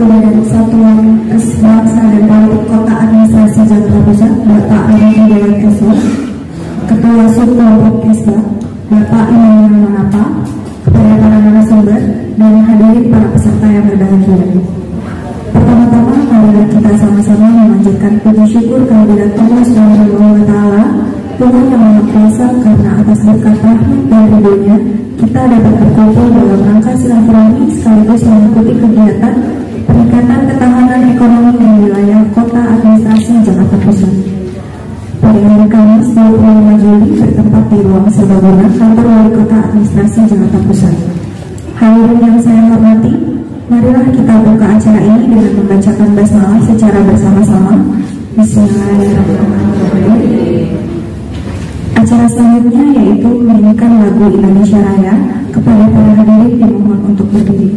dari Satuan Bangsa dan Politik Kota Administrasi Jakarta Pusat, Bapak Andi Dewan Esok, Ketua Subkelompok Kesda, Bapak Immanuel Manapa, kepada para narasumber dan hadirin para peserta yang berbahagia. Pertama-tama, marilah kita sama-sama memanjatkan puji syukur kehadirat Allah Subhanahu wa Ta'ala, Tuhan yang Maha Kuasa, karena atas berkat rahmat dan ridhonya kita dapat berkumpul dalam rangka silaturahmi sekaligus mengikuti kegiatan peningkatan ketahanan ekonomi di wilayah Kota Administrasi Jakarta Pusat. Pada hari Kamis 25 Juli bertempat di ruang serbaguna kantor Wali Kota Administrasi Jakarta Pusat. Hadirin yang saya hormati, marilah kita buka acara ini dengan membacakan basmalah secara bersama-sama. Bismillahirrahmanirrahim. Acara selanjutnya yaitu menyanyikan lagu Indonesia Raya. Kepada para hadirin dimohon untuk berdiri.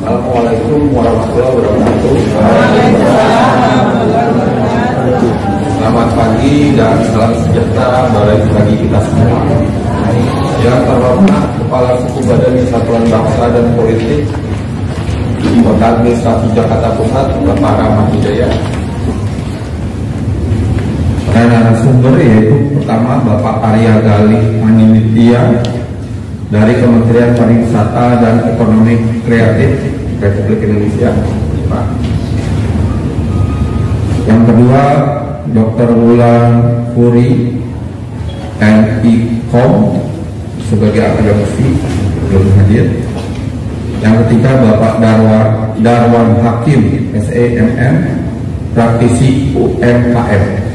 Assalamualaikum warahmatullahi wabarakatuh. Selamat pagi dan salam sejahtera bagi kita semua. Yang terhormat Kepala Suku Badan Kesatuan Bangsa dan Politik Kota Administrasi Jakarta Pusat, Bapak Rahmat Hidayat. Dan narasumber yaitu pertama Bapak Arya Galih Aninitya dari Kementerian Pariwisata dan Ekonomi Kreatif Republik Indonesia. Yang kedua Dr. Wulan Furi MIKOM sebagai akademisi belum hadir. Yang ketiga Bapak Darwan Hakim SEMM praktisi UMKM.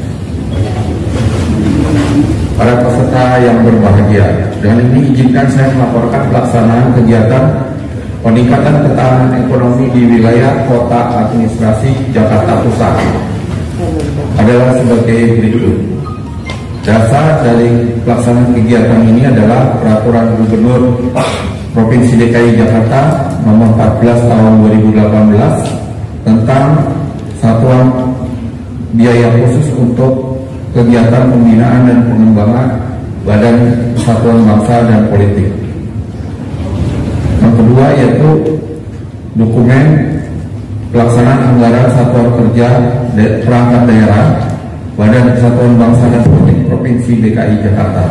Para peserta yang berbahagia, dan ini izinkan saya melaporkan pelaksanaan kegiatan peningkatan ketahanan ekonomi di wilayah Kota Administrasi Jakarta Pusat adalah sebagai berikut. Dasar dari pelaksanaan kegiatan ini adalah Peraturan Gubernur Provinsi DKI Jakarta Nomor 14 Tahun 2018 tentang satuan biaya khusus untuk kegiatan pembinaan dan pengembangan Badan Kesatuan Bangsa dan Politik. Yang kedua yaitu dokumen pelaksanaan anggaran satuan kerja perangkat daerah Badan Kesatuan Bangsa dan Politik Provinsi DKI Jakarta.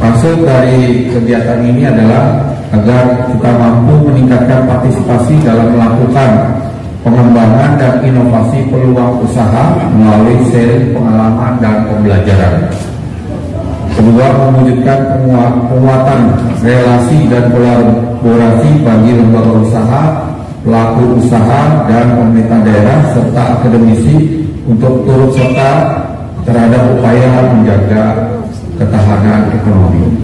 Maksud dari kegiatan ini adalah agar kita mampu meningkatkan partisipasi dalam melakukan pengembangan dan inovasi peluang usaha melalui sharing pengalaman dan pembelajaran. Kedua, mewujudkan penguatan relasi dan kolaborasi bagi lembaga usaha, pelaku usaha, dan pemerintah daerah serta akademisi untuk turut serta terhadap upaya menjaga ketahanan ekonomi.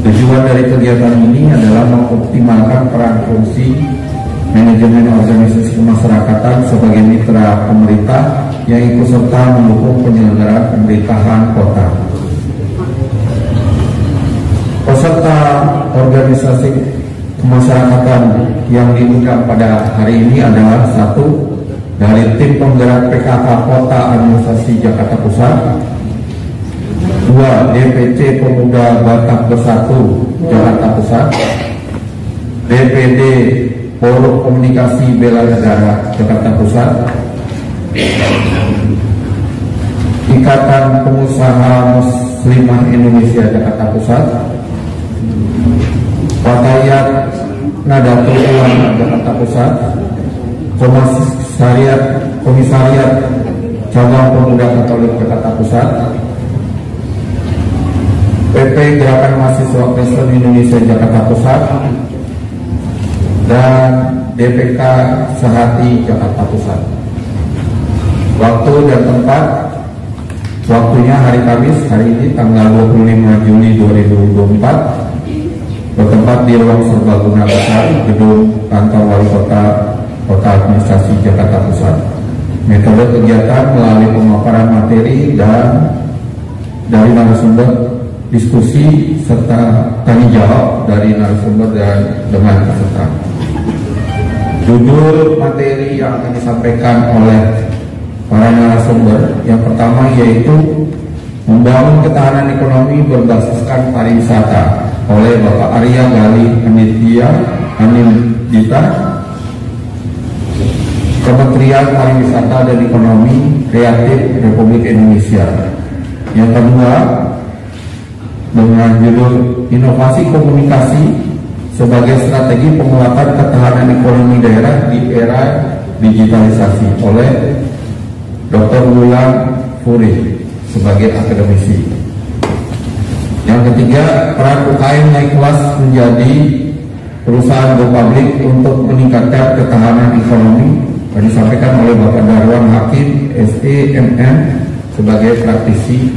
Tujuan dari kegiatan ini adalah mengoptimalkan peran fungsi manajemen organisasi kemasyarakatan sebagai mitra pemerintah yang ikut serta mendukung penyelenggaraan pemerintahan kota. Peserta organisasi kemasyarakatan yang diundang pada hari ini adalah satu, dari tim penggerak PKK Kota Administrasi Jakarta Pusat. 2. DPC Pemuda Batak Bersatu Jakarta Pusat. DPD Forum Komunikasi Bela Negara Jakarta Pusat. Ikatan Pengusaha Muslimah Indonesia Jakarta Pusat. Fatayat Nadatul Ulama Jakarta Pusat. Komisariat Cabang Pemuda Katolik Jakarta Pusat. PP Gerakan Mahasiswa Kristen Indonesia Jakarta Pusat, dan DPK Sehati Jakarta Pusat. Waktu dan tempat, waktunya hari Kamis hari ini tanggal 25 Juli 2024, bertempat di ruang serbaguna besar gedung kantor wali kota administrasi Jakarta Pusat. Metode kegiatan melalui pemaparan materi dan dari narasumber, diskusi serta tanya jawab dari narasumber dan dengan peserta. Judul materi yang akan disampaikan oleh para narasumber yang pertama yaitu membangun ketahanan ekonomi berbasiskan pariwisata oleh Bapak Arya Gali Anindita, Kementerian Pariwisata dan Ekonomi Kreatif Republik Indonesia. Yang kedua, dengan judul Inovasi Komunikasi sebagai Strategi Penguatan Ketahanan Ekonomi Daerah di Era Digitalisasi oleh Dr. Wulan Furi sebagai akademisi. Yang ketiga, peran UKM naik kelas menjadi perusahaan go public untuk meningkatkan ketahanan ekonomi, yang disampaikan oleh Bapak Darwan Hakim SEMM sebagai praktisi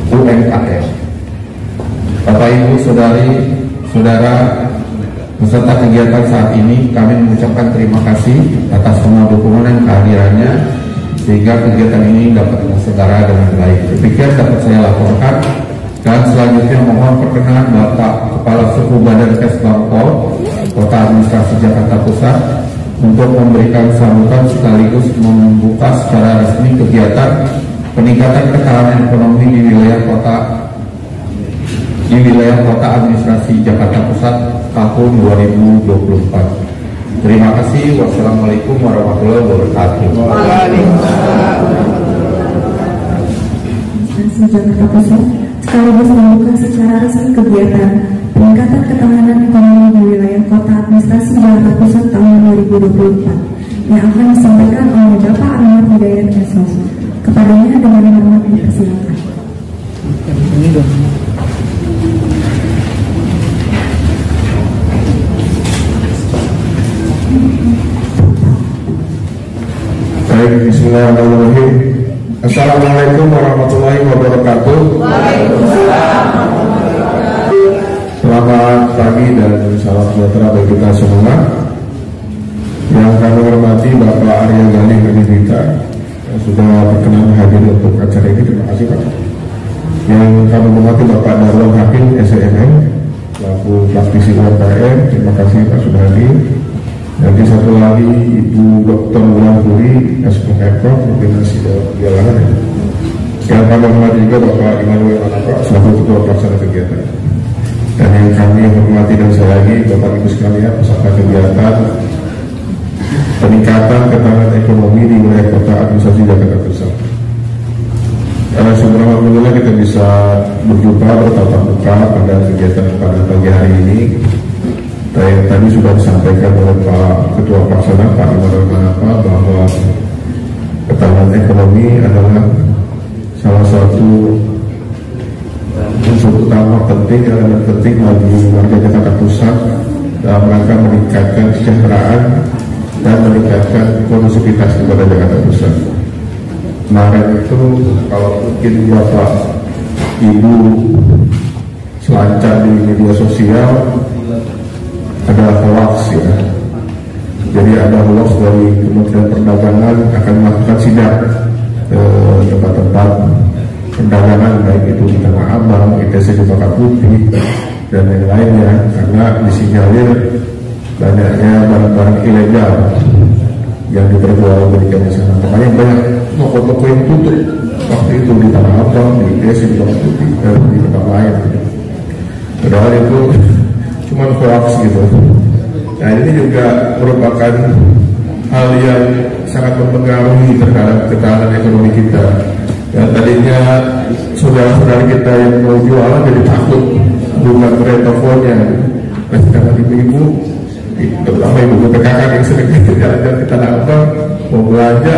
UMKM. Bapak Ibu Saudara peserta kegiatan saat ini, kami mengucapkan terima kasih atas semua dukungan dan kehadirannya sehingga kegiatan ini dapat terselenggara dengan baik. Demikian dapat saya laporkan, dan selanjutnya mohon perkenan Bapak Kepala Suku Badan Kesbangpol Kota Administrasi Jakarta Pusat untuk memberikan sambutan sekaligus membuka secara resmi kegiatan peningkatan ketahanan ekonomi di wilayah Kota Administrasi Jakarta Pusat tahun 2024. Terima kasih. Wassalamualaikum warahmatullahi wabarakatuh. Jakarta Pusat sekaligus membuka secara resmi kegiatan peningkatan ketahanan ekonomi di wilayah Kota Administrasi Jakarta Pusat tahun 2024 yang akan disampaikan oleh Bapak Ahmad Hidayat Esos. Kepadanya dengan hormat dipersilakan. Baik, bismillahirrahmanirrahim. Assalamualaikum warahmatullahi wabarakatuh. Selamat pagi dan salam sejahtera bagi kita semua. Yang kami hormati Bapak Arya Gali Anindita yang sudah berkenan hadir untuk acara ini, terima kasih Pak. Yang kami hormati Bapak Darwan Hakim SEMM selaku praktisi UMKM, terima kasih Pak sudah hadir. Dan di satu lagi Ibu Dr. Wulan Furi SPM koordinasi jalanan. Yang kami hormati juga Bapak Immanuel Manapa selaku ketua pelaksana kegiatan. Dan yang kami hormati dan saya lagi Bapak Ibu sekalian peserta kegiatan peningkatan ketahanan ekonomi di wilayah Kota Administrasi Jakarta Pusat. Syukur alhamdulillah kita bisa berjumpa bertatap muka pada kegiatan pada pagi hari ini. Yang tadi sudah disampaikan oleh Pak Ketua Pelaksana Pak Immanuel Manapa bahwa ketahanan ekonomi adalah salah satu penting, elemen penting bagi warga Jakarta Pusat dalam rangka meningkatkan kesejahteraan dan meningkatkan kondusivitas kepada Jakarta Pusat. Kemarin itu kalau mungkin Bapak Ibu selancar di media sosial adalah hoax ya. Jadi ada hoax dari Kementerian Perdagangan akan melakukan sidak ke tempat-tempat perdagangan baik itu di Tanah Abang, ITC di Baka Putih dan yang lainnya, karena disinyalir banyaknya barang-barang ilegal yang diperjualbelikan di sana. Makanya banyak toko-toko yang tutup waktu itu di Tanah Abang, di ITC di Baka Putih dan di tempat lain. Padahal itu cuma hoax gitu. Nah ini juga merupakan hal yang sangat mempengaruhi terhadap ketahanan ekonomi kita. Ya, tadinya saudara-saudara kita yang mau jualan jadi takut bunga kretofonnya. Nah sedangkan ibu-ibu, terutama ibu PKK yang sering jalan-jalan ke Tanah Abang mau belanja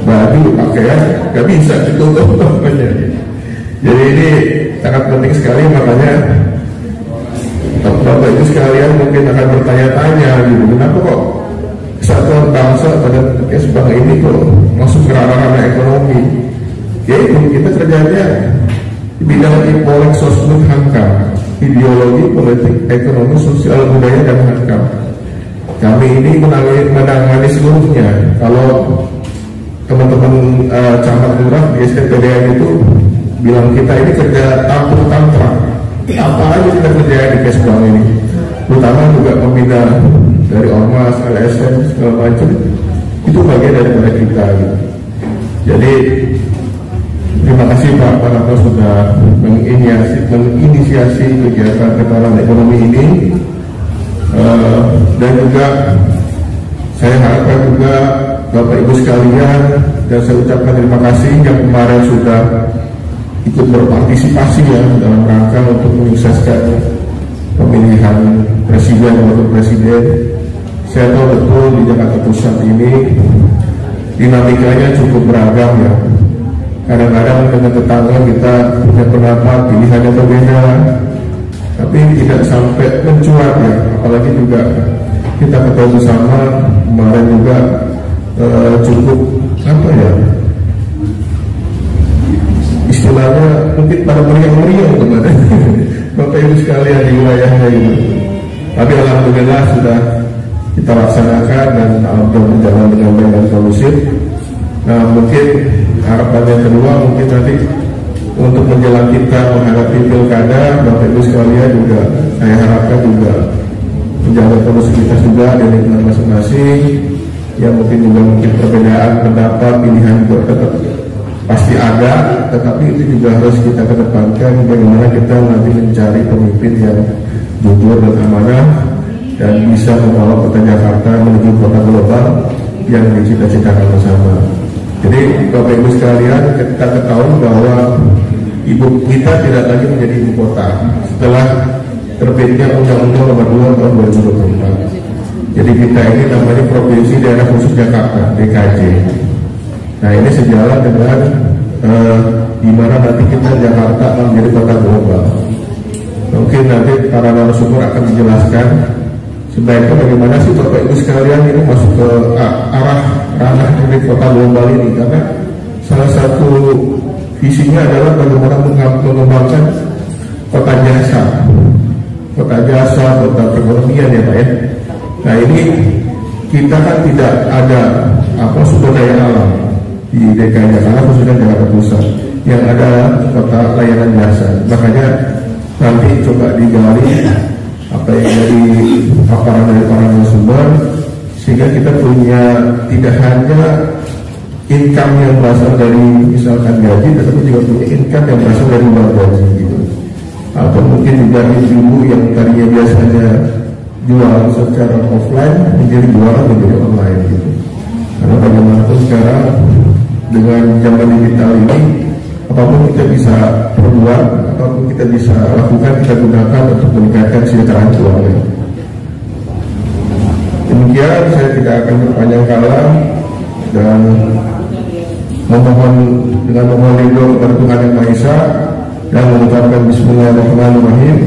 baju, pakaian, gak bisa ditutup namanya. Jadi ini sangat penting sekali, makanya Bapak Ibu sekalian mungkin akan bertanya-tanya gitu, kenapa kok kesatuan bangsa pada Kesbang ini kok masuk ke ranah ekonomi? Yaitu kita kerjanya di bidang Ipolek, Sosbud, Hankam, ideologi, politik, ekonomi, sosial, budaya, dan Hankam. Kami ini menangani seluruhnya. Kalau teman-teman camat lurah di STPDN itu bilang kita ini kerja tampung tantra. Apa aja kita kerja di Kesbang ini, terutama juga pembina dari Ormas, LSM, segala macam, itu bagian daripada kita gitu. Jadi terima kasih Pak Panarto sudah menginisiasi kegiatan ketahanan ekonomi ini, dan juga saya harapkan juga Bapak Ibu sekalian, dan saya ucapkan terima kasih yang kemarin sudah ikut berpartisipasi ya dalam rangka untuk menyukseskan pemilihan presiden dan wakil presiden. Saya tahu betul di Jakarta Pusat ini dinamikanya cukup beragam ya. Kadang-kadang dengan tetangga kita punya pendapat, pilihannya berbeda, tapi tidak sampai mencuat ya. Apalagi juga kita ketahui bersama kemarin juga cukup apa ya, istilahnya mungkin pada meriang-meriang kemarin Bapak Ibu sekalian di wilayahnya itu. Tapi alhamdulillah sudah kita laksanakan dan alhamdulillah berjalan dengan baik dan kondusif. Nah mungkin harapan yang kedua mungkin nanti untuk menjelang kita menghadapi pilkada, Bapak Ibu sekalian juga saya harapkan juga menjaga kondusivitas juga di lingkungan masing-masing. Ya mungkin juga mungkin perbedaan pendapat, pilihan juga tetap pasti ada, tetapi itu juga harus kita kedepankan bagaimana kita nanti mencari pemimpin yang jujur dan amanah dan bisa membawa kota Jakarta menuju kota global yang dicita-citakan bersama. Jadi Bapak Ibu sekalian, kita ketahui bahwa ibu kita tidak lagi menjadi ibu kota setelah terbitnya Undang-Undang Nomor 2 Tahun 2024. Jadi kita ini namanya Provinsi Daerah Khusus Jakarta (DKJ). Nah ini sejalan dengan di mana nanti kita Jakarta akan menjadi kota global. Mungkin nanti para narasumber akan menjelaskan sebaiknya bagaimana sih Bapak Ibu sekalian ini masuk ke arah ranah dari kota global ini, karena salah satu visinya adalah bagaimana mengembangkan kota jasa, kota perekonomian ya Pak ya. Nah ini kita kan tidak ada sumber daya alam di DKI Jakarta, khususnya Jakarta Pusat, yang ada kota layanan jasa. Makanya nanti coba digali apa yang dari paparan dari para narasumber, sehingga kita punya tidak hanya income yang berasal dari misalkan gaji, tetapi juga punya income yang berasal dari luar gaji gitu. Atau mungkin juga ibu yang tadinya biasanya jual secara offline menjadi jualan menjadi online gitu. Karena bagaimanapun sekarang dengan zaman digital ini, apapun kita bisa perbuat, apapun kita bisa lakukan, kita gunakan untuk meningkatkan kesejahteraan keluarga. Demikian, saya tidak akan berpanjang kala dan memohon dengan memohon ridho kepada Tuhan Yang Maha Esa, dan mengucapkan Bismillahirrahmanirrahim,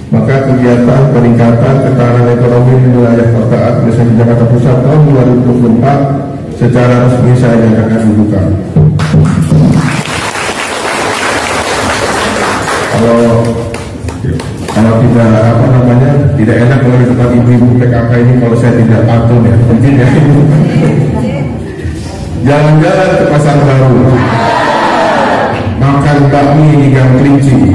maka kegiatan peningkatan ketahanan ekonomi di wilayah Kota Administrasi Jakarta Pusat tahun 2024 secara resmi saya nyatakan dibuka. Kalau tidak enak kalau di tempat ibu-ibu PKK ini kalau saya tidak patuh ya, mungkin ya. Jalan-jalan ke pasar baru, makan bakmi di Gang Kelinci.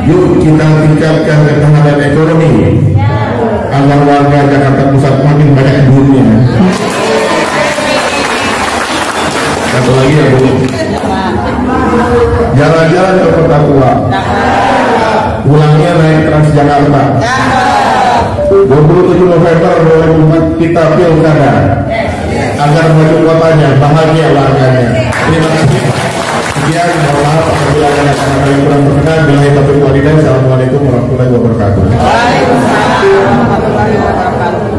Yuk kita tingkatkan ketahanan ekonomi agar warga Jakarta Pusat makin banyak duitnya. Satu lagi ya Bu, jalan-jalan ke Kota Tua, pulangnya naik Transjakarta. 27 November 2004 kita pilkada agar maju kotanya, bahagia warganya. Terima kasih. Sekian, mohon maaf apabila ada kata-kata yang kurang berkenan. Billahi taufiq wal hidayah. Assalamualaikum warahmatullahi wabarakatuh. Waalaikumsalam warahmatullahi wabarakatuh.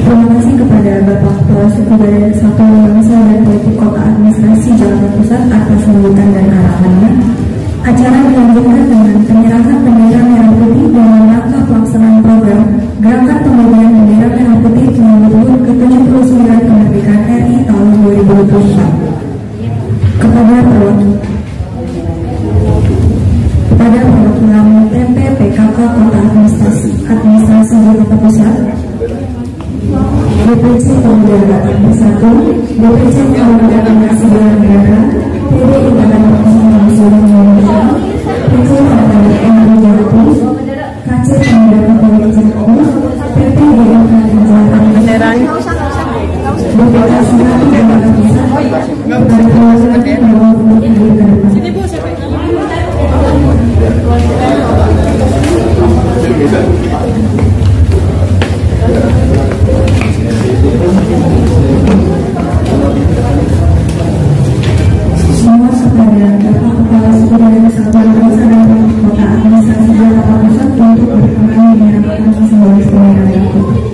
Terima kasih kepada Bapak Kepala Suku Daerah Satuan Bangsa dan Politik Kota Administrasi Jakarta Pusat atas sambutan dan arahannya. Acara dilanjutkan dengan penyerahan bendera merah putih dalam rangka pelaksanaan program Gerakan Pembagian Bendera Merah Putih menyambut HUT ke-79 Kemerdekaan RI tahun 2024. Kepada perwakilan TP PKK Kota Administrasi Jakarta Pusat, DPC Pemuda Batak Bersatu, DPC Pemuda Komunikasi Bela Negara, PD Ikatan Pertanian Seluruh Indonesia, PC Pemuda MU Jakarta, KC Pemuda Katolik Jakarta, PT DMK Jakarta, BPK Sumatu Jakarta Pusat, dan perwakilan Dewan Pembina semua kepada Bapak Kepala Suku Daerah Satuan Bangsa dan Politik Kota Administrasi Jakarta Pusat untuk berkenan menyerahkan simbolis bendera merah putih.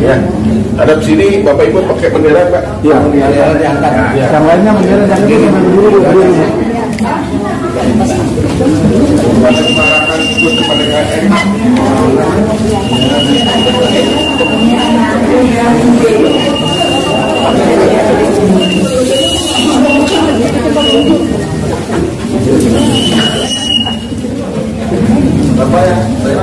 Ya, ada di sini Bapak Ibu pakai bendera Pak? Iya, bendera diangkat. Ya. Yang lainnya bendera diangkat dulu. Bapak ya, saya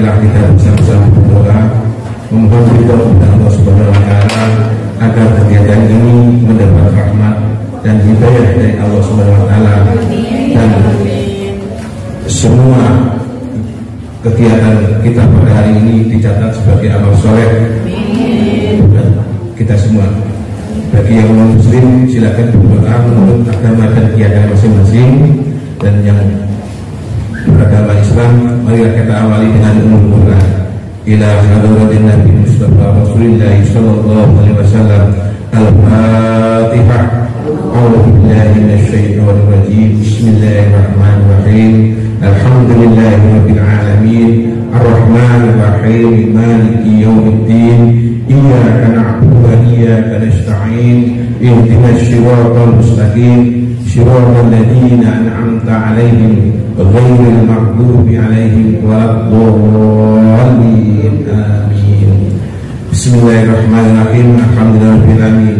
marilah kita bersama-sama berdoa memohon ridho kepada Allah Subhanahu wa Ta'ala agar kegiatan ini mendapat rahmat dan hidayah dari Allah Subhanahu wa Ta'ala, dan semua kegiatan kita pada hari ini dicatat sebagai amal soleh kita semua. Bagi yang non muslim silakan berdoa menurut agama dan keyakinan masing-masing, dan yang beragama Islam marilah kita awali dengan umur Quran. Ila hadratin Nabi Mustafa Rasulullah sallallahu alaihi wasallam. Al-Fatihah. A'udzu billahi minasyaitonir rajim. Bismillahirrahmanirrahim. Alhamdulillahirabbil alamin. Ar-Rahmanir Rahim. Maliki yaumiddin. Iyyaka na'budu wa iyyaka nasta'in. Ihdinas siratal mustaqim. Shiratal ladzina an'amta 'alaihim ghairil maghdubi 'alaihim waladdallin. Amin. Bismillahirrahmanirrahim. Alhamdulillahirabbil alamin.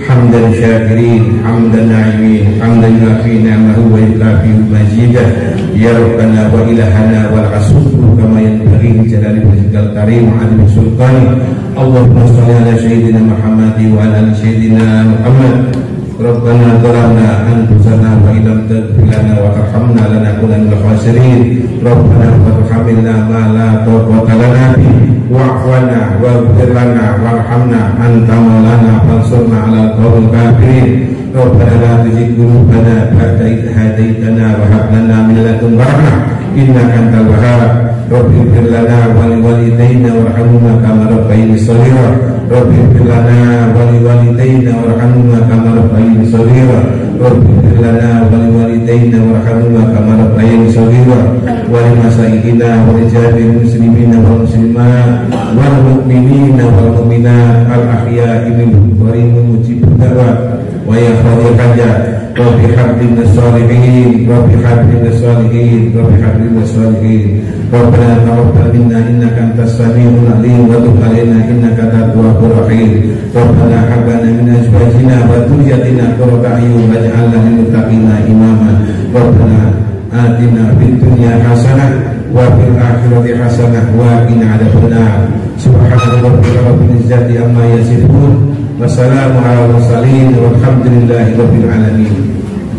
Hamdan syakirin, hamdan na'imin, hamdan yuafi ni'amahu wa yukafi majidah. Ya Rabbana wa ilahana wal asufru kama yanbaghi li jalali wajhikal karim wa 'azimi sultani. Allahumma shalli ala sayyidina Muhammad wa ala ali sayyidina Muhammad. Rabbana zalamna anfusana wa illam taghfir lana wa tarhamna lanakunanna minal khasirin. Rabbana la tuhammilna ma la taqata lana bihi wa'fu 'anna waghfir lana warhamna anta maulana fansurna 'alal qawmil kafirin. Rabbana la tuzigh qulubana ba'da idh hadaytana wa hab lana min ladunka rahmah innaka antal wahhab. Rabbi ighfir lana wa liwalidayna warhamhuma kama rabbayani shaghira. Rabbi ighfir lana wa liwalidayna warhamhuma kama rabbayani shaghira. Rabbi ighfir lana wa liwalidayna warhamhuma kama rabbayani shaghira. Wa limasaikina wa rijalil muslimina wal muslimat wal mu'minina wal mu'minat al ahya'i minhum wa mujibud da'wat wa ya khairul hajat. Rabbi habli minas shalihin, Rabbi habli minas shalihin, Rabbi habli minas shalihin. Rabbana taqabbal minna innaka antas samiul alim wa tub alaina innaka antat tawwabur rahim. Rabbana hab lana min azwajina wa dhurriyyatina qurrata a'yun waj'alna lil muttaqina imama. Rabbana atina fid dunya hasanah wa fil akhirati hasanah wa qina adzabannar. Subhana rabbika rabbil izzati amma yasifun. Wassalamu ala mursalin walhamdulillahi rabbil alamin.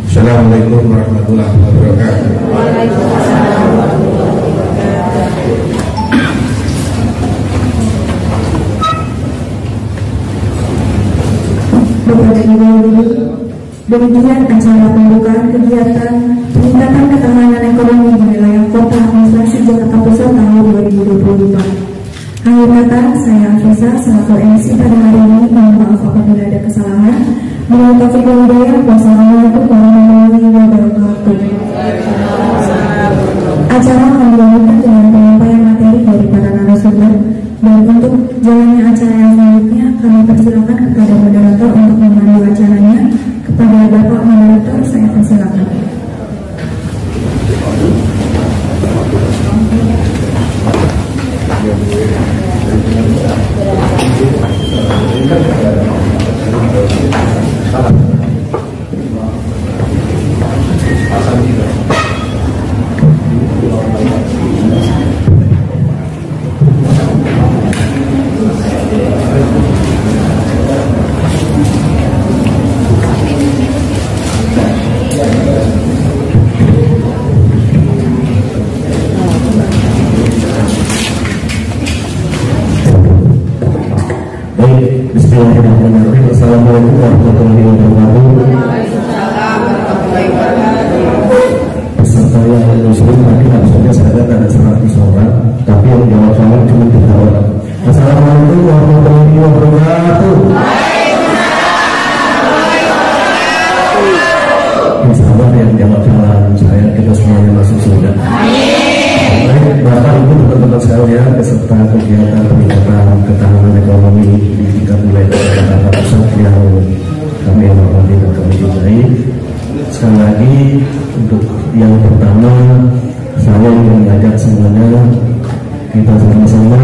Assalamualaikum warahmatullahi wabarakatuh. Waalaikumsalam warahmatullahi wabarakatuh. Demikian acara pembukaan kegiatan peningkatan ketahanan ekonomi di wilayah Kota Administrasi Jakarta Pusat tahun 2022. Akhir kata, saya Afisa selaku MC pada hari ini. Mohon maaf apabila ada kesalahan. Mohon taufiq wal hidayah. Wassalamualaikum warahmatullahi wabarakatuh. Acara akan dilanjutkan dengan penyampaian materi dari para narasumber, dan untuk jalannya acara yang selanjutnya kami persilakan kepada moderator untuk memandu acaranya. Kepada Bapak Moderator saya persilakan. Bismillahirrahmanirrahim. Assalamualaikum warahmatullahi wabarakatuh. Peserta yang muslim tadi maksudnya saya ada 100 orang, tapi yang jawab salam cuma 3 orang. Assalamualaikum warahmatullahi wabarakatuh. Insya Allah yang jawab salam saya kita semuanya masuk surga. Baik, Bapak Ibu teman-teman sekalian, peserta kegiatan peningkatan ketahanan ekonomi di tingkat wilayah Jakarta Pusat yang kami hormati dan kami cintai. Sekali lagi, untuk yang pertama, saya ingin mengajak semuanya kita sama-sama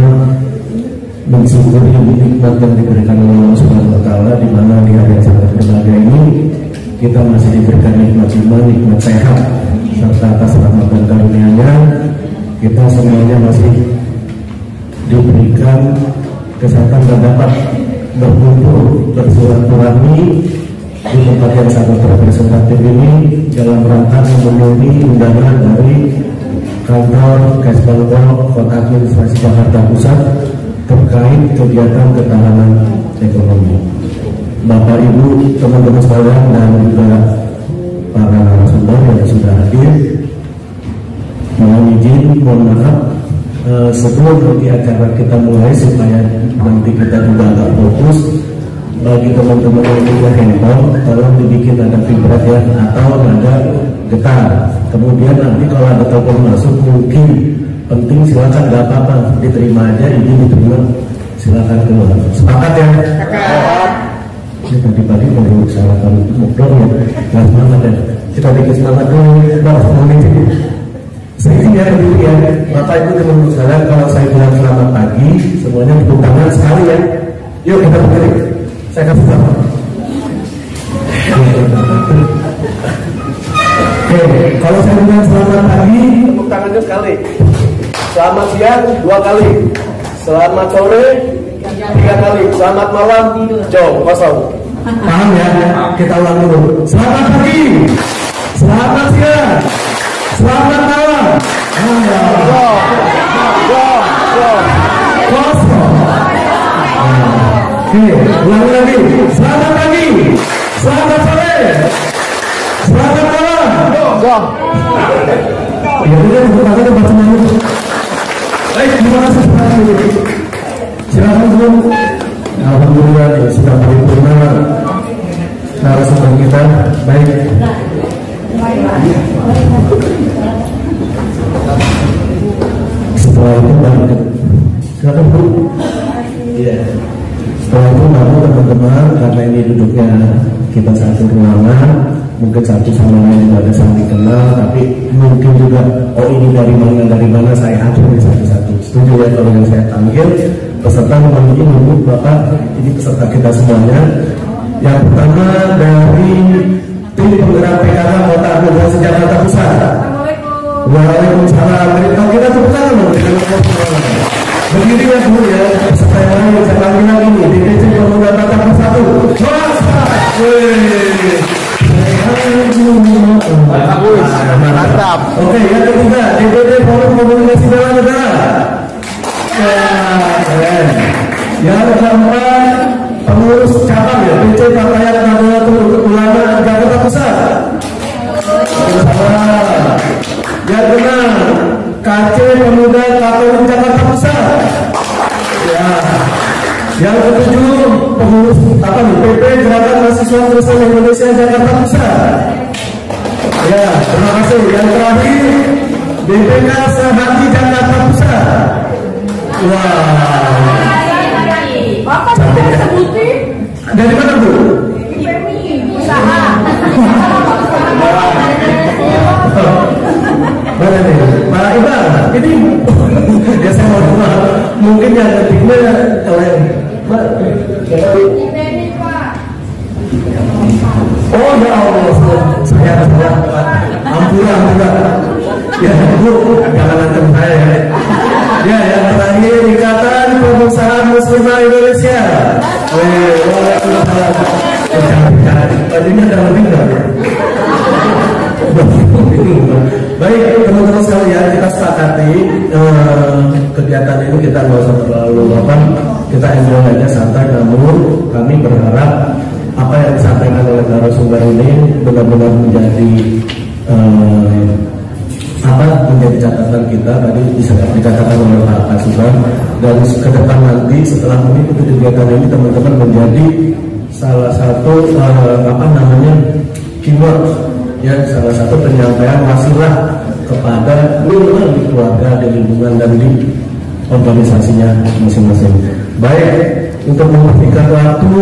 mensyukuri nikmat yang diberikan oleh Allah Subhanahu wa Ta'ala, di mana di hari yang sangat berbahagia ini kita masih diberikan nikmat iman, nikmat sehat, serta atas rahmat dan karunia-Nya kita semuanya masih sudah dapat berkumpul bersilaturahmi di tempat yang sangat representatif ini dalam rangka memenuhi undangan dari kantor Kesbangpol Kota Administrasi Jakarta Pusat terkait kegiatan ketahanan ekonomi. Bapak Ibu, teman-teman sekalian dan juga para narasumber yang sudah hadir, mohon izin, mohon maaf sebelum nanti acara kita mulai supaya nanti kita juga agak fokus. Bagi teman-teman yang punya handphone, tolong dibikin ada vibrat ya atau ada getar. Kemudian nanti kalau ada telepon masuk mungkin penting silakan, gak apa-apa, diterima aja, izin diterima, silakan keluar. Sepakat ya? Sepakat. Ini tadi baru silakan ngobrol ya, nggak semangat ya. Kita bikin semangat dulu, saya dulu ya, Bapak Ibu teman-teman sekalian, kalau saya bilang selamat pagi, semuanya tepuk tangan sekali ya. Yuk kita berdiri. Saya kasih tahu. Oke, kalau saya bilang selamat pagi, tepuk tangannya sekali. Selamat siang 2 kali. Selamat sore 3 kali. Selamat malam kosong. Paham ya? Kita ulang dulu. Selamat pagi. Selamat siang. Selamat malam. Kosong. Oke, ulangi lagi. Selamat pagi. Selamat sore. Selamat malam. Ya udah, kita baca dulu. Baik, terima kasih sekali. Silakan dulu. Alhamdulillah ya, sudah paripurna narasumber kita. Baik. Setelah itu baru silakan Bu. Iya. Setelah itu baru teman-teman, karena ini duduknya kita satu ruangan, mungkin satu sama lain juga ada saling kenal, tapi mungkin juga oh ini dari mana saya atur satu-satu. Setuju ya kalau yang saya panggil peserta mohon izin dulu Bapak, ini peserta kita semuanya. Yang pertama dari tim penggerak PKK Kota Administrasi Jakarta Pusat. Waalaikumsalam. Kalau kita tepuk tangan berdiri ya dulu ya, peserta yang lain saya panggil lagi nih DPC Pemuda Kota Persatu. Mantap. Oke, yang ketiga DPD Forum Komunikasi Bela Negara. Yang keempat pengurus cabang ya PC Partai Nahdlatul Ulama Jakarta Pusat. Yang keenam KC Pemuda Katolik Jakarta Pusat. Ya. Yang ketujuh pengurus PP Gerakan Mahasiswa Kristen Indonesia Jakarta Pusat. Ya, terima kasih. Yang terakhir BPK Sehati Jakarta Pusat. Wah. Bapak bisa sebutin Dari mana Bu? usaha. Mana nih? Pak Iqbal, ini ya saya mau dengar. Mungkin yang ketiganya kalau yang oh ya Allah, saya ampura. Ya Bu, jangan nonton saya ya. Ya, yang terakhir Ikatan Pengusaha Muslimah Indonesia. Waalaikumsalam. Tadinya ada lebih nggak? Baik teman-teman sekalian, kita sepakati kegiatan ini kita nggak usah terlalu apa, kita enjoy aja santai. Namun kami berharap apa yang disampaikan oleh narasumber ini benar-benar menjadi menjadi catatan kita. Tadi bisa dikatakan oleh Pak Kasuban, dan ke depan nanti setelah mengikuti kegiatan ini teman-teman menjadi salah satu keyword ya, salah satu penyampaian wasilah kepada lingkungan di keluarga, di lingkungan dan di organisasinya masing-masing. Baik, untuk mempersingkat waktu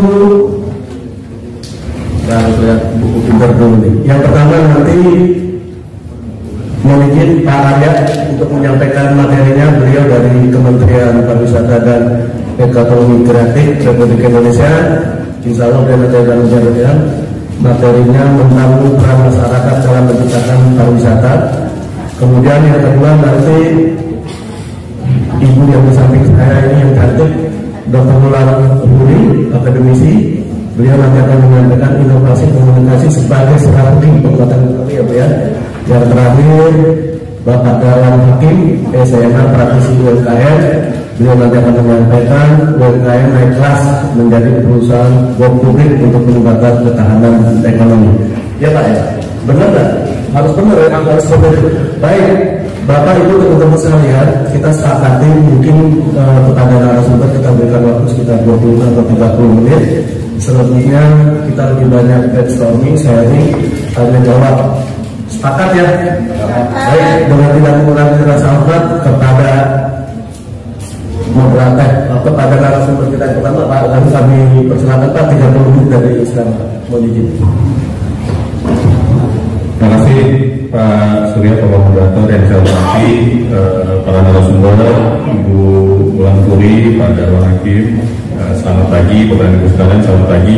dan lihat buku pintar dulu nih. Yang pertama nanti mohon izin Pak Arya untuk menyampaikan materinya. Beliau dari Kementerian Pariwisata dan Ekonomi Kreatif Republik Indonesia. Insya Allah dia akan menjalankan materinya tentang peran masyarakat dalam menciptakan pariwisata. Kemudian yang kedua nanti Ibu yang di samping saya ini yang cantik Dr. Mular Huri, akademisi. Beliau nanti akan menyampaikan inovasi komunikasi sebagai strategi penguatan ekonomi ya Bu ya. Yang terakhir Bapak Dalam Hakim, SMH praktisi UMKM. Beliau nanti akan menyampaikan UMKM naik kelas menjadi perusahaan go publik untuk meningkatkan ketahanan ekonomi. Ya Pak ya, benar nggak? Harus benar ya, harus benar. Baik, Bapak Ibu teman-teman sekalian, kita sepakati mungkin kepada narasumber kita berikan waktu sekitar 20 atau 30 menit. Selebihnya kita lebih banyak brainstorming, sharing, tanya jawab. Sepakat ya? Baik, dengan tidak mengurangi rasa hormat kepada moderator kepada narasumber kita yang pertama Pak, lalu kami persilakan Pak 30 menit dari sekarang. Mohon izin. Terima kasih Pak Surya, Bapak Moderator yang saya hormati, para narasumber, Ibu Mular Huri, Pak Darwan Hakim. Selamat pagi, Bapak dan Ibu sekalian. Selamat pagi,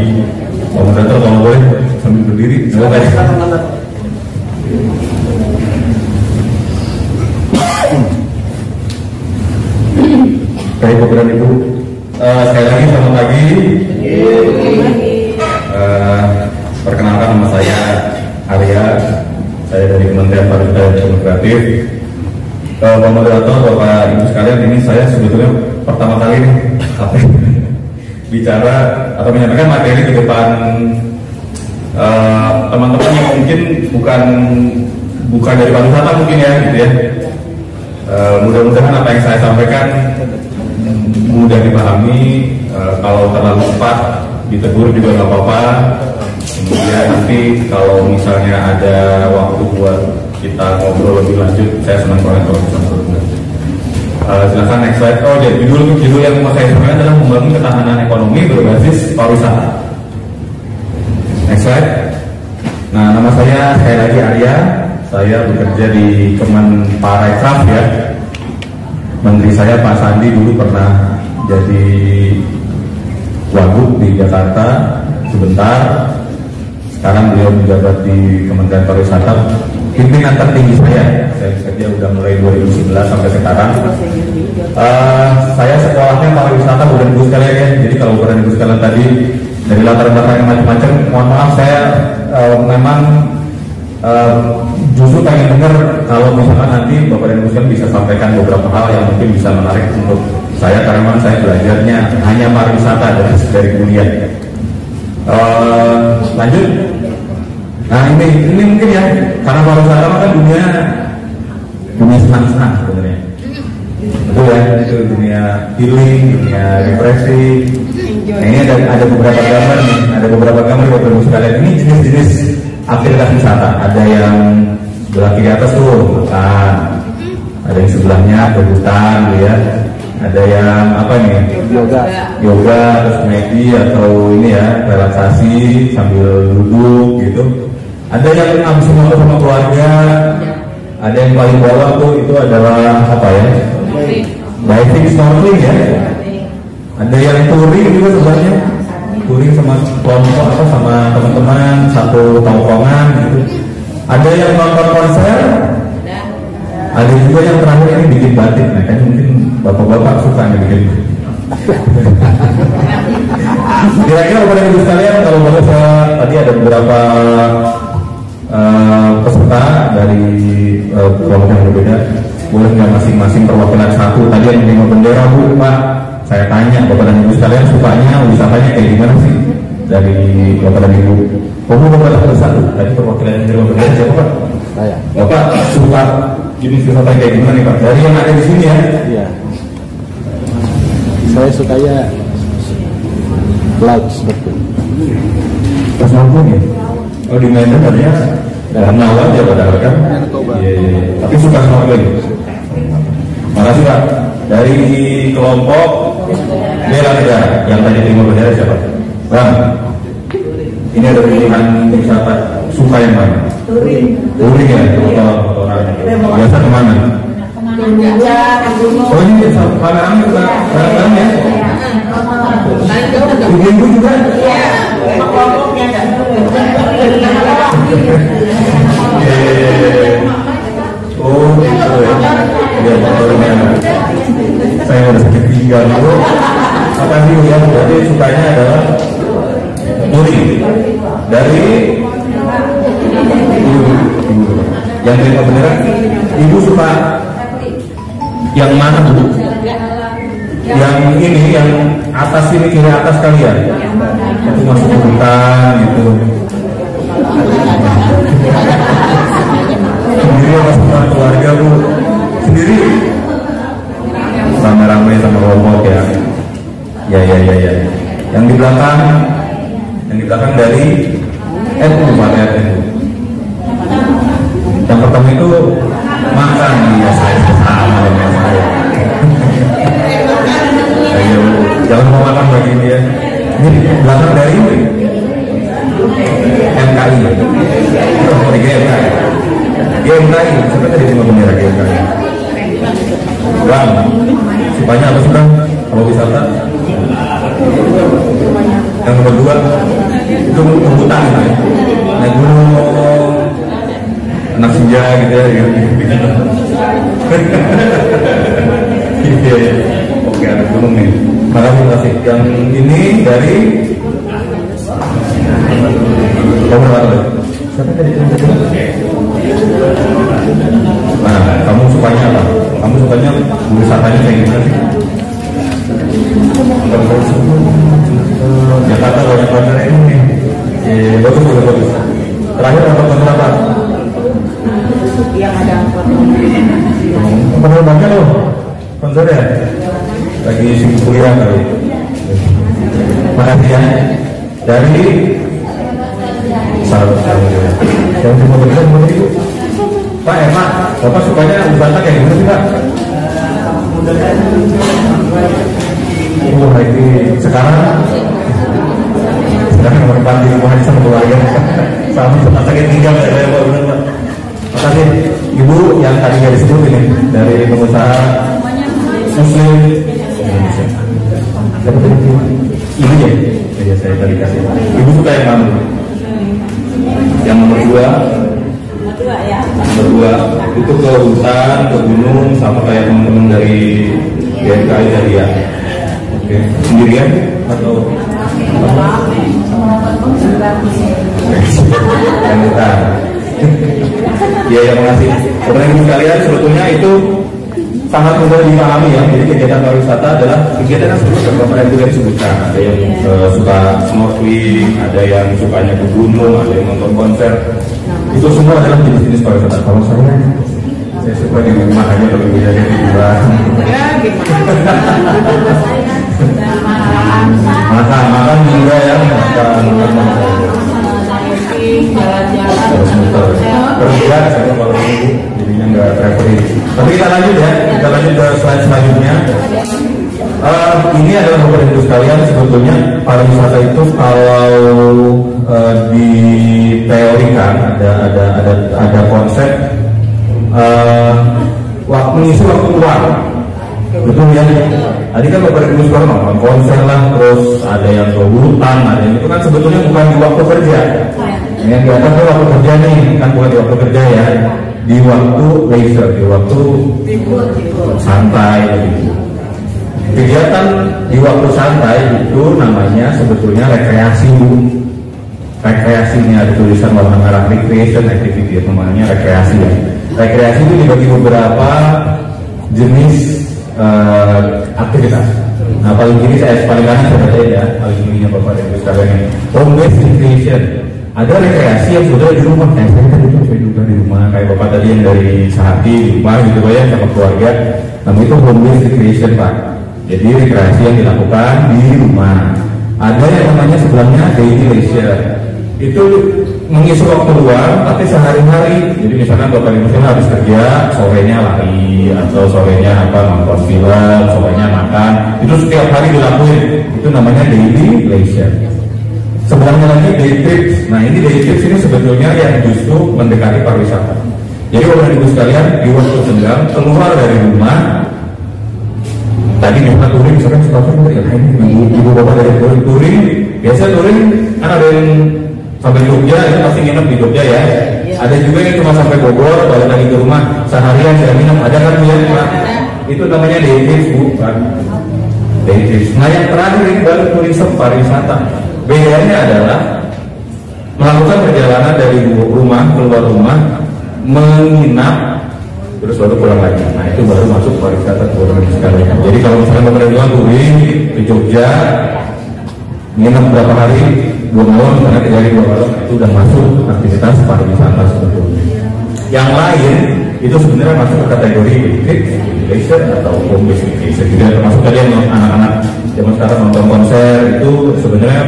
Pak Moderator. Kalau boleh sambil berdiri. Baik, Bapak dan Ibu, sekali lagi selamat pagi. Perkenalkan, nama saya Arya, saya dari Kementerian Pariwisata dan Ekonomi Kreatif. Pak Moderator, Bapak Ibu sekalian, ini saya sebetulnya pertama kali nih bicara atau menyampaikan materi di depan teman-teman yang mungkin bukan dari pariwisata mungkin ya, gitu ya. Mudah-mudahan apa yang saya sampaikan mudah dipahami. Kalau terlalu cepat ditegur juga nggak apa-apa. Kemudian nanti kalau misalnya ada waktu buat kita ngobrol lebih lanjut, saya senang banget kalau bisa ngobrol lanjut. Silakan next slide. Oh, jadi judul yang mau saya sampaikan adalah membangun ketahanan ekonomi berbasis pariwisata. Next slide. Nah, nama saya sekali lagi Arya. Saya bekerja di Kemenparekraf ya. Menteri saya Pak Sandi dulu pernah jadi wagub di Jakarta sebentar. Sekarang beliau menjabat di Kementerian Pariwisata. Pimpinan tertinggi saya kerja udah mulai 2011 sampai sekarang. Saya sekolahnya pariwisata, Bapak Ibu sekalian ya. Jadi kalau Bapak Ibu sekalian tadi dari latar belakang yang macam-macam, mohon maaf saya memang justru pengen dengar kalau misalkan nanti Bapak dan Ibu sekalian bisa sampaikan beberapa hal yang mungkin bisa menarik untuk saya, karena memang saya belajarnya hanya pariwisata dari kuliah. Lanjut. Nah ini mungkin ya, karena pariwisata kan dunia senang-senang sebenarnya. Betul ya, itu dunia healing, dunia refreshing. Nah, ini ada beberapa gambar nih, ada beberapa gambar Bapak Ibu sekalian. Ini jenis-jenis aktivitas wisata. Ada yang sebelah kiri atas tuh makan, ada yang sebelahnya ada hutan, ya. Ada yang apa nih? Yoga, terus meditasi atau ini ya relaksasi sambil duduk gitu. Ada yang langsung ngobrol sama keluarga. Ada yang paling bawah tuh itu adalah apa ya? Diving, snorkeling ya. Ada yang touring juga sebelahnya. Touring sama kelompok atau sama teman-teman satu tongkrongan gitu. Ada yang nonton konser. Ada juga yang terakhir ini bikin batik. Nah kan mungkin bapak-bapak suka nih bikin. Kira-kira Bapak Ibu sekalian, kalau boleh saya tadi ada beberapa peserta dari kelompok yang berbeda. Boleh nggak masing-masing perwakilan satu? Tadi yang menerima bendera Bu, Pak. Saya tanya Bapak dan Ibu sekalian sukanya wisatanya kayak gimana sih dari Bapak dan Ibu? Bapak satu. Tadi perwakilan yang menerima bendera siapa Pak? Saya. Bapak suka jenis wisata kayak gimana nih Pak? Dari yang ada di sini ya? Iya. Saya sukanya laut seperti pas maupun ya? Oh di Medan katanya dalam awal ya padahal kan? Iya. Tapi suka snorkeling. Makasih Pak. Dari kelompok bela negara yang tadi terima bendera siapa? Bang. Ini ada pilihan wisata suka yang mana? Touring ya, motor-motoran. Biasa kemana? Oh ini barang ya? Ibu juga? Iya. Oh gitu ya. Iya motornya. Saya udah sakit tinggal dulu. Apa sih ya? Jadi sukanya adalah touring. Dari yang terima beneran, ibu suka yang mana bu? Yang ini, yang atas ini, kiri atas kalian? Itu masuk ke hutan gitu. Sendiri apa sama keluarga bu? Sendiri? Rame-rame sama robot ya. Ya. Yang di belakang dari bukan NU. Yang pertama itu makan ya saya sama dengan saya. Ayo, jangan mau makan bagi dia. Ini belakang dari MKI. Oh, dari GMKI. GMKI, siapa tadi cuma bendera GMKI? Bang, sukanya apa sih bang? Kalau wisata? Yang nomor 2 itu hutan gitu ya. Naik gunung, anak senja gitu ya. Iya. Oke, anak gunung nih. Makasih. Yang ini dari siapa tadi? Nah, kamu sukanya apa? Kamu sukanya wisatanya kayak gimana sih? Jakarta banyak ini. Bagus. Terakhir nonton apa? Yang ada Pernah baca loh konser ya? Lagi sibuk kuliah kali. Makasih ya. Dari sahabat saya yang cuma berikan itu Pak Emak, Bapak sukanya wisata kayak gimana sih Pak? Oh ini sekarang nomor 4 di rumah sama keluarga sama tempat sakit tinggal ya Pak, benar Pak. Makasih Ibu yang tadi nggak disebut ini dari pengusaha Muslim Indonesia. Ini ya, ya saya tadi kasih. Ibu suka yang mana? Yang nomor 2 ya. Nomor 2 itu ke hutan, ke gunung sama kayak teman-teman dari GMKI tadi ya. Oke, sendirian atau yang hutan? Ya, yang makasih. Teman-teman sekalian, sebetulnya itu sangat mudah dipahami ya. Jadi kegiatan pariwisata adalah kegiatan yang seperti yang juga disebutkan. Ada yang suka snorkeling, ada yang sukanya ke gunung, ada yang nonton konser. Itu semua adalah jenis-jenis pariwisata. Kalau saya suka di rumah aja kalau punya di luar. Makan juga ya, makan. Kerja saya kalau ini jadinya nggak traveling. Tapi kita lanjut ya, kita lanjut ke slide selanjutnya. Ini adalah Bapak Ibu sekalian, sebetulnya pariwisata itu kalau diteorikan ada konsep mengisi waktu luang. Betul ya. Tadi kan Bapak Ibu sekalian nonton konser lah, terus ada yang ke hutan, ada yang itu kan sebetulnya bukan di waktu kerja. Yang di atas kan waktu kerja nih, kan bukan di waktu kerja ya, di waktu leisure, di waktu santai gitu. Kegiatan di waktu santai itu namanya sebetulnya rekreasi bu. Rekreasinya ada tulisan warna merah, recreation activity, namanya rekreasi ya. Rekreasi itu dibagi beberapa jenis aktivitas. Nah paling kiri paling kanan saya baca ya, paling kirinya Bapak dan Ibu sekalian ini. Home based recreation. Ada rekreasi yang sudah di rumah, kayak saya juga di rumah, kayak Bapak tadi yang dari Sehati di rumah gitu ya sama keluarga. Namun itu home based recreation Pak. Jadi rekreasi yang dilakukan di rumah. Ada yang namanya sebelumnya daily leisure. Itu mengisi waktu luang tapi sehari-hari. Jadi misalkan Bapak Ibu habis kerja, sorenya lari atau sorenya nonton film, sorenya makan. Itu setiap hari dilakuin. Itu namanya daily leisure. Sebelumnya lagi day trips. Nah ini day trips ini sebetulnya yang justru mendekati pariwisata. Jadi Bapak Ibu sekalian di waktu senggang keluar dari rumah. Tadi misalkan touring, misalkan suka ya ini ibu bapak dari touring. Biasa touring kan ada yang sampai Jogja, itu pasti nginep di Jogja ya. Ada juga yang cuma sampai Bogor, balik lagi ke rumah seharian tidak minum. Ada kan bu ya? Itu namanya day trips bu kan. Nah yang terakhir ini baru turisme pariwisata. Bedanya adalah melakukan perjalanan dari rumah keluar rumah, menginap, terus baru pulang lagi. Nah itu baru masuk pariwisata teman-teman sekalian. Jadi kalau misalnya teman-teman bilang touring ke Jogja, menginap berapa hari, 2 malam, karena 3 hari 2 malam, itu udah masuk aktivitas pariwisata sebetulnya. Yang lain itu sebenarnya masuk ke kategori leisure atau home based vacation. Juga termasuk tadi yang anak-anak zaman sekarang nonton konser itu sebenarnya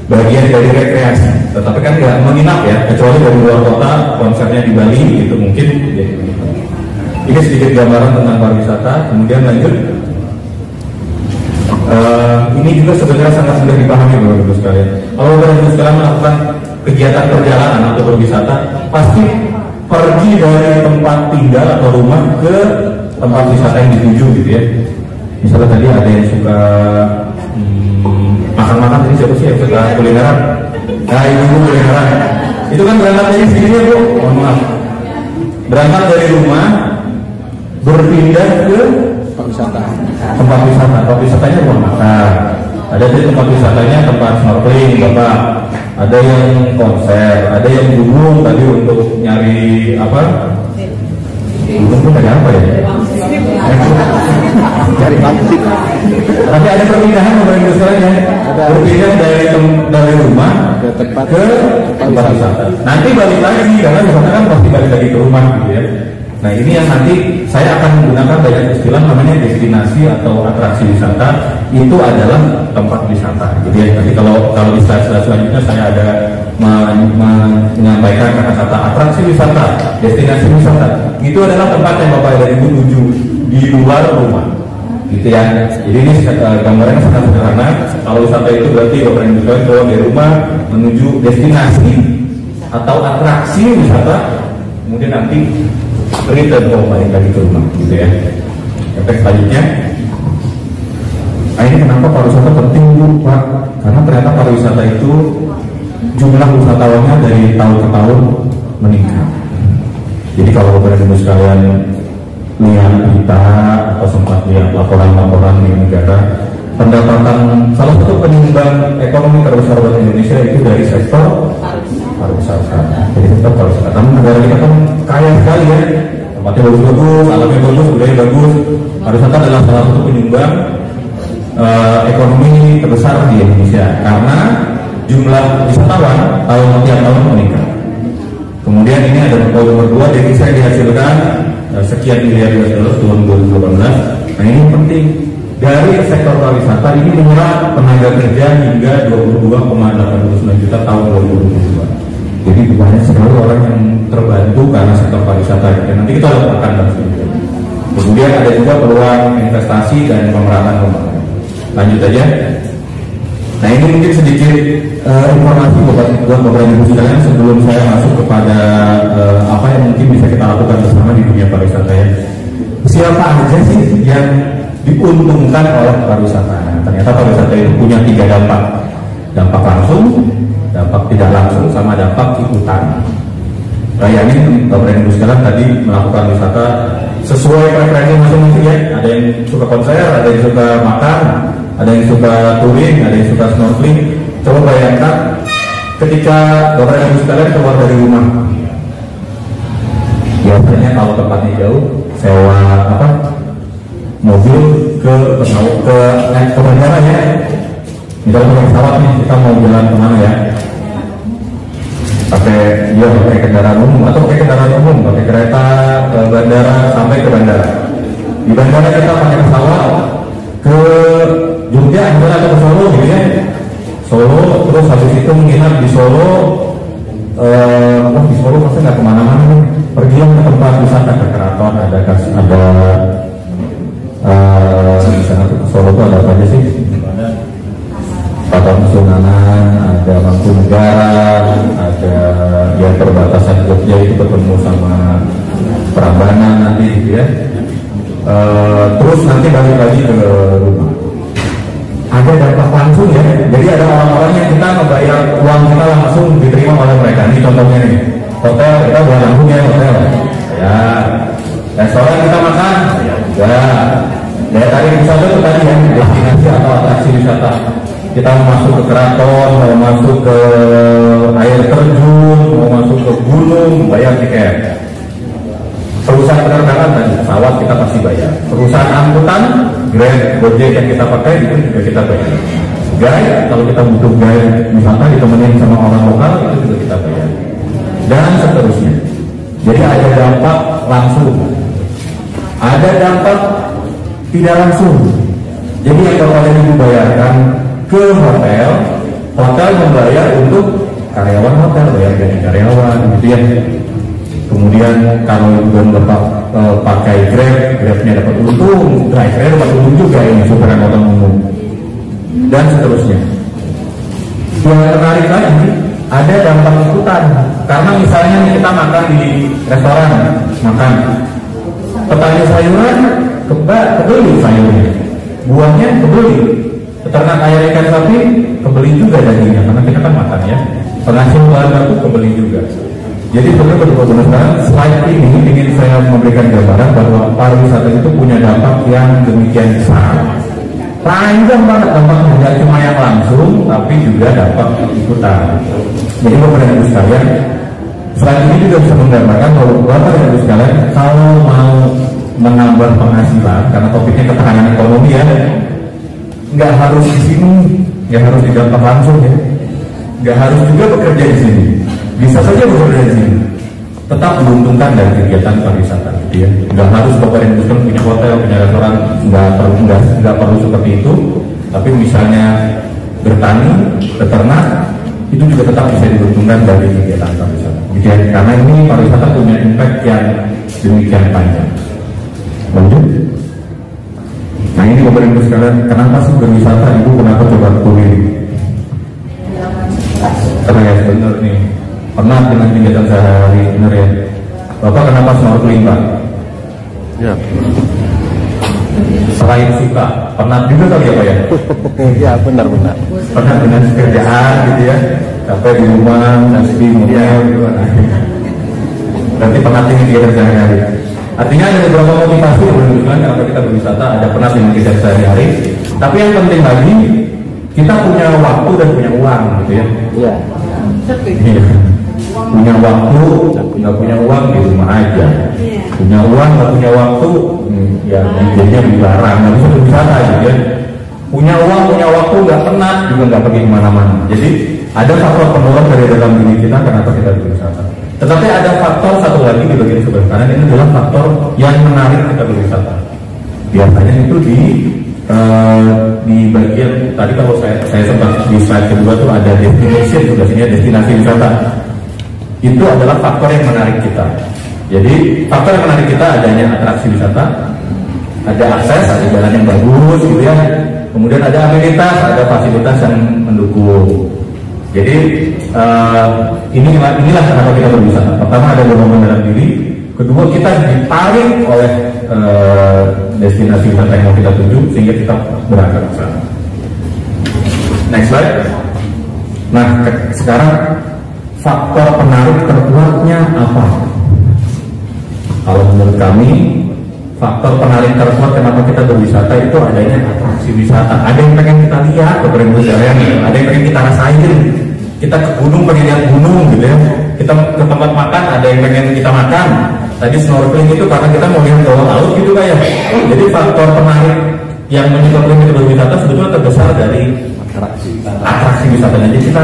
bagian dari rekreasi. Tetapi kan nggak menginap ya, kecuali dari luar kota konsernya di Bali itu mungkin. Ini sedikit gambaran tentang pariwisata. Kemudian lanjut. Ini juga sebenarnya sangat mudah dipahami Bapak-Ibu sekalian. Kalau Bapak-Ibu sekalian melakukan kegiatan perjalanan atau berwisata, pasti pergi dari tempat tinggal atau rumah ke tempat wisata yang dituju gitu ya. Misalnya tadi ada yang suka makan-makan, ini siapa sih yang suka kulineran? Nah ibu kulineran, itu kan berangkat dari sini ya Bu, mohon maaf. Berangkat dari rumah, berpindah ke tempat wisatanya rumah makan. Ada di tempat wisatanya tempat snorkeling Bapak, ada yang konser, ada yang gunung tadi untuk nyari apa? Gunung itu ada apa ya? Cari plastik. Tapi ada perpindahan Bapak-Ibu sekalian ya. Berpindah dari rumah ke tempat wisata. Nanti balik lagi karena wisata kan pasti balik lagi ke rumah gitu ya. Nah ini yang nanti saya akan menggunakan banyak istilah namanya destinasi atau atraksi wisata. Itu adalah tempat wisata. Jadi nanti kalau istilah selanjutnya saya ada menyampaikan kata-kata atraksi wisata, destinasi wisata. Itu adalah tempat yang Bapak dan Ibu tuju di luar rumah, gitu ya. Jadi ini gambarannya sangat sederhana. Kalau wisata itu berarti Bapak dan Ibu keluar dari rumah menuju destinasi atau atraksi wisata, kemudian nanti return balik lagi ke rumah, gitu ya. Efek selanjutnya. Nah ini kenapa pariwisata penting Bu Pak? Karena ternyata pariwisata itu jumlah wisatawannya dari tahun ke tahun meningkat. Jadi kalau Bapak dan Ibu sekalian lihat berita atau sempat lihat laporan-laporan di negara, pendapatan salah satu penyumbang ekonomi terbesar buat Indonesia itu dari sektor pariwisata. Jadi sektor pariwisata. Namun negara kita kan kaya sekali ya, tempatnya bagus-bagus, alamnya bagus, budaya bagus. Pariwisata adalah salah satu penyumbang ekonomi terbesar di Indonesia karena jumlah wisatawan tiap tahun meningkat. Kemudian ini ada nomor 2, devisa yang dihasilkan sekian miliar US dollar tahun 2018. Nah ini penting, dari sektor pariwisata ini menyerap tenaga kerja hingga 22,89 juta tahun 2022. Jadi banyak sekali orang yang terbantu karena sektor pariwisata. Dan nanti kita lakukan dalam studi. Kemudian ada juga peluang investasi dan pemerataan pembangunan. Lanjut aja. Nah ini mungkin sedikit informasi buat Bapak Ibu sekalian sebelum saya masuk kepada apa yang mungkin bisa kita lakukan bersama di dunia pariwisata ya. Siapa aja sih yang diuntungkan oleh pariwisata? Nah, ternyata pariwisata itu punya 3 dampak. Dampak langsung, dampak tidak langsung, sama dampak ikutan. Bayangin Bapak Ibu sekalian tadi melakukan wisata sesuai preferensi masing-masing ya. Ada yang suka konser, ada yang suka makan, ada yang suka touring, ada yang suka snorkeling. Coba bayangkan ketika Bapak Ibu sekalian keluar dari rumah. Biasanya kalau tempatnya jauh, sewa mobil ke bandara ya. Misalnya pakai pesawat nih, kita mau jalan kemana ya? Pakai kendaraan umum atau pakai kendaraan umum, pakai kereta ke bandara sampai ke bandara. Di bandara kita pakai pesawat ke Jogja, misalnya atau ke Solo gitu ya. Solo, terus habis itu menginap di Solo. Di Solo pasti nggak kemana-mana nih. Pergi ke tempat wisata, ke keraton, ada di sana tuh Solo tuh ada apa aja sih? Patung Sunanan, ada Mangkunegaran, ada ya perbatasan Jogja itu ketemu sama Prambanan nanti gitu ya. Terus nanti balik lagi ke rumah. Ada dampak langsung ya. Jadi ada orang-orang yang kita membayar uang kita langsung diterima oleh mereka. Ini contohnya nih. Hotel kita bayar langsung ya hotel. Ya. Restoran kita makan. Ya juga. Daya tarik wisata itu tadi ya, destinasi atau atraksi wisata. Kita mau masuk ke keraton, mau masuk ke air terjun, mau masuk ke gunung, bayar tiket. Perusahaan penerbangan dan pesawat kita pasti bayar. Perusahaan angkutan, Grab, Gojek yang kita pakai itu juga kita bayar. Guide, kalau kita butuh guide wisata ditemenin sama orang lokal itu juga kita bayar. Dan seterusnya. Jadi ada dampak langsung, ada dampak tidak langsung. Jadi yang Bapak dan Ibu bayarkan ke hotel, hotel membayar untuk karyawan hotel, bayar gaji karyawan, gitu ya. Kemudian kalau Ibu Bapak pakai Grab, Grabnya dapat untung, drivernya dapat untung juga ini super angkutan umum, dan seterusnya. Yang menarik lagi, ada dampak ikutan. Karena misalnya kita makan di restoran, makan petani sayuran kebeli sayurnya, buahnya kebeli, peternak ayam ikan sapi kebeli juga dagingnya, karena kita kan makan ya. Penghasil bahan baku kebeli juga. Jadi benar-benar slide ini ingin saya memberikan gambaran bahwa pariwisata itu punya dampak yang demikian besar. Panjang banget dampaknya, tidak cuma yang langsung, tapi juga dampak ikutan. Jadi Bapak dan Ibu sekalian, slide ini juga bisa menggambarkan bahwa Bapak dan Ibu sekalian kalau mau menambah penghasilan, karena topiknya ketahanan ekonomi ya, nggak harus di sini, nggak harus di dampak langsung ya, nggak harus juga bekerja di sini, bisa saja bekerja di sini, tetap menguntungkan dari kegiatan pariwisata, gitu ya. Nggak harus Bapak dan Ibu punya hotel, punya restoran, nggak perlu seperti itu. Tapi misalnya bertani, beternak, itu juga tetap bisa diuntungkan dari kegiatan pariwisata. Gitu ya. Karena ini pariwisata punya impact yang demikian panjang. Lanjut. Nah ini Bapak dan Ibu sekalian, kenapa sih berwisata? Ibu kenapa coba kuliah? Karena ya benar nih, pernah dengan kegiatan sehari-hari, benar ya. Bapak kenapa snorkeling Pak? Ya. Selain suka, pernah juga kali ya Pak ya? Ya benar-benar. Pernah dengan kerjaan gitu ya, sampai di rumah, nasi ngomel gitu kan. Berarti pernah dengan kegiatan sehari-hari. Artinya ada beberapa motivasi yang menunjukkan kenapa kita berwisata, ada pernah dengan kegiatan sehari-hari. Tapi yang penting lagi, kita punya waktu dan punya uang gitu ya. Iya. Punya waktu, nggak punya uang di rumah aja. Punya uang, nggak punya waktu, ya jadinya dilarang, nggak bisa berwisata gitu ya. Punya uang, punya waktu, nggak penat, juga nggak pergi kemana-mana. Jadi ada faktor pendorong dari dalam diri kita kenapa kita berwisata. Tetapi ada faktor satu lagi di bagian sebelah kanan, ini adalah faktor yang menarik kita berwisata. Biasanya itu di bagian tadi kalau saya sempat di slide kedua tuh ada destination, sebelah sini destinasi wisata. Itu adalah faktor yang menarik kita. Jadi faktor yang menarik kita adanya atraksi wisata, ada akses, ada jalan yang bagus gitu ya. Kemudian ada amenitas, ada fasilitas yang mendukung. Jadi inilah kenapa kita berwisata. Pertama ada dorongan dalam diri, kedua kita ditarik oleh destinasi wisata yang mau kita tuju sehingga kita berangkat ke sana. Next slide. Nah sekarang faktor penarik terkuatnya apa? Kalau menurut kami faktor penarik terkuat kenapa kita berwisata itu adanya atraksi wisata. Ada yang pengen kita lihat, beberapa ada yang pengen kita rasain. Kita ke gunung pengen lihat gunung gitu ya. Kita ke tempat makan ada yang pengen kita makan. Tadi snorkeling itu karena kita mau lihat bawah laut gitu kayak. Jadi faktor penarik yang menyebabkan kita berwisata sebetulnya terbesar dari atraksi wisata. Jadi kita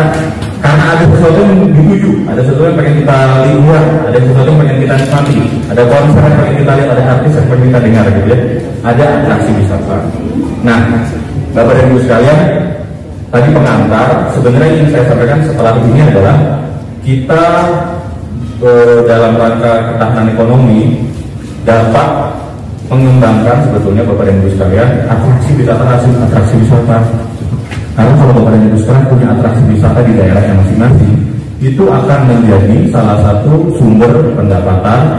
karena ada sesuatu yang dituju, ada sesuatu yang pengen kita lihat, ada sesuatu yang pengen kita nikmati, ada konser yang pengen kita lihat, ada artis yang pengen kita dengar gitu ya. Ada atraksi wisata. Nah, Bapak dan Ibu sekalian, tadi pengantar sebenarnya yang saya sampaikan setelah ini adalah kita dalam rangka ketahanan ekonomi dapat mengembangkan sebetulnya Bapak dan Ibu sekalian atraksi wisata. Karena kalau Bapak dan Ibu sekalian punya atraksi wisata di daerahnya masing-masing, itu akan menjadi salah satu sumber pendapatan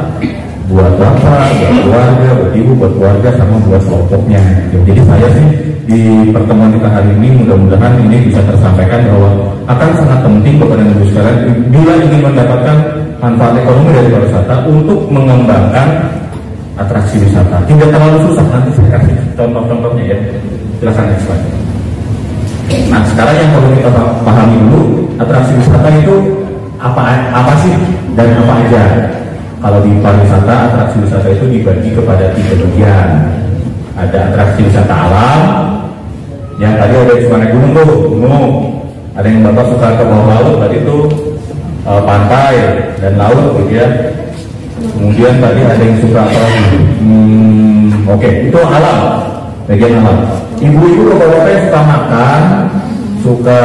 buat Bapak, buat keluarga, buat Ibu, buat keluarga, sama buat kelompoknya. Jadi saya sih di pertemuan kita hari ini mudah-mudahan ini bisa tersampaikan bahwa akan sangat penting Bapak dan Ibu sekalian bila ingin mendapatkan manfaat ekonomi dari pariwisata untuk mengembangkan atraksi wisata. Tidak terlalu susah, nanti saya kasih contoh-contohnya ya. Silakan next slide. Nah, sekarang yang perlu kita pahami dulu, atraksi wisata itu apa sih dan apa aja? Kalau di pariwisata, atraksi wisata itu dibagi kepada 3 bagian. Ada atraksi wisata alam, yang tadi ada yang suka naik gunung tuh, gunung. Ada yang bapak suka ke bawah laut, tadi itu pantai dan laut gitu ya. Kemudian tadi ada yang suka apa lagi? Oke, itu alam, bagian alam. Ibu-ibu bapak-bapak yang suka makan, suka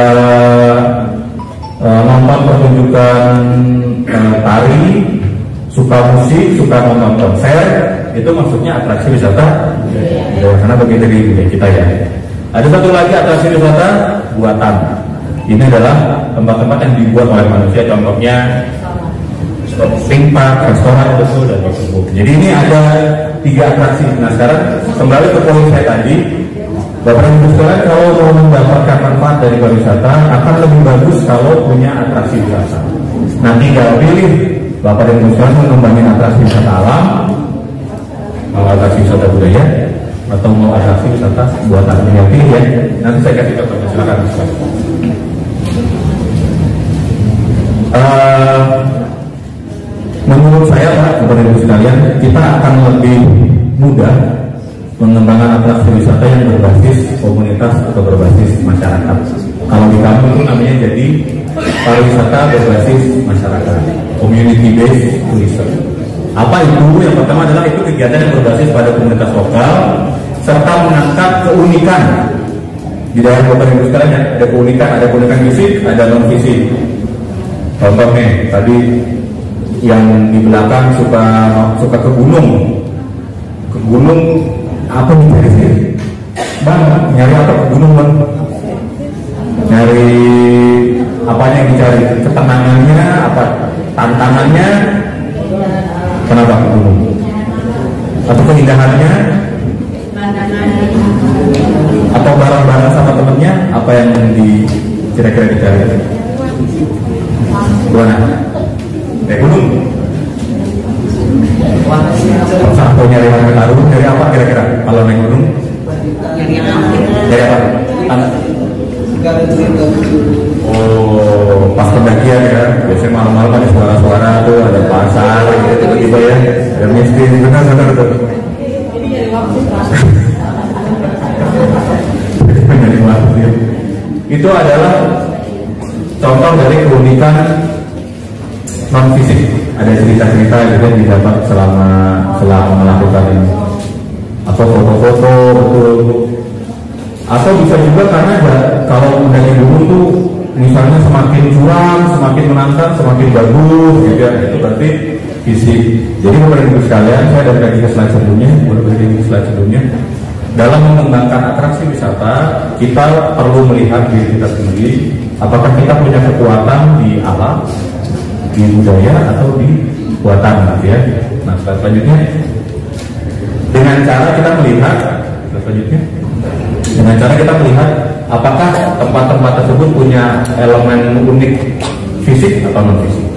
nonton pertunjukan tari, suka musik, suka nonton konser, itu maksudnya atraksi wisata. Karena bagian dari budaya kita ya. Ada satu lagi atraksi wisata buatan. Ini adalah tempat-tempat yang dibuat oleh manusia, contohnya theme park, restoran, betul dan tersebut. Jadi ini ada 3 atraksi. Nah sekarang kembali ke poin saya tadi, Bapak Ibu sekalian, kalau mau mendapatkan manfaat dari pariwisata akan lebih bagus kalau punya atraksi wisata. Nah tinggal pilih Bapak Ibu sekalian mengembangin atraksi wisata alam, mau atraksi wisata budaya, atau mau atraksi wisata buatan. Yang pilih ya. Nanti saya kasih contohnya, silakan. Menurut saya Pak, Bapak Ibu sekalian, kita akan lebih mudah mengembangkan atraksi wisata yang berbasis komunitas atau berbasis masyarakat. Kalau di kampung itu namanya jadi pariwisata berbasis masyarakat, community based tourism. Apa itu? Yang pertama adalah itu kegiatan yang berbasis pada komunitas lokal serta mengangkat keunikan di daerah Bapak Ibu sekalian ya. Ada keunikan fisik, ada non fisik. Contohnya tadi yang di belakang suka ke gunung apa nih nyari sih bang, nyari apa ke gunung bang, nyari apanya yang dicari, ketenangannya apa, tantangannya, kenapa ke gunung, atau keindahannya, atau bareng-bareng sama temennya, apa yang kira-kira dicari. Gimana? Naik gunung. Atau nyari warna baru, dari apa kira-kira? Kalau naik gunung? Dari apa? Oh, pas pendakian ya. Biasanya malam-malam ada suara-suara tuh, ada pasar, gitu-gitu ya. Ada mistis, benar-benar tuh. Itu adalah contoh dari keunikan non fisik. Ada cerita-cerita juga yang didapat selama melakukan ini, atau foto-foto betul. Atau bisa juga karena kalau mendaki gunung tuh misalnya semakin curam, semakin menantang, semakin bagus gitu ya. Itu berarti fisik. Jadi Bapak Ibu sekalian, saya dari tadi ke slide sebelumnya, dalam mengembangkan atraksi wisata, kita perlu melihat diri kita sendiri, apakah kita punya kekuatan di alam, di budaya, atau di buatan gitu ya. Nah selanjutnya, dengan cara kita melihat apakah tempat-tempat tersebut punya elemen unik fisik atau non fisik.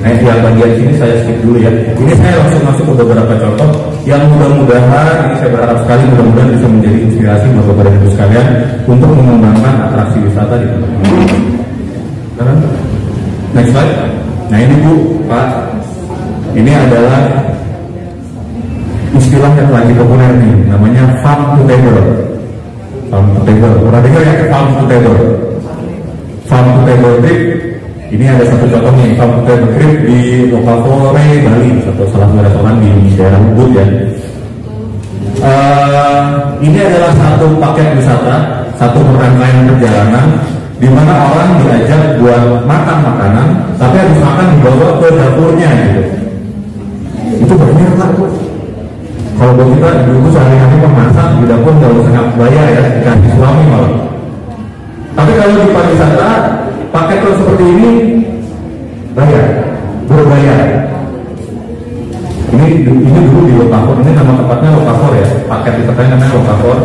Nah yang bagian sini saya skip dulu ya. Ini saya langsung masuk ke beberapa contoh yang mudah-mudahan ini saya berharap sekali mudah-mudahan bisa menjadi inspirasi buat Bapak Ibu sekalian untuk mengembangkan atraksi wisata di tempat ini. Next slide. Nah ini Bu, Pak, ini adalah istilah yang lagi populer nih, namanya farm to table. Farm to table, pernah dengar ya? Farm to table. Farm to table trip. Ini ada satu contoh nih, farm to table trip di Lokapore, Bali, atau salah satu restoran di daerah Ubud ya. Ini adalah satu paket wisata, satu rangkaian perjalanan di mana orang diajak buat makan makanan, tapi harus makan dibawa ke dapurnya gitu. Itu banyak lah. Kalau buat kita ibu sehari-hari memasak di dapur nggak usah bayar ya, dikasih suami malah. Tapi kalau di pariwisata paket seperti ini berbayar. Ini dulu di Lokapore, ini nama tempatnya Lokapore ya, paket wisatanya namanya Lokapore.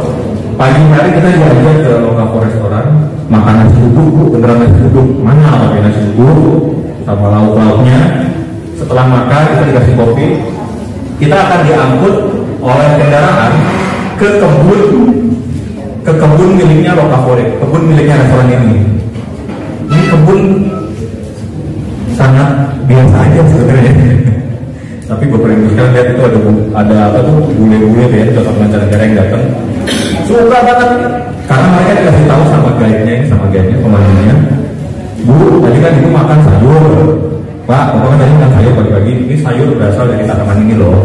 Pagi hari kita diajak ke Lokapore restoran, makan nasi uduk, Bu, beneran nasi uduk. Mana pakai nasi uduk sama lauk-lauknya. Setelah makan kita dikasih kopi, kita akan diangkut oleh kendaraan ke kebun miliknya Rocafort, kebun miliknya restoran ini. Ini kebun sangat biasa aja sebenarnya. Tapi beberapa ibu sekalian lihat itu ada apa tuh bule-bule ya, contoh mancanegara yang datang suka banget karena mereka dikasih tahu sama guide-nya pemandunya, Bu, tadi kan ibu makan sayur, Pak, bapak kan tadi makan sayur pagi-pagi, ini sayur berasal dari tanaman ini loh,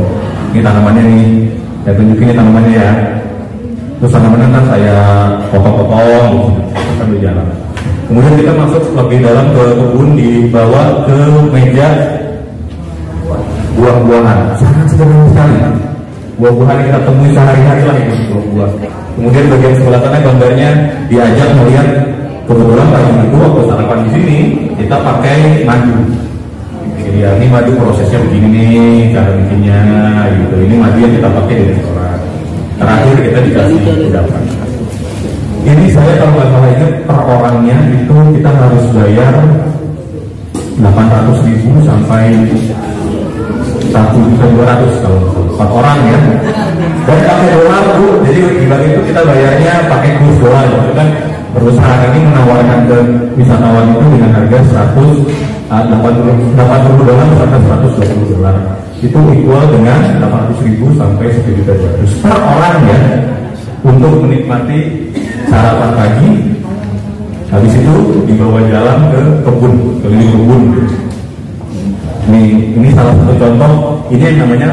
ini tanamannya nih, saya tunjukin ini tanamannya ya. Terus tanamannya kan saya potong-potong sambil jalan. Kemudian kita masuk lebih dalam ke kebun, dibawa ke meja buah-buahan, sangat sederhana sekali. Buah-buahan yang kita temui sehari-hari lah itu buah-buah. Kemudian bagian sebelah sana gambarnya diajak melihat, kebetulan pagi itu waktu sarapan di sini kita pakai madu. Jadi ya, ini madu prosesnya begini nih, cara bikinnya gitu. Ini madu yang kita pakai di restoran. Terakhir kita dikasih kudapan. Ini saya kalau nggak salah ingat per orangnya itu kita harus bayar 800.000 sampai 1.200.000 kalau 4 orang ya. Dan pakai dolar Bu, jadi dibagi itu kita bayarnya pakai kurs dolar. Itu kan perusahaan ini menawarkan ke wisatawan itu dengan harga 80 dolar sampai 120 dolar. Itu equal dengan 800.000 sampai 1.200.000 per orang ya, untuk menikmati sarapan pagi. Habis itu dibawa jalan ke kebun, keliling kebun. Ini salah satu contoh. Ini yang namanya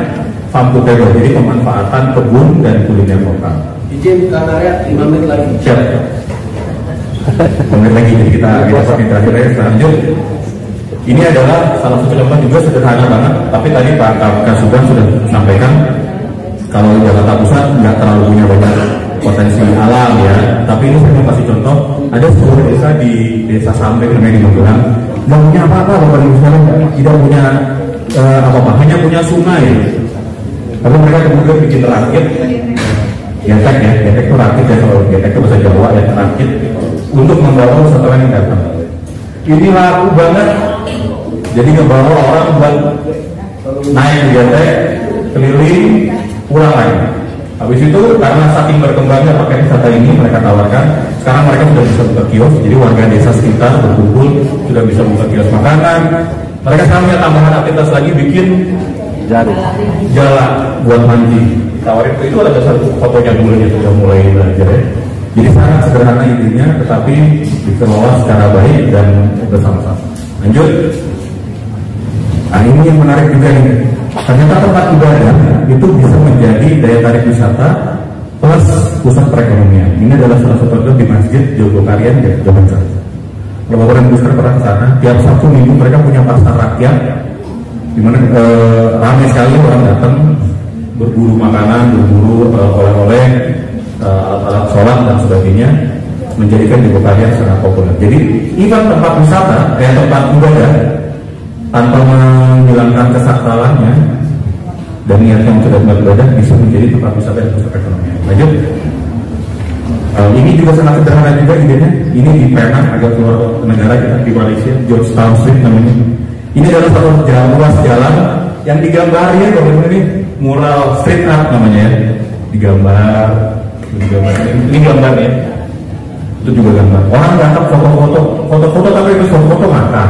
farm to table, jadi pemanfaatan kebun dan kuliner lokal. Izin Kanaria 5 menit lagi. Siap. 5 menit lagi, jadi kita pakai terakhir lanjut. Ini adalah salah satu contoh juga sederhana banget, tapi tadi Pak Kasuban sudah sampaikan kalau Jakarta Pusat nggak terlalu punya banyak potensi alam ya, tapi ini saya mau kasih contoh. Ada sebuah desa di desa Sampai namanya di Magelang, nggak punya apa-apa, Bapak Ibu sekalian, tidak punya apa-apa, hanya punya sungai. Lalu mereka kemudian bikin rakit, getek ya, getek itu rakit ya, kalau getek itu bahasa Jawa ya, rakit untuk membawa wisatawan yang datang. Ini laku banget, jadi ngebawa orang buat naik getek, keliling, pulang lagi. Habis itu karena saking berkembangnya pakai wisata ini, mereka tawarkan, sekarang mereka sudah bisa buka kios, jadi warga desa sekitar berkumpul sudah bisa buka kios makanan. Mereka sekarang punya tambahan aktivitas lagi, bikin jalan buat mandi. Tawarin itu ada satu fotonya dulu ya, sudah mulai belajar ya. Jadi sangat sederhana idenya, tetapi dikelola secara baik dan bersama-sama. Lanjut. Nah ini yang menarik juga nih. Ternyata tempat ibadah itu bisa menjadi daya tarik wisata plus pusat perekonomian. Ini adalah salah satu contoh di Masjid Jogokarian ya, Jakarta. Kalau Bapak dan Booster pernah ke sana, tiap Sabtu Minggu mereka punya pasar rakyat, di mana ramai sekali orang datang berburu makanan, berburu oleh-oleh, alat-alat sholat dan sebagainya, menjadikan Jogokarian sangat populer. Jadi event tempat wisata, tempat ibadah tanpa menghilangkan kesakralannya dan niatnya untuk beribadah bisa menjadi tempat wisata dan pusat ekonomi. Lanjut. Ini juga sangat sederhana juga idenya. Ini di Penang, agak keluar negara kita di Malaysia, Georgetown Street namanya. Ini adalah satu ruas jalan yang digambari ya, kalau ini mural street art namanya ya. Digambar. Ini gambar ya. Itu juga gambar. Orang datang foto-foto tapi itu foto-foto makan.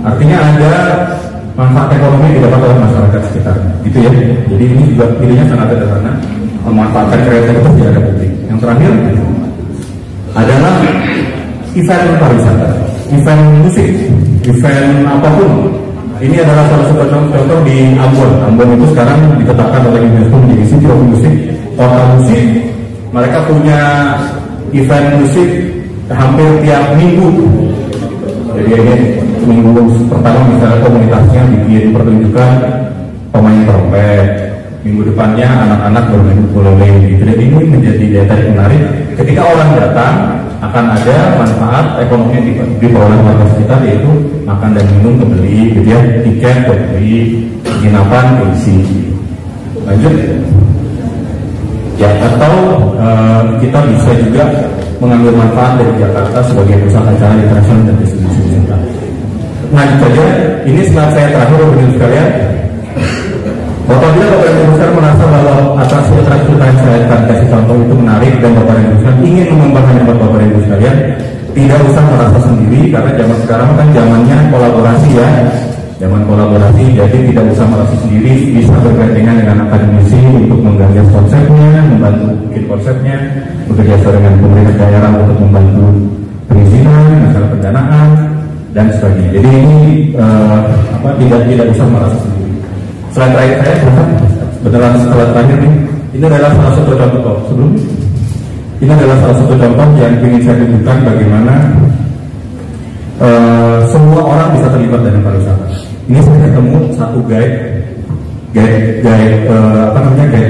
Artinya ada manfaat ekonomi yang didapat oleh masyarakat sekitarnya, gitu ya. Jadi ini juga idenya sangat sederhana, memanfaatkan kreativitas di area publik. Yang terakhir adalah event pariwisata, event musik, event apapun. Ini adalah salah satu contoh di Ambon. Ambon itu sekarang ditetapkan oleh UNESCO menjadi City of Music, kota musik. Mereka punya event musik hampir tiap minggu. Jadi ini minggu pertama misalnya komunitasnya bikin pertunjukan pemain trompet, minggu depannya anak-anak bermain ukulele gitu. Jadi ini menjadi daya tarik menarik. Ketika orang datang akan ada manfaat ekonomi yang diperoleh warga sekitar, yaitu makan dan minum kebeli, gitu ya, tiket kebeli, penginapan keisi. Lanjut. Ya, atau kita bisa juga mengambil manfaat dari Jakarta sebagai pusat acara internasional dan destinasi wisata. Lanjut saja, ini slide saya terakhir Bapak Ibu sekalian. Apabila Bapak Ibu sekalian merasa bahwa atraksi-atraksi yang saya akan kasih contoh itu menarik dan Bapak Ibu sekalian ingin mengembangkannya buat Bapak Ibu sekalian, tidak usah merasa sendiri karena zaman sekarang kan zamannya kolaborasi ya, zaman kolaborasi, jadi tidak usah merasa sendiri, bisa bergandengan dengan akademisi untuk menggagas konsepnya, membantu bikin konsepnya, bekerja sama dengan pemerintah daerah untuk membantu perizinan, masalah pendanaan dan sebagainya. Jadi ini tidak usah merasa sendiri. Selain terakhir saya beneran setelah terakhir nih, ini adalah salah satu contoh ini adalah salah satu contoh yang ingin saya tunjukkan bagaimana semua orang bisa terlibat dalam pariwisata. Ini saya ketemu satu guide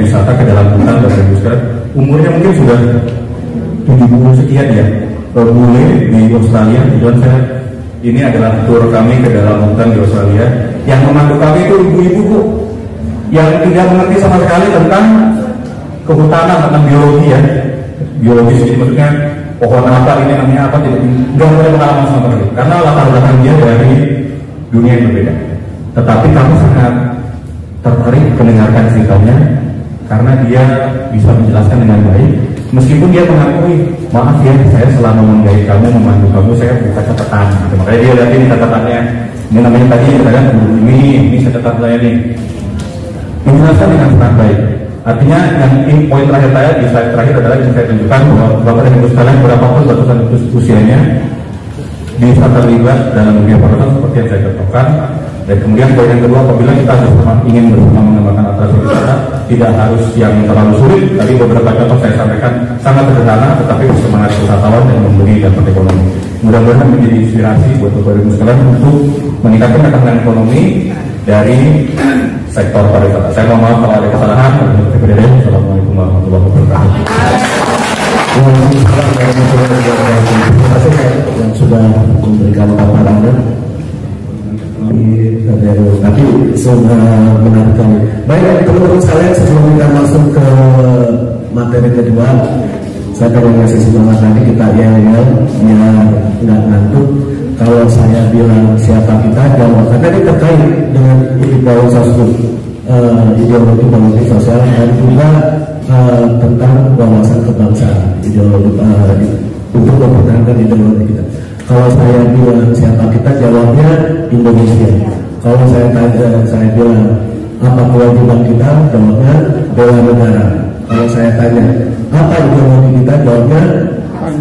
wisata ke dalam hutan dan pariwisata. Umurnya mungkin sudah 70 sekian ya, bule di Australia. Kemudian ini adalah tur kami ke dalam hutan di Australia. Yang memandu kami itu ibu-ibu Bu, yang tidak mengerti sama sekali tentang kehutanan, tentang biologi ya, biologis. Jadi maksudnya pohon apa ini namanya apa, tidak boleh pengalaman sama sekali karena latar belakang dia dari dunia yang berbeda. Tetapi kami sangat tertarik mendengarkan ceritanya karena dia bisa menjelaskan dengan baik. Meskipun dia mengakui, maaf ya, saya selama menggait kamu, memandu kamu, saya buka catatan. Gitu. Makanya dia lihat ini catatannya. Ini namanya tadi misalkan ini catatan saya nih. Menjelaskan dengan sangat baik. Artinya yang ini poin terakhir saya di slide terakhir adalah yang saya tunjukkan bahwa Bapak dan Ibu sekalian berapapun batasan usianya bisa terlibat dalam dunia pariwisata seperti yang saya contohkan. Dan kemudian poin yang kedua, apabila kita ingin bersama mengembangkan atraksi wisata, tidak harus yang terlalu sulit. Tadi beberapa contoh saya sampaikan sangat sederhana, tetapi bisa menarik wisatawan dan memberi dampak ekonomi. Mudah-mudahan menjadi inspirasi buat Bapak Ibu sekalian untuk meningkatkan ketahanan ekonomi dari sektor pariwisata. Saya mohon maaf kalau ada kesalahan. Assalamualaikum warahmatullahi wabarakatuh. Terima kasih yang sudah memberikan paparan. Tapi sudah menarik kali. Baik teman-teman sekalian, sebelum kita masuk ke materi kedua, saya pengen ngasih semangat lagi kita ya nggak ngantuk. Kalau saya bilang siapa kita, jawab karena ini terkait dengan ideologi sosial, ideologi sosial dan juga tentang wawasan kebangsaan, ideologi untuk mempertahankan ideologi kita. Kalau saya bilang siapa kita, jawabnya Indonesia. Kalau saya bilang apa kewajiban kita, jawabnya bela negara. Kalau saya tanya apa ideologi kita, jawabnya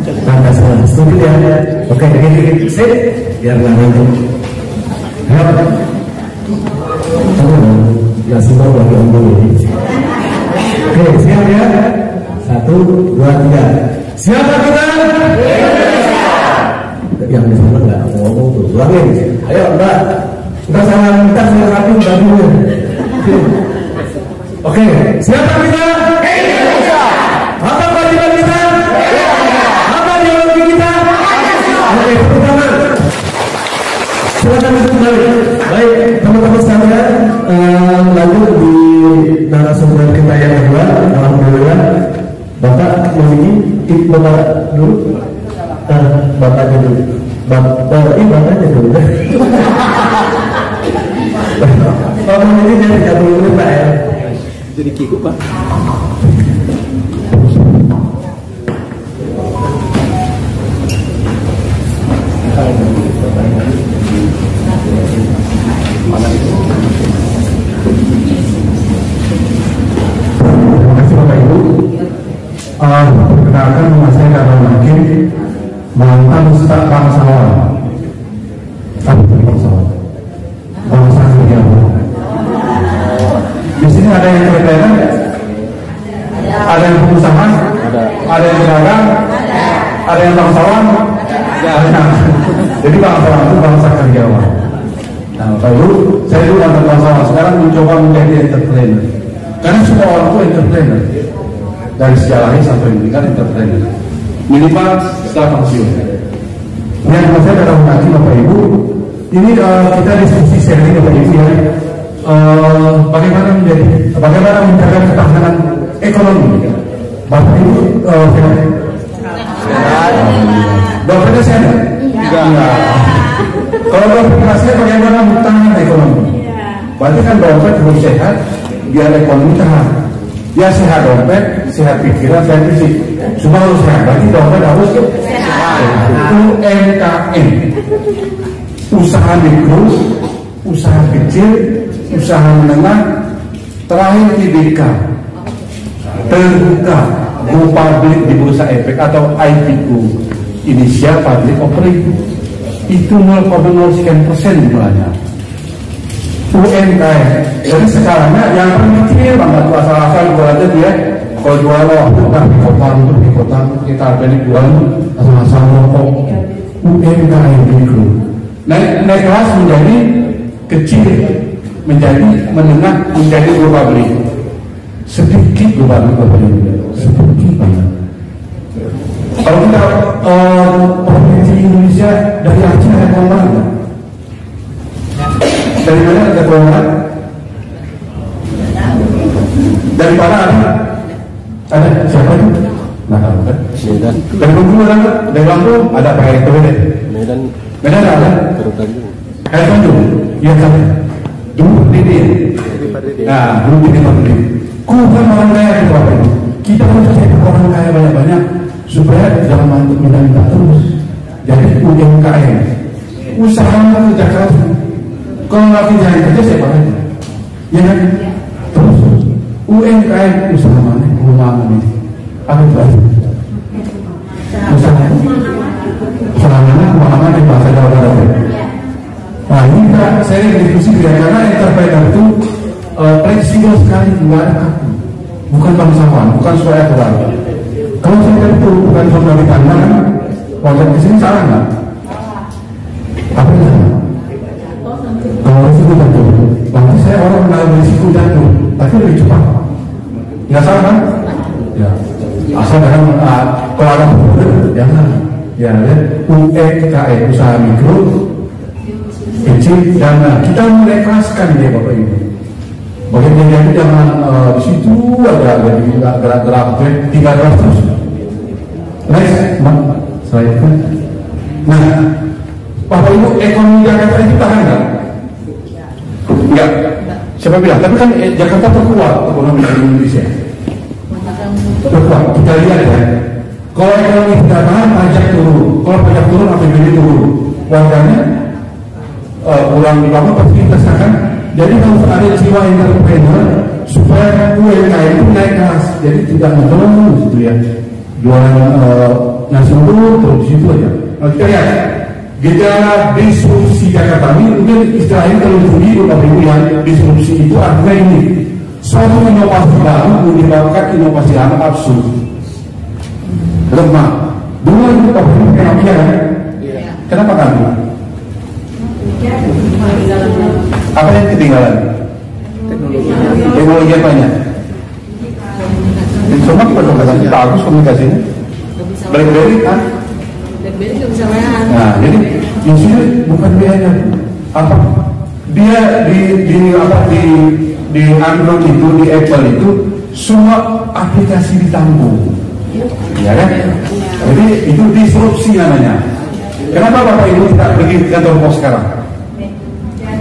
Pancasila. Setuju ya? Oke, dikit-dikit sih, biar nggak ngantuk. Ya semua bagi Om ini. Oke, siap ya? 1, 2, 3. Siapa kita? Yang di sana nggak ngomong tuh, ulangin. Ayo Mbak, kita salah satu bajunya. Oke, siapa kita? Indonesia. Apa kewajiban kita? Apa ideologi kita? Oke, pertama, silakan duduk kembali. Baik, teman-teman sekalian, lanjut di narasumber kita yang kedua. Alhamdulillah, Bapak memiliki Bapak dulu. Bapaknya dulu. Bapaknya dulu. Bapak ini jadi 30 menit Pak ya. Jadi kikuk Pak. Terima kasih Bapak Ibu. Perkenalkan nama saya Karena Makin, mantan Ustaz bangsawan. Bangsa Jawa. Di sini ada yang veteran, ada yang pengusaha, ada yang pedagang, ada yang bangsawan. Jadi bangsawan itu bangsa karyawan. Nah, lalu saya dulu mantan bangsawan, sekarang mencoba menjadi entrepreneur. Karena semua orang itu entrepreneur. Dari sejarahnya sampai meninggal entrepreneur. Minimal setelah pensiun. Yang saya dalam hati Bapak Ibu, ini kita diskusi sharing Bapak Ibu ya. Bagaimana menjaga ketahanan ekonomi. Bapak Ibu dokternya sehat? Enggak. Kalau dokter sehat, bagaimana bertahan ekonomi? Berarti kan dokter belum sehat, biar ekonomi sehat. Ya sehat dompet, sehat pikiran, sehat fisik. Semua harus sehat. Berarti dompet harus sehat. UMKM, usaha mikro, usaha kecil, usaha menengah, terakhir IBK, terbuka, go public di Bursa Efek atau IPO, Initial Public Offering. Itu 0,0% jumlahnya. UMKM. Jadi sekarangnya yang paling kecil banget tuh asal-asal jual aja dia. Kalau jual waktu kan di kota kita beli jual asal-asal rokok. UMKM mikro. Naik kelas menjadi kecil, menjadi menengah, menjadi global beli. Sedikit global beli, sedikit banget. Kalau kita provinsi Indonesia dari Aceh ada kewenangan. Dari mana ada kewenangan? Dari mana ada siapa itu? Nah, kan? Medan. Dari Bengkulu ada? Dari Lampung ada Pak Erick Thohir. Medan ada? Erick Tanjung. Iya kan? Dulu Dede. Nah, dulu Dede Pak Dede. Bukan orang kaya itu apa itu? Kita harus cari orang kaya banyak-banyak supaya jangan mantuk minta terus. Jadi UMKM, usaha kerja keras. Kalau nggak kerja siapa aja? Ya kan? Terus UMKM usaha mana? Rumah ini. Apa itu? Usaha. Usaha mana? Rumah mana di bahasa Jawa Barat? Nah ini saya diskusi karena entrepreneur itu fleksibel sekali, nggak ada kaku. Bukan bangsawan, bukan suara keluarga. Kalau saya itu bukan saudara di tangan, wajar di sini salah nggak? Apa itu? Kalau risiko jatuh, nanti saya orang mengalami risiko jatuh, tapi lebih cepat. Nggak salah kan? Ya. Asal dalam keluarga jangan. Ya, UMKM usaha mikro, kecil dan kita mulai keraskan dia Bapak Ibu. Bagaimana itu jangan di situ ada gerak-gerak tinggal gerak terus. Next, saya kan. Nah, Bapak Ibu ekonomi Jakarta itu tahan nggak? Enggak. Siapa bilang? Tapi kan Jakarta terkuat ekonomi Indonesia. Terkuat. Kita lihat ya. Kalau ekonomi tidak tahan, pajak turun. Kalau pajak turun, APBD turun. Warganya pulang di bawah pasti investasikan. Jadi harus ada jiwa entrepreneur supaya UMKM itu naik kelas. Jadi tidak terus gitu ya. Jualan nasi uduk terus di situ aja. Nah, kita lihat gejala disrupsi Jakarta ini mungkin istilahnya kalau dulu Bapak Ibu yang disrupsi itu artinya ini suatu inovasi baru menyebabkan inovasi lama absurd. Lemah. Dulu itu Bapak Ibu kenapa kan? Kenapa kan? Apa yang ketinggalan? Teknologi apanya? Semua komunikasi bagus komunikasinya. BlackBerry kan? BlackBerry nggak bisa main. Nah, jadi di sini bukan biaya apa? Dia di Android itu, di Apple itu semua aplikasi ditanggung, ya kan? Jadi itu disrupsi namanya. Kenapa Bapak Ibu tidak pergi ke kantor pos sekarang?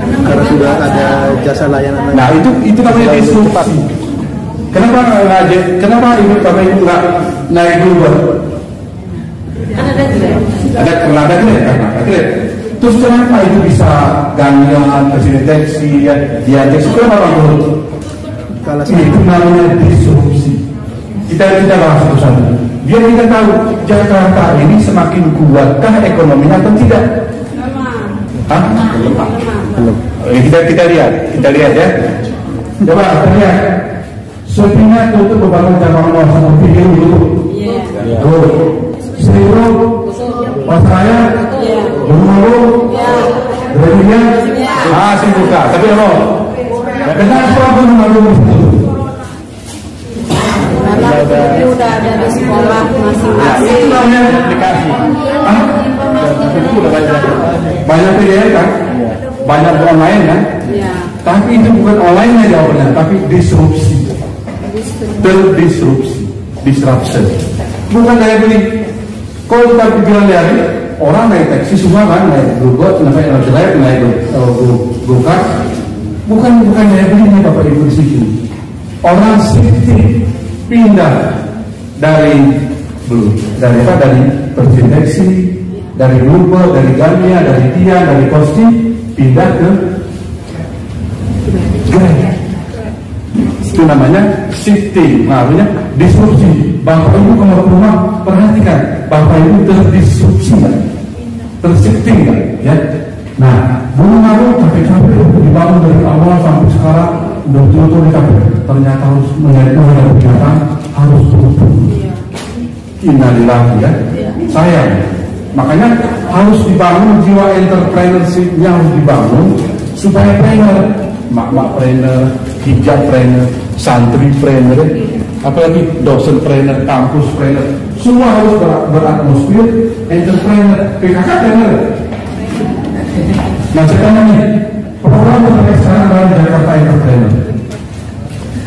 Karena sudah ada jasa layanan. Nah itu namanya disrupsi. Kenapa Ibu Bapak Ibu nggak naik dulu? Ada grade. Terus kenapa itu bisa ganyan, terdeteksi, diadeteksi? Kenapa Bang? Itu namanya disrupsi. Kita bahas satu-satu. Biar kita tahu Jakarta ini semakin kuatkah ekonominya atau tidak? Belum. Kita lihat ya. Coba lihat. Sepinya tutup beberapa cabang mall seperti ini dulu. Tuh. Seribu, Pasraya, Bungulu, Berlinya, masih buka. Tapi apa? Benar semua pun belum. Ini udah ada di sekolah masing-masing. Itu namanya aplikasi. Banyak pilihan kan? Banyak online kan? Tapi itu bukan online jawabannya, tapi disrupsi. Terdisrupsi, disruption. Bukan daya beli. Kalau kita bilang daya beli, orang naik taksi semua kan, naik Google, naik Gokar. Bukan daya belinya Bapak Ibu di sini. orang shifting pindah dari Persinteksi, dari Luber, dari Gania, dari Tian, dari Kosti, pindah ke Gaya. Itu namanya shifting, namanya disrupsi. Bapak Ibu kalau ke rumah perhatikan, Bapak Ibu terdisrupsi, tershifting, ya. Nah, belum malu capek-capek dibangun dari awal sampai sekarang udah betul-betul capek. Ternyata harus menjadi kenyataan harus betul. Innalillahi, ya. Sayang. Makanya harus dibangun jiwa entrepreneurship-nya, harus dibangun supaya trainer, mak-mak trainer, hijab trainer, santri trainer, apalagi dosen trainer, kampus trainer, semua harus beratmosfer entrepreneur, PKK trainer. Nah sekarang ini program yang sekarang adalah Jakarta Entrepreneur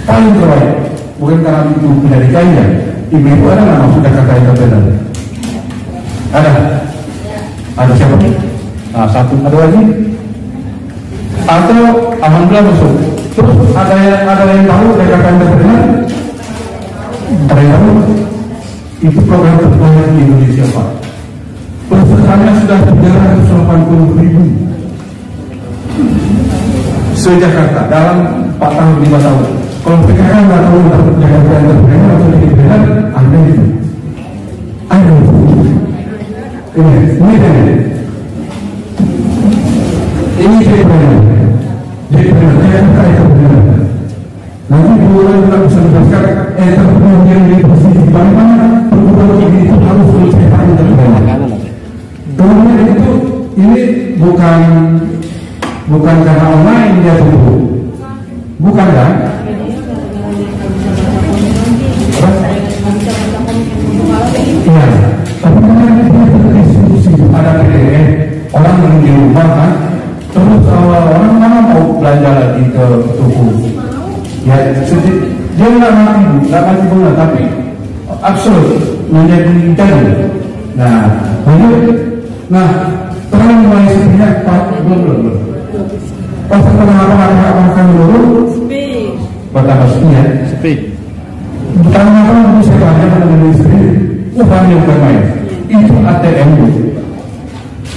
paling terbaik, bukan karena itu menjadi kaya. Ibu-ibu ada nggak maksud Jakarta Entrepreneur? Ada siapa? Nah, satu, ada lagi? Atau alhamdulillah masuk. Terus ada yang tahu Jakarta Entrepreneur? Ada yang tahu? Itu program terbanyak di Indonesia, Pak. Pesertanya sudah 380.000 se-Jakarta dalam 4 tahun 5 tahun. Kalau PKK nggak tahu Jakarta Entrepreneur atau Entrepreneur, ada itu. Ada itu. Ini Entrepreneur. Jakarta Entrepreneur. Nanti bulan kita bisa menjelaskan entrepreneur yang di posisi bagaimana perguruan tinggi itu harus mencetak entrepreneur. Kemudian itu ini bukan karena online dia tumbuh, bukan kan? Iya, tapi karena dia terdiskusi ada PDF, orang beli di rumah kan, terus orang mana mau belanja lagi ke toko? Ya, dia nggak mati bunga, tapi absolut menjadi jadi. Nah, terang mulai sepihak belum. Pas apa dulu? Pertama sepi ya. Sepi. Pertama dulu saya tanya pada ministri, upahnya bukan main. Itu ATM dulu.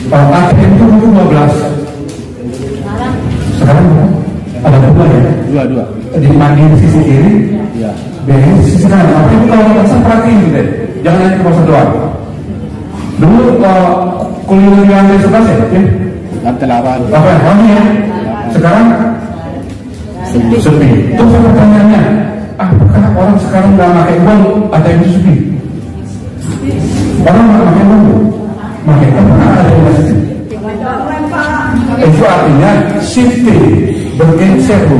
ATM itu dulu 12. Sekarang ada 2 ya? 2. Di mandi di sisi kiri, ya. Di sisi kanan. Apa itu kalau pasang perhatiin gitu deh. Jangan hanya pasang doang. Dulu kuliner di lantai 11 ya? Lantai 8. Ya? Sekarang sepi. Terus pertanyaannya, apakah orang sekarang nggak pakai uang atau itu sepi? Orang nggak pakai uang, pakai apa? Ada yang sepi. Itu artinya shifting, bergeser bu,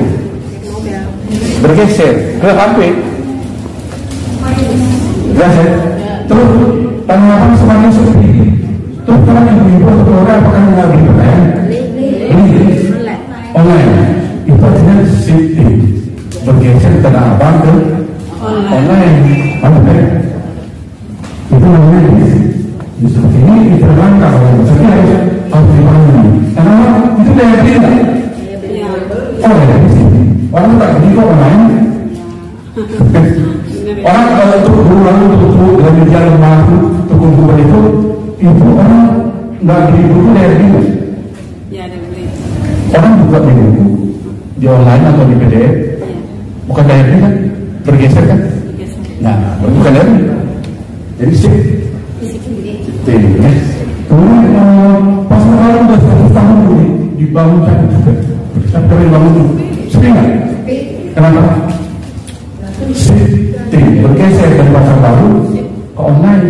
bergeser ke HP. Jelas ya? Terus tanggapan semakin sepi. Terus kalau yang ibu atau orang apakah nggak beli pakaian? Online itu artinya shifting, bergeser tanah abang ke online. Itu namanya seperti ini diterangkan oleh saya harus dipahami. Karena itu daya beli tak? Daya beli. Orang tak beli kok online. Orang kalau untuk bulan untuk dari jalan mampu untuk kumpulan itu orang nggak beli buku daya beli. Orang buka di buku di online atau di PDF, bukan daya beli kan? Bergeser kan? Nah, bukan daya beli. Jadi sih, kemudian pas orang udah 100 tahun dulu dibangun juga, sampai dibangun dulu, sepi nggak? Kenapa? Sih, bergeser dari pasar baru ke online.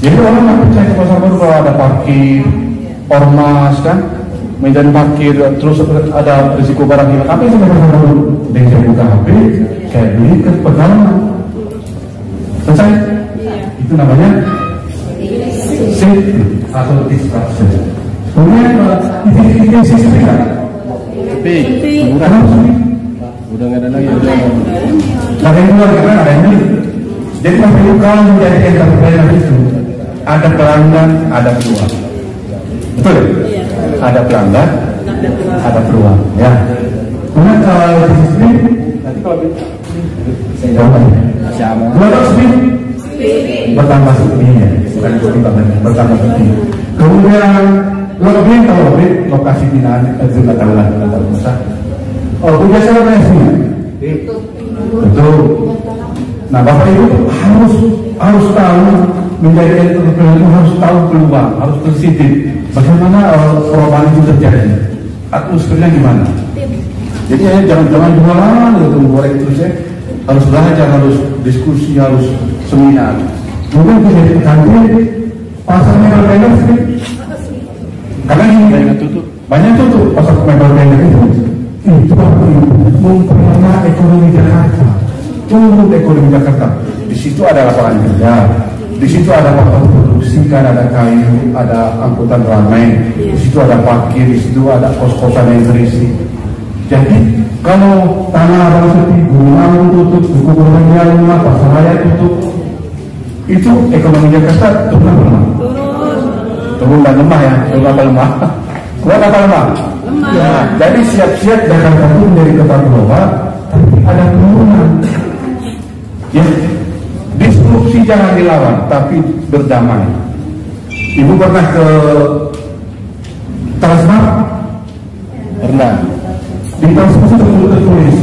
Jadi orang nggak percaya ke pasar baru kalau ada parkir, ormas kan? Medan parkir, terus ada risiko barang hilang. Apa yang saya baru? Saya buka HP, saya beli ke pegangan. Selesai? Itu namanya safety atau distraction. Kemudian itu sepi kan? Sepi. Udah nggak ada lagi. Ada yang luar karena ada yang beli. Jadi kalau menjadi entrepreneur itu ada pelanggan, ada peluang. Betul? Ada pelanggan, ada peluang. Ya. Kemudian kalau di sini Nanti kalau saya jawab sama. Berapa speed? Bertambah speednya, bukan bertambah speed. Kemudian lebih kalau lebih lokasi binaan itu nggak tahu lah, punya saya referensinya. Betul. Nah, Bapak Ibu harus tahu menjadi entrepreneur itu harus tahu peluang, harus sensitif. Bagaimana perubahan itu terjadi, atmosfernya gimana. Jadi jangan jualan gitu, goreng terus ya. Harus belajar, harus diskusi, harus seminar. Mungkin menjadi kantin pasarnya berbeda sih. Karena ini banyak tutup pasar mebel banyak itu memperlemah ekonomi Jakarta, turun ekonomi Jakarta. Di situ ada lapangan kerja, di situ ada faktor produksi, kan ada kayu, ada angkutan ramai, di situ ada parkir, di situ ada kos-kosan yang terisi. Jadi kalau tanah abang sepi, gunung tutup, buku berbenah rumah, pasar raya tutup, itu ekonomi Jakarta turun dan lemah ya, turun apa lemah? Kuat apa lemah? Lemah. Ya, jadi siap-siap Jakarta itu menjadi kota global, tapi ada penurunan. Ya, disrupsi jangan dilawan, tapi berdamai. Ibu pernah ke Transmart? Pernah. Di Transmart itu tertulis,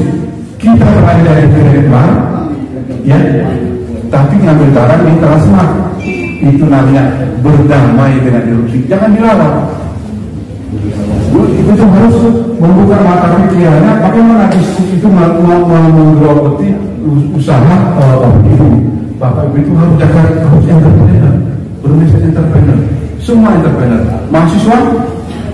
kita berada di Transmart, ya, tapi ngambil barang di Transmart. Itu namanya berdamai dengan disrupsi, jangan dilawan. Itu harus membuka mata pikirannya bagaimana diskusi itu menggerogoti usaha itu. Bapak Ibu itu harus jaga, harus entrepreneur, berusaha entrepreneur, semua entrepreneur. Mahasiswa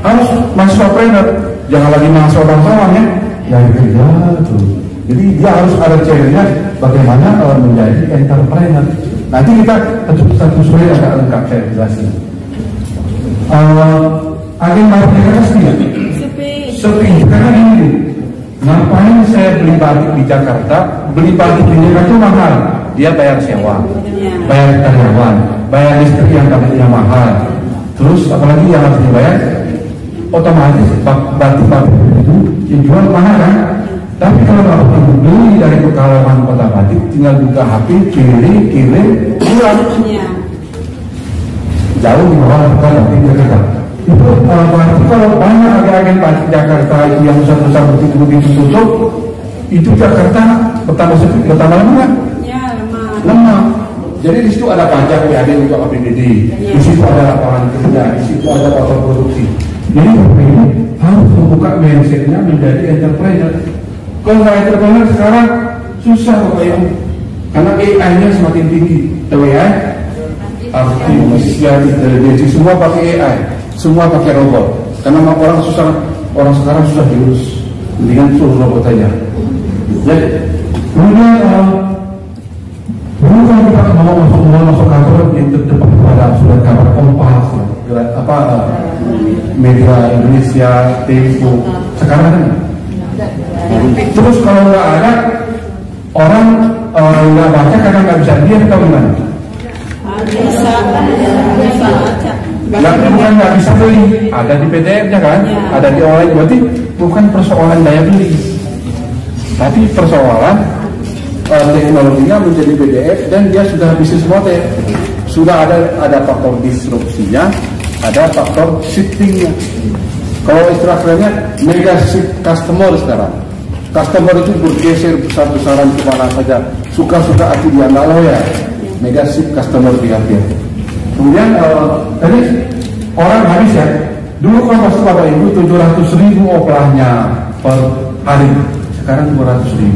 harus mahasiswa trainer, jangan lagi mahasiswa bangsawan ya, yang kerja tuh. Jadi dia harus ada caranya bagaimana menjadi entrepreneur. Nanti kita satu slide agak lengkap saya jelasin. Agen batiknya kan sepi. Karena ini, ngapain saya beli batik di Jakarta? Beli batik di Jakarta itu mahal. Dia bayar sewa, bayar karyawan, bayar listrik yang tarifnya mahal. Terus apalagi yang harus dibayar? Otomatis batik-batik itu dijual mahal kan? Tapi kalau Bapak beli dari Pekalongan Kota Batik, tinggal buka HP, kirim, pulang. Jauh di bawah Batik Jakarta. Itu berarti kalau banyak agen-agen Batik Jakarta itu yang besar-besar begitu tutup, itu Jakarta bertambah sepi, bertambah lemah. Ya, lemah. Jadi di situ ada pajak PAD untuk APBD, di situ ada lapangan kerja, di situ ada faktor produksi. Jadi Bapak ini harus membuka mindsetnya menjadi entrepreneur. Kalau nggak entrepreneur sekarang susah Bapak Ibu, karena AI-nya semakin tinggi. AI, artificial intelligence, semua pakai AI, semua pakai robot. Karena orang sekarang susah diurus, mendingan suruh robot aja. Jadi kemudian dulu kalau kita mau masuk kantor di depan ada surat kabar Kompas, media Indonesia, Tempo. Sekarang kan terus kalau nggak ada orang nggak baca karena nggak bisa lihat atau gimana? Bisa baca. Bukan nggak bisa beli, ada di PDF-nya kan, ada di online. Berarti bukan persoalan daya beli, tapi persoalan teknologinya menjadi PDF dan dia sudah bisnis model, sudah ada faktor disrupsinya, ada faktor shiftingnya. Kalau istilah kerennya mega shift customer sekarang. Customer itu bergeser besar-besaran kemana saja, suka-suka hati dia nggak loyal. Mega shift customer behavior. Kemudian tadi orang habis ya. Dulu kan masuk Bapak Ibu 700.000 oplahnya per hari, sekarang 200.000.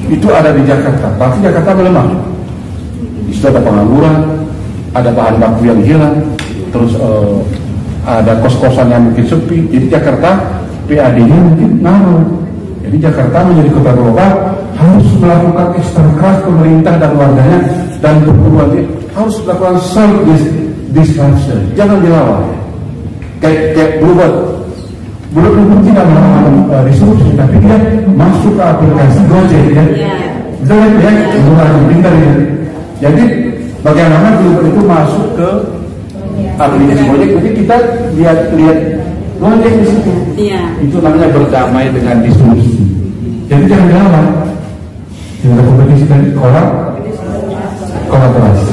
Itu ada di Jakarta. Berarti Jakarta melemah. Di situ ada pengangguran, ada bahan baku yang hilang, terus ada kos-kosan yang mungkin sepi. Jadi Jakarta PAD-nya mungkin nol. Jadi Jakarta menjadi kota global harus melakukan ekstra keras pemerintah dan warganya dan perguruan harus melakukan self disruption. Jangan dilawan. Kayak Bluebird tidak melakukan disrupsi, tapi dia masuk ke aplikasi Gojek ya. Betul ya, murah pintar ya. Jadi bagaimana Bluebird itu masuk ke aplikasi Gojek, jadi kita lihat Gojek di situ. Itu namanya berdamai dengan disrupsi. Jadi jangan dilawan, jangan kompetisikan kolaborasi.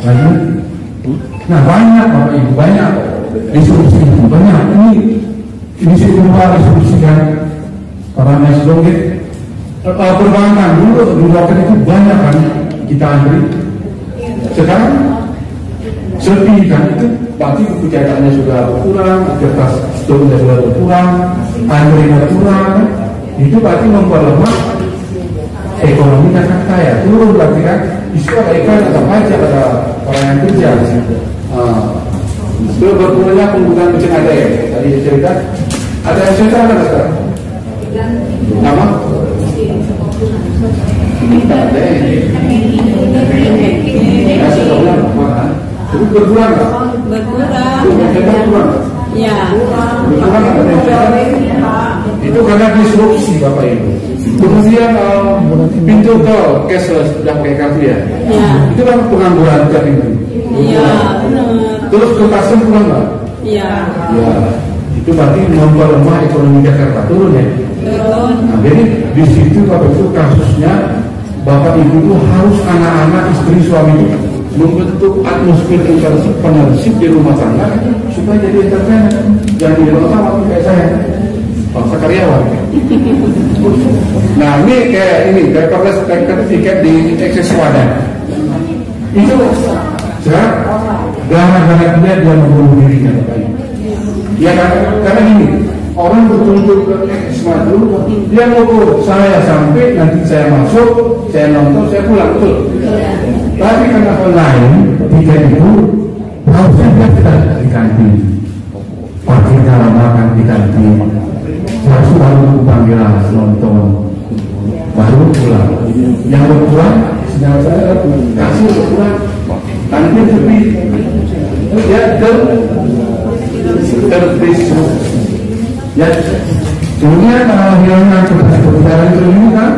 Lanjut. Nah banyak Bapak Ibu, banyak disrupsi, banyak ini sih lupa disrupsikan orang nasional perbankan dulu di lokal itu banyak kan kita antri, sekarang sepi kan, itu berarti kegiatannya sudah berkurang, kertas stoknya sudah berkurang, antrinya berkurang, itu berarti memperlemah ekonomi Jakarta ya, turun berarti kan. Itu ada ikan, ada pajak, ada orang yang kerja di situ. Itu berkurangnya penggunaan mesin ATM. Tadi cerita, ada yang cerita ada sekarang? Nama? Itu berkurang nggak? Berkurang. Ya. Itu karena disrupsi Bapak Ibu. Kemudian pintu tol cashless sudah pakai kartu ya. Itu kan pengangguran ke pintu. Iya. Terus kertasnya kurang nggak? Iya. Ya. Itu berarti memperlemah ekonomi Jakarta, turun ya. Nah, jadi di situ Bapak Ibu kasusnya Bapak Ibu itu harus anak-anak, istri, suami itu membentuk atmosfer penersip di rumah tangga supaya jadi entrepreneur, jangan jadi orang kayak saya, bangsa karyawan. Nah ini kayak paperless tiket di Access Wadah itu sekarang gara-gara dia membunuh dirinya Bapak Ibu. Ya karena gini, orang betul-betul ke Access Wadah dulu, dia ngukur saya sampai nanti saya masuk, saya nonton, saya pulang, betul. Tapi karena online tiket itu harusnya dia tidak di kantin, parkir kalau makan di kantin, langsung baru panggilan nonton, baru pulang. Yang berpulang, sedang saya kasih berpulang, nanti sepi, ya terdisrupsi. Ya, dunia kalau hilangnya kebetulan itu ini kan,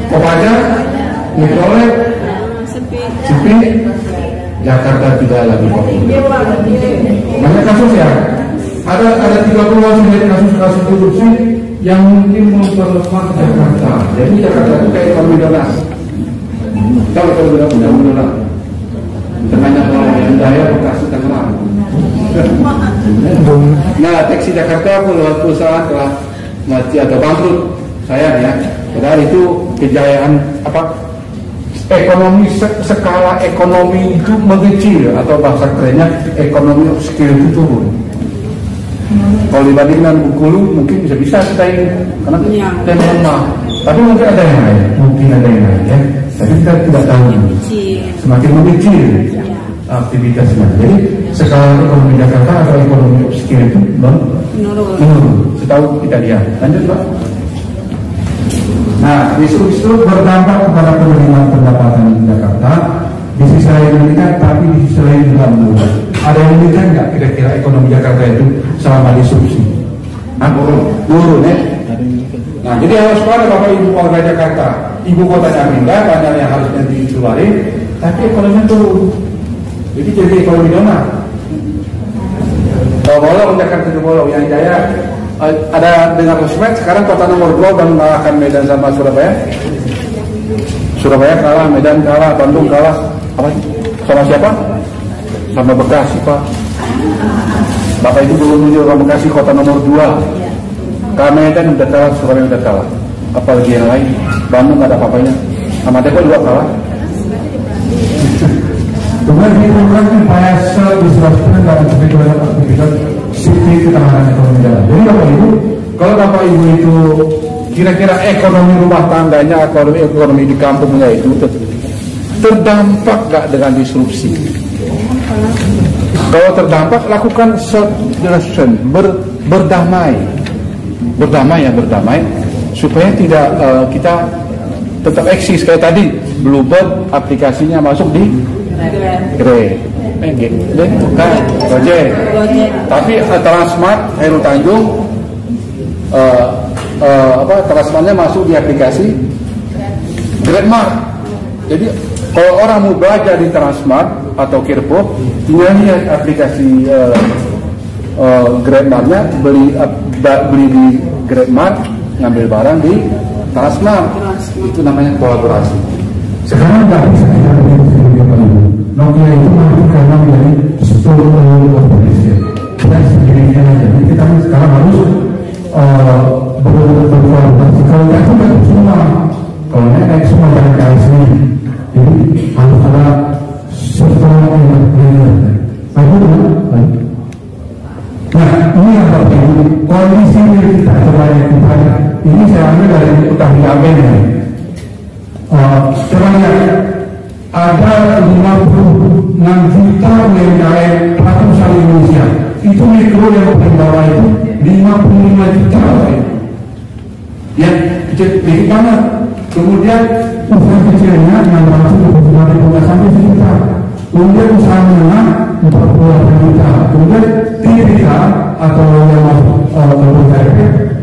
Kopaja, Mikrolek, sepi, Jakarta tidak lagi kopi. Banyak kasus ya. Ada 30 kasus korupsi yang mungkin memperlemah Jakarta. Jadi Jakarta itu kayak ekonomi dolar. Kalau ekonomi dolar, tengahnya kalau yang daya Bekasi Tangerang. Nah, taksi Jakarta perusahaan telah mati atau bangkrut, sayang ya. Padahal itu kejayaan ekonomi, skala ekonomi itu mengecil, atau bahasa kerennya ekonomi skill itu turun. Kalau dibandingkan Bengkulu mungkin bisa kita ini karena kita lemah, tapi mungkin ada yang lain, ya. Tapi kita tidak tahu. Semakin mengecil aktivitasnya. Jadi skala ekonomi Jakarta atau ekonomi skill itu menurun. Setahu kita lihat. Lanjut Pak. Nah, isu-isu berdampak kepada penerimaan pendapatan di Jakarta. Di sisi lain meningkat, tapi di sisi lain juga menurun. Ada yang meningkat nggak kira-kira ekonomi Jakarta itu selama disrupsi? Turun ya. Nah, jadi harus pada Bapak Ibu warga Jakarta, ibu kotanya pindah, banyak yang harusnya dikeluarin, tapi ekonominya turun. Jadi ekonomi donat. Bolong Jakarta itu bolong, yang jaya. Ada dengar sosmed sekarang kota nomor 2 dan mengalahkan Medan sama Surabaya. Surabaya kalah, Medan kalah, Bandung kalah. Apa? Sama siapa? Sama Bekasi Pak. Bapak itu belum menunjuk orang Bekasi kota nomor 2. Karena Medan udah kalah, Surabaya udah kalah. Apalagi yang lain, Bandung nggak ada apa-apanya. Sama Depok juga kalah. Dengan diperlukan upaya disrupsikan dalam aktivitas sisi ketahanan ekonomi jalan. Jadi Bapak Ibu, kalau Bapak Ibu itu kira-kira ekonomi rumah tangganya, ekonomi di kampungnya itu terdampak nggak dengan disrupsi? Kalau terdampak, lakukan self-direction, berdamai supaya tidak kita tetap eksis kayak tadi. Bluebird aplikasinya masuk di Grab, Gojek. Tapi Transmart Heru Tanjung Transmartnya masuk di aplikasi Grabmart. Jadi kalau orang mau belajar di Transmart atau Kirpop, tinggal lihat aplikasi Grabmartnya, beli di Grab Mart ngambil barang di Transmart, itu namanya kolaborasi. Sekarang nggak bisa kita Nokia itu mampu karena menjadi seluruh organisasi dan sendirinya aja. Jadi kita sekarang harus berkolaborasi. Kalau nggak itu nggak semua. Kalau naik semua dari KSI, jadi harus ada sesuatu yang berbeda. Nah, ini yang Bapak Ibu, kondisi kita coba lihat. Ini saya ambil dari utang Amen. Coba lihat, ada 56 juta UMKM ratusan Indonesia. Itu mikro yang paling bawah itu 55 juta. Ya, kecil banget. Kemudian usaha kecilnya 650 sampai 1 juta. Kemudian usaha menengah 40 juta. Kemudian TPK atau yang masuk ke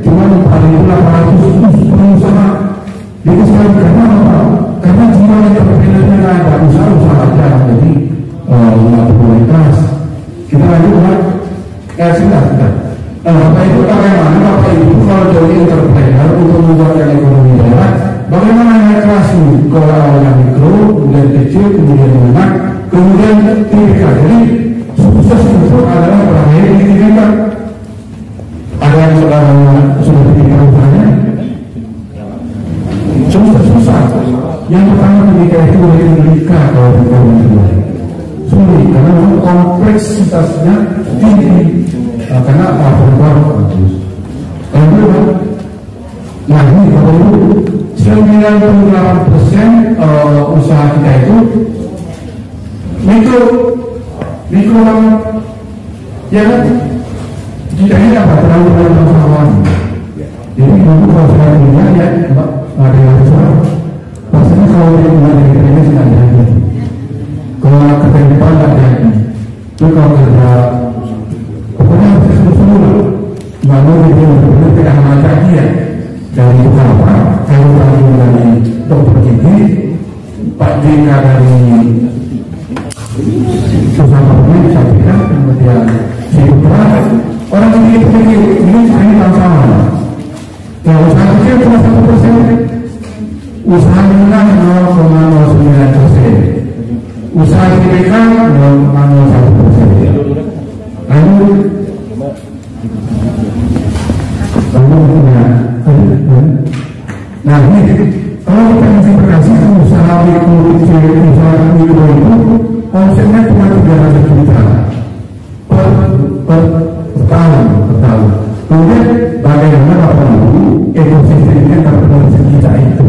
cuma 4.800 usaha. Jadi sekali karena apa? Karena jiwa entrepreneurnya nggak ada, usaha aja. Jadi kualitas. Kita lanjut kan? Sudah. Bapak Ibu bagaimana Bapak Ibu kalau jadi entrepreneur untuk membuatkan ekonomi daerah, bagaimana naik kelas kalau awalnya mikro, kemudian kecil, kemudian menengah, kemudian TPK. Jadi sukses itu adalah terakhir di TPK. Ada yang sudah TPK usahanya? Susah. Yang pertama ketika itu boleh menikah kalau kedua sulit karena kompleksitasnya tinggi karena perempuan bagus. Kedua, nah ini kalau itu 98% usaha kita itu mikro ya kan? Kita ini dapat terlalu bangsawan. Jadi dulu kalau saya punya ya ada yang besar. Rasanya kalau dia mulai dari kerja sudah jadi. Kalau kerja di depan tidak jadi. Itu kalau kerja pokoknya harus semua. Nggak mau dia benar-benar tidak mengajak dia dari tukang apa. Kalau tadi dari dokter gigi, Pak Jika dari usaha pemilik saya kira, kemudian si putra orang ini sama. Nah, usaha kecil cuma 1%, usaha menengah 0,09%, usaha TPK 0,01%. Lalu nah ini kalau kita investasi usaha mikro kecil, usaha mikro itu omsetnya cuma 300 juta per tahun. Kemudian bagaimana Bapak Ibu ekosistemnya terpenuhi kita itu?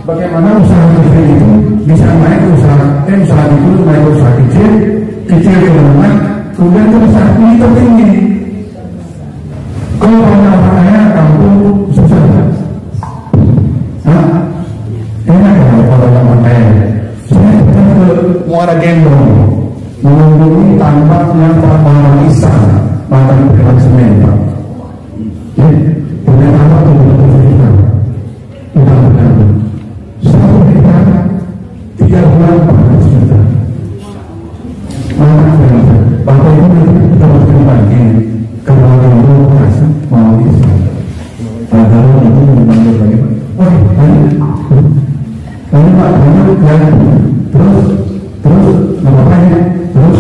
Bagaimana usaha kecil itu bisa naik usaha itu naik usaha kecil ke menengah, kemudian ke usaha ini tertinggi. Kalau banyak orang kaya kampung susah. Enak ya kalau orang kaya. Saya pernah ke Muara Gembong mengunjungi tambaknya Pak Bawang Isan, mantan perak semen Pak. Punya tambak itu betul-betul udah benar. 1 hektar 3 bulan 400 juta. Mana Bapak Ibu kita harus berbagi kalau itu kasih mau bisa. Padahal itu membantu bagaimana? Lalu Pak Banyuk dan terus namanya terus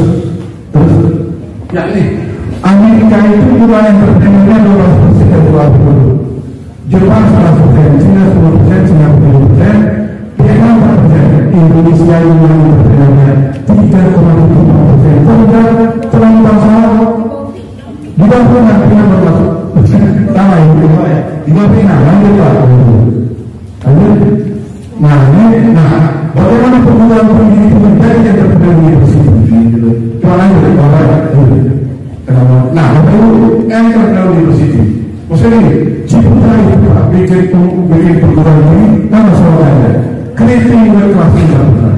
ya ini Amerika itu juga yang berpengaruhnya 12% dan 20%. Jepang 100%, China 10%, Singapura 10%, Vietnam 4%, Indonesia yang berpengaruhnya 3,75%. Kemudian telah bangsawan di bawah pengaruhnya berlaku sama yang kedua ya. Di bawah pengaruhnya berlaku. Bagaimana perguruan tinggi itu menjadi yang terpilih di sini? Nah, Bapak Ibu, Entrepreneur University. Maksudnya ini, Ciputra itu Pak, bikin perguruan tinggi, nama soalnya Creating World Class Entrepreneur.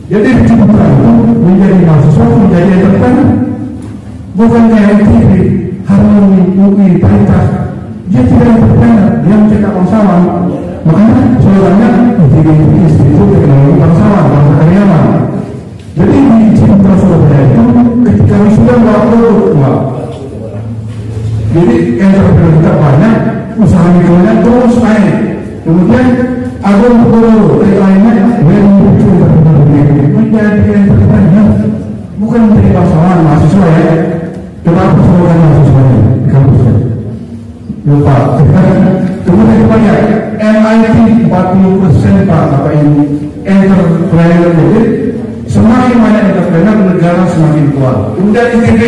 Jadi Ciputra itu menjadi mahasiswa, menjadi entrepreneur. Bukan kayak TV, Harmoni, UI, Paritas. Dia tidak entrepreneur, dia mencetak bangsawan. Makanya slogannya itu teknologi bangsawan, bangsa karyawan. Jadi di Ciputra Surabaya itu ketika wisuda bawa produk. Jadi entrepreneur kita banyak, usaha mikronya terus naik. Kemudian ada lainnya menjadi entrepreneur, bukan menjadi pasangan mahasiswa ya. Kenapa bukan mahasiswa di kampusnya? Lupa. Kemudian banyak MIT 40% Pak Bapak Ibu entrepreneur. Jadi semakin banyak entrepreneur negara semakin kuat. Kemudian ITB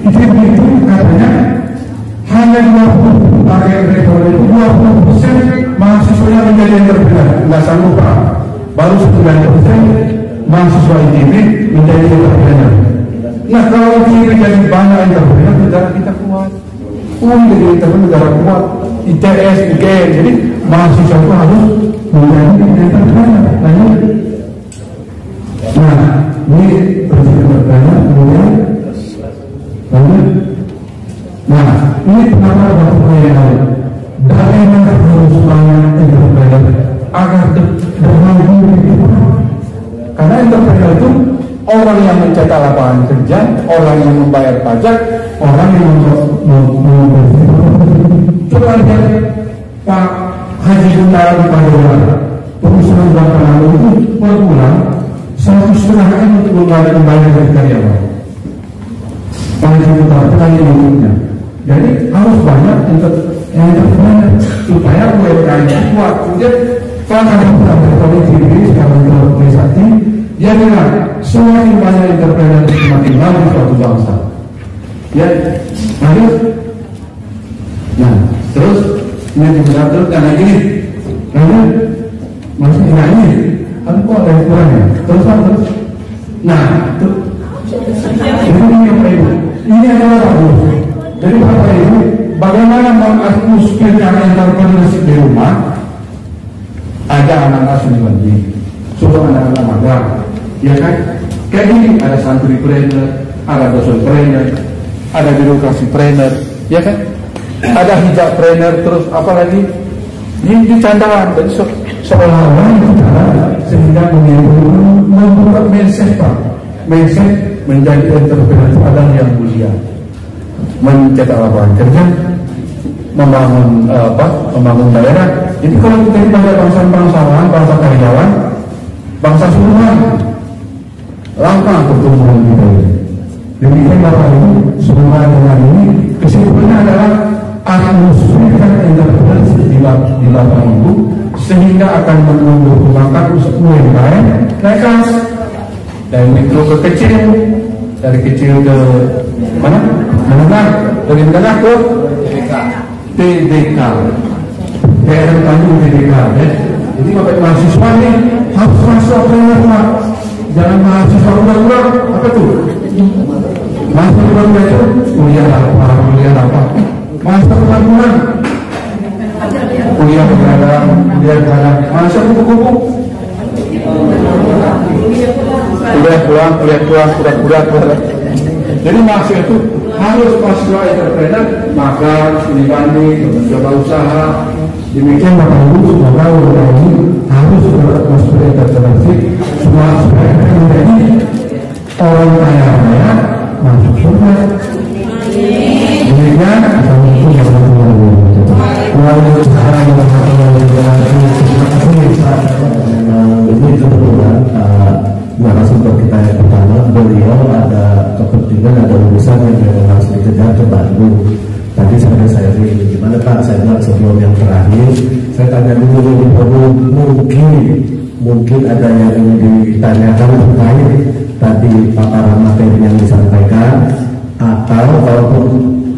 itu katanya hanya 20% mahasiswanya menjadi entrepreneur. Nggak sanggup Pak. Baru 9% mahasiswa ITB menjadi entrepreneur. Nah kalau ITB jadi banyak entrepreneur, negara kita kuat. Jadi entrepreneur negara kuat. ITS, UGM, jadi mahasiswa itu harus menjadi entrepreneur. Nah, ini presiden entrepreneur, kemudian lanjut. Nah, ini kenapa ada pertanyaan bagaimana harus banyak entrepreneur agar bermaju di karena entrepreneur itu orang yang mencetak lapangan kerja, orang yang membayar pajak, orang yang coba lihat Pak Haji Guntara di Padang, pengusaha lapangan itu per bulan 1,5 M untuk membayar dari karyawan. Pak Haji Guntara petani hidupnya. Jadi harus banyak entrepreneur supaya UMKM kuat. Kemudian Pak Haji Guntara politik sekarang terorganisasi. Ya dengan semakin banyak entrepreneur semakin bagus suatu bangsa. Ya, lanjut. Nah, terus ini juga terus dan lagi nih. Lanjut. Masih ini. Kan kok ada yang kurang ya? Terus. Nah, ini apa itu? Ini adalah bagus. Jadi Bapak Ibu, bagaimana mengatmosferkan entrepreneurship di rumah? Ada anak-anak sendiri, suruh anak-anak magang. Ya kan? Kayak gini, ada santripreneur, ada dosenpreneur, ada birokrasi trainer, ya kan? Ada hijabpreneur, terus apa lagi? Ini dicandaan, jadi seolah-olah sehingga membuat mindset Pak. Mindset menjadi entrepreneur adalah yang mulia, mencetak lapangan kerja, membangun daerah. Jadi kalau kita pada bangsa-bangsawan, bangsa karyawan, bangsa suruhan, langkah pertumbuhan kita ini. Demikian Bapak Ibu, semua dengan ini kesimpulannya adalah atmosferkan entrepreneurship di lapangan itu sehingga akan menumbuhkan usaha UMKM naik kelas dari mikro ke kecil, dari kecil ke mana? Menengah, dari menengah ke TDK. Daerah Tanjung TDK ya. Jadi Bapak mahasiswa ini harus masuk Pak. Jangan mahasiswa ulang-ulang apa tuh? Mahasiswa ulang-ulang itu kuliah apa? Mahasiswa ulang-ulang kuliah begadang, mahasiswa kupu-kupu kuliah pulang, kuliah. Jadi mahasiswa itu harus mahasiswa entrepreneur, maka studi banding, mencoba usaha. Demikian Bapak Ibu, semoga ini harus bermasuk entrepreneurship semua supaya menjadi orang kaya masuk surga. Demikian, assalamualaikum warahmatullahi wabarakatuh. Ini kebetulan narasumber kita yang pertama, beliau ada kepentingan, ada urusan yang memang harus dikejar ke Bandung. Tadi saya gimana Pak, saya bilang sebelum yang terakhir saya tanya dulu mungkin ada yang ingin ditanyakan terkait tadi paparan materi yang disampaikan, atau kalaupun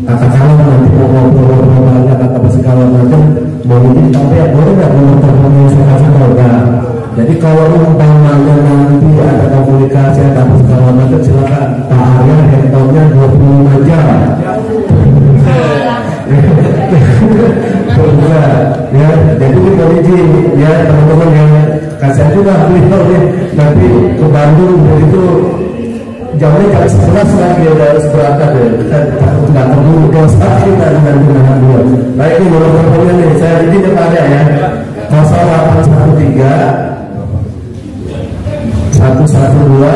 katakanlah nanti mau ngobrol banyak atau segala macam mungkin, tapi ya boleh nggak menonton saya kasih tahu nggak? Jadi kalau umpamanya nanti ada komunikasi atau segala macam, silakan Pak Arya handphonenya 25 jam. Ya, jadi kita izin ya teman-teman yang kasih juga beliau nanti ke Bandung itu jamnya jam 11 lagi udah harus berangkat ya. Kita nggak perlu dosa kita dengan gunakan dua. Nah ini nomor teleponnya nih, saya izin kepada ya 0813 112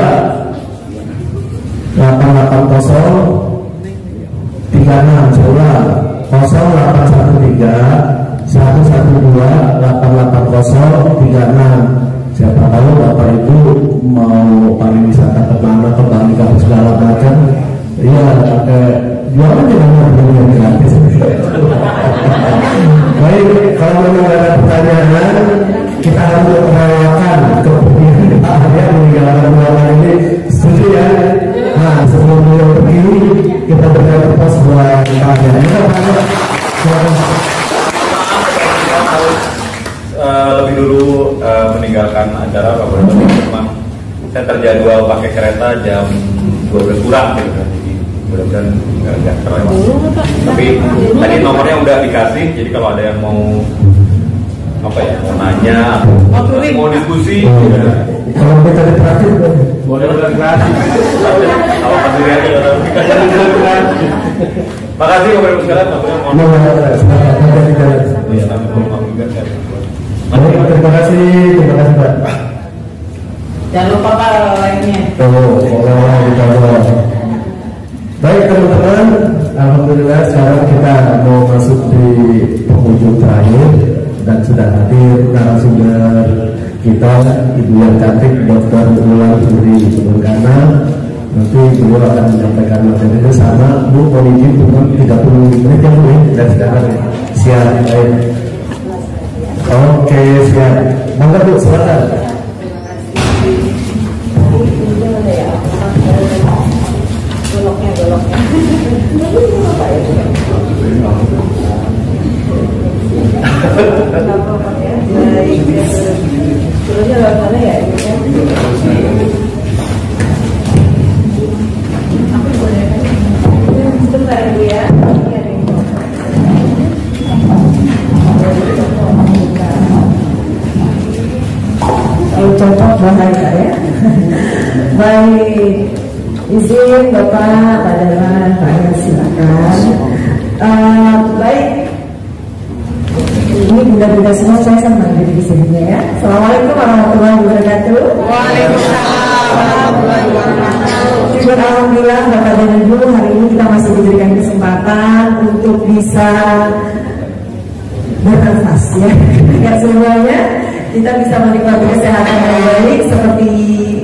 880 36 0813 888036. Siapa tahu Bapak itu mau pariwisata kemana, ke Bali, segala macam. Iya, pakai jualan dengan yang gratis. Baik, kalau memang ada pertanyaan, kita harus merayakan kepergian Pak Arya meninggalkan ruangan ini. Setuju ya? Nah, sebelum beliau pergi, kita berikan kertas buat Pak Arya. Lebih dulu meninggalkan acara Pak Gubernur, memang saya terjadwal pakai kereta jam 12 kurang gitu kan. Jadi mudah-mudahan nggak terlewat. Tapi tadi nomornya udah dikasih, jadi kalau ada yang mau apa ya, mau nanya, mau diskusi, kalau kita ditraktir boleh gratis. Kalau kasih lihat ya, makasih kepada sekalian. Terima kasih Pak. Jangan lupa Pak lainnya. Baik teman-teman, alhamdulillah sekarang kita mau masuk di penghujung terakhir dan sudah hadir narasumber kita, Ibu yang cantik Dr. Ulan Putri Bergana. Nanti beliau akan menyampaikan materinya sama Bu. Mohon izin cuma 30 menit ya Bu, dan sekarang siap. Baik. Oke, siap. Mangga Bu, silakan. Contoh bahaya ya. Baik, izin Bapak, Pak Darman, Pak Ayah, silakan. Baik, ini bunda-bunda semua saya sama diri di sini ya. Assalamualaikum warahmatullahi wabarakatuh. Waalaikumsalam warahmatullahi wabarakatuh. Syukur alhamdulillah Bapak dan Ibu, hari ini kita masih diberikan kesempatan untuk bisa bernafas ya. Tidak semuanya kita bisa menikmati kesehatan yang baik seperti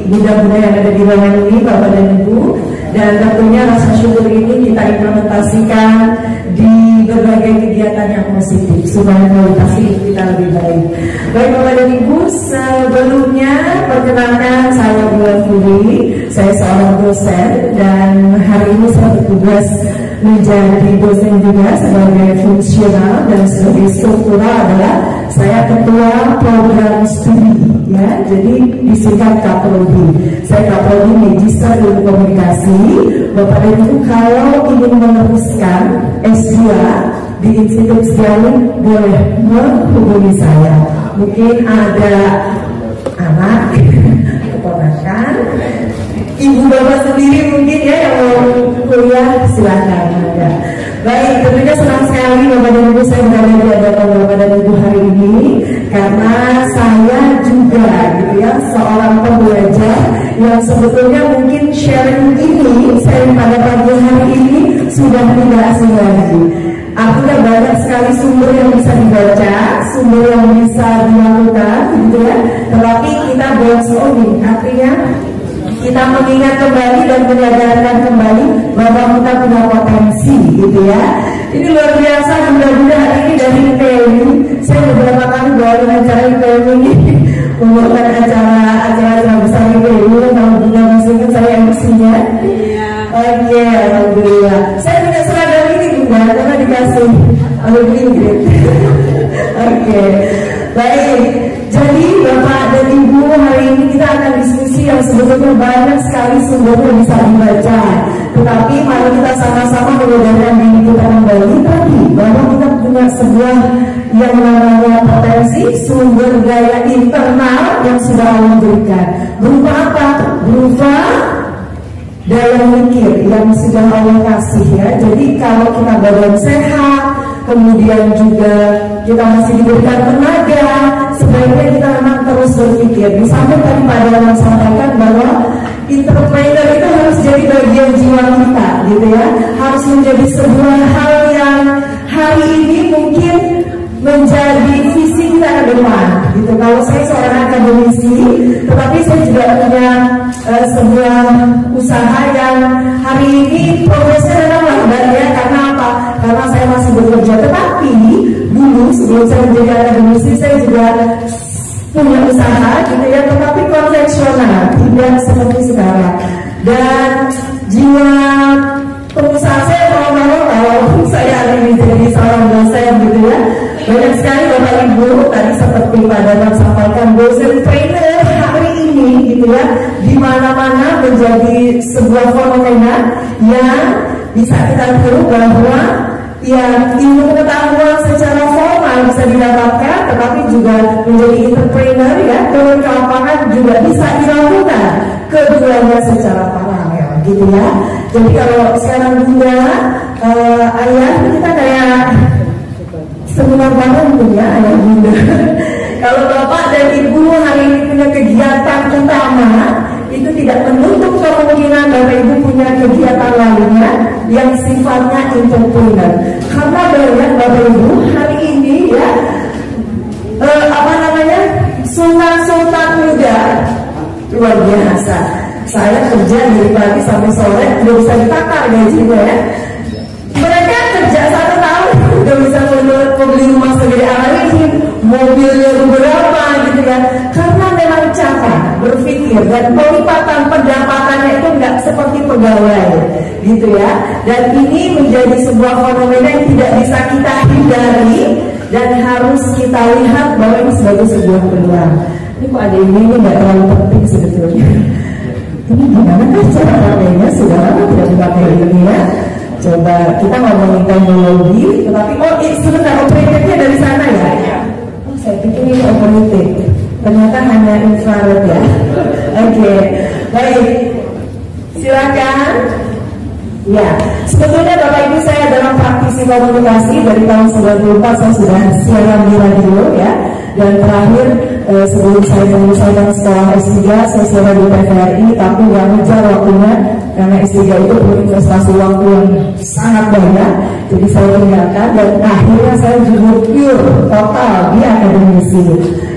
bunda-bunda yang ada di ruangan ini, Bapak dan Ibu. Dan tentunya rasa syukur ini kita implementasikan di berbagai kegiatan yang positif supaya kualitas hidup kita lebih baik. Baik Bapak dan Ibu, sebelumnya perkenalkan saya Ulan Putri, saya seorang dosen dan hari ini saya bertugas menjadi dosen juga sebagai fungsional dan sebagai struktural adalah saya ketua program studi ya, jadi disingkat Kaprodi. Saya Kaprodi Magister Ilmu Komunikasi. Bapak dan Ibu kalau ingin meneruskan S2 di Institut Setiawan boleh menghubungi saya. Mungkin ada anak, keponakan, ibu bapak sendiri mungkin ya yang mau kuliah, silakan ada. Baik, tentunya senang sekali Bapak dan Ibu saya berada di hadapan Bapak dan Ibu hari ini karena saya juga gitu ya seorang pembelajar yang sebetulnya mungkin sharing ini sharing pada pagi hari ini sudah tidak asing lagi. Artinya banyak sekali sumber yang bisa dibaca, sumber yang bisa dilakukan gitu ya. Tetapi kita brainstorming, artinya kita mengingat kembali dan menyadarkan kembali bahwa kita punya potensi gitu ya. Ini luar biasa bunda-bunda hari ini dari IPMI. Saya beberapa kali bawain acara IPMI ini membuatkan acara besar IPMI. Kalau bunda masih ingat saya MC-nya. Oke, alhamdulillah. Saya punya seragam ini bunda karena dikasih oleh Ingrid. Oke, baik. Jadi Bapak dan Ibu hari ini kita akan diskusi yang sebetulnya banyak sekali sumber yang bisa dibaca. Tetapi mari kita sama-sama menyadarkan diri kita kembali tadi bahwa kita punya sebuah yang namanya potensi sumber daya internal yang sudah Allah berikan. Berupa apa? Berupa daya mikir yang sudah Allah kasih ya. Jadi kalau kita badan sehat, kemudian juga kita masih diberikan tenaga, sebaiknya kita memang terus berpikir. Di samping tadi Pak Darman sampaikan bahwa entrepreneur itu harus jadi bagian jiwa kita, gitu ya. Harus menjadi sebuah hal yang hari ini mungkin menjadi visi depan gitu. Kalau saya seorang akademisi, tetapi saya juga punya sebuah usaha yang hari ini progresnya memang lambat ya. Karena apa? Karena saya masih bekerja. Tetapi dulu sebelum saya menjadi akademisi, saya juga punya usaha gitu ya, tetapi konvensional, tidak seperti sekarang. Dan jiwa pengusaha saya kalau saya hari ini jadi seorang dosen gitu ya, banyak sekali Bapak Ibu tadi seperti Pak Dadang sampaikan, dosen trainer hari ini gitu ya, di mana-mana menjadi sebuah fenomena yang bisa kita tahu bahwa ya ilmu pengetahuan secara formal bisa didapatkan, tetapi juga menjadi entrepreneur ya, turun ke lapangan juga bisa dilakukan, keduanya secara paralel gitu ya. Jadi kalau sekarang bunda, ayah kita kayak seminar banget gitu ya, ayah bunda. Kalau bapak dan ibu hari ini punya kegiatan utama, itu tidak menutup kemungkinan bapak ibu punya kegiatan lainnya yang sifatnya entrepreneur. Karena banyak bapak ibu hari ini ya, sultan muda luar biasa. Saya kerja dari pagi sampai sore udah bisa ditakar gajinya ya. Mereka kerja 1 tahun udah bisa membeli rumah segede ini, mobilnya beberapa gitu ya. Karena memang cara berpikir dan pelipatan pendapatannya itu nggak seperti pegawai gitu ya. Dan ini menjadi sebuah fenomena yang tidak bisa kita hindari dan harus kita lihat bahwa ini sebagai sebuah peluang. Ini kok ada ini nggak terlalu penting sebetulnya. Ini gimana kan cara pakainya? Sudah lama tidak dipakai ini ya. Coba kita ngomongin teknologi, tetapi sebentar operatornya dari sana ya. Oh, saya pikir ini operator, ternyata hanya infrared ya. Oke, baik, silakan. Ya, sebetulnya Bapak Ibu saya adalah praktisi komunikasi dari tahun 94 saya sudah siaran di radio ya. Dan terakhir sebelum saya menyelesaikan sekolah S3 saya siaran di TVRI, tapi yang ngejar waktunya karena S3 itu berinvestasi waktu yang sangat banyak, jadi saya tinggalkan dan akhirnya saya juga pure total di akademisi.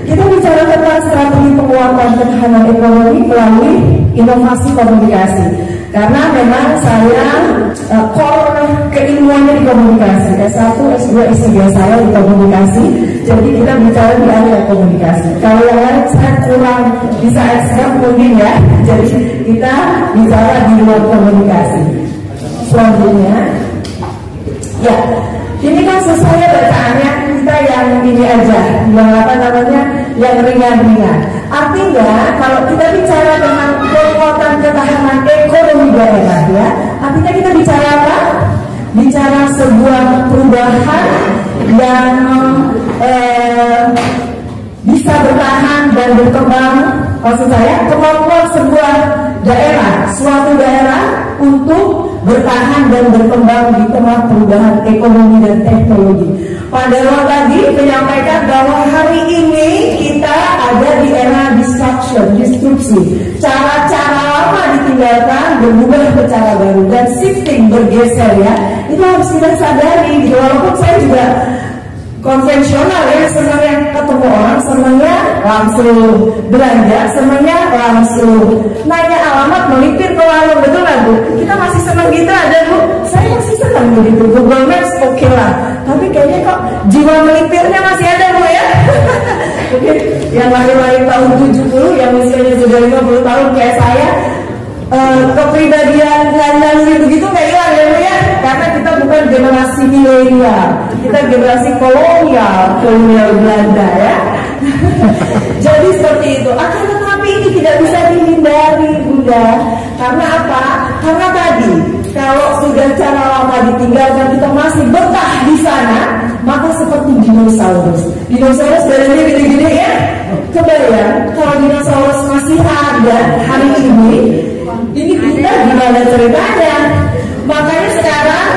Kita bicara tentang strategi penguatan ketahanan ekonomi melalui inovasi komunikasi. Karena memang saya core keilmuannya di komunikasi, S1, S2, S3 saya di komunikasi. Jadi kita bicara di area komunikasi. Kalau yang lain saya kurang bisa ekstrak mungkin ya. Jadi kita bicara di luar komunikasi. Selanjutnya, ya, ini kan sesuai bacaannya kita yang ini aja, yang apa namanya, yang ringan-ringan. Artinya kalau kita bicara tentang penguatan ketahanan ekonomi daerah ya, artinya kita bicara apa? Bicara sebuah perubahan yang bisa bertahan dan berkembang. Maksud saya kemampuan sebuah daerah, suatu daerah untuk bertahan dan berkembang di tengah perubahan ekonomi dan teknologi. Pak Darwan tadi menyampaikan bahwa hari ini kita ada di era disrupsi. Cara-cara lama ditinggalkan, berubah ke cara baru dan shifting, bergeser ya. Itu harus kita sadari. Walaupun saya juga konvensional ya, senangnya ketemu orang, senangnya langsung belanja, senangnya langsung nanya alamat, melipir ke warung, betul nggak Bu? Kita masih senang gitu ada Bu, saya masih senang begitu. Google Maps oke lah, tapi kayaknya kok jiwa melipirnya masih ada Bu ya. Mungkin yang lahir tahun 70, yang usianya sudah 50 tahun kayak saya, kepribadian nanya begitu nggak hilang ya Bu ya, karena kita bukan generasi milenial, kita generasi kolonial Belanda ya. Jadi seperti itu. Akan tetapi ini tidak bisa dihindari Bunda. Karena apa? Karena tadi kalau sudah cara lama ditinggalkan kita masih betah di sana, maka seperti dinosaurus. Dinosaurus badannya gede-gede ya. Kebayang kalau dinosaurus masih ada hari ini kita gimana ceritanya? Makanya sekarang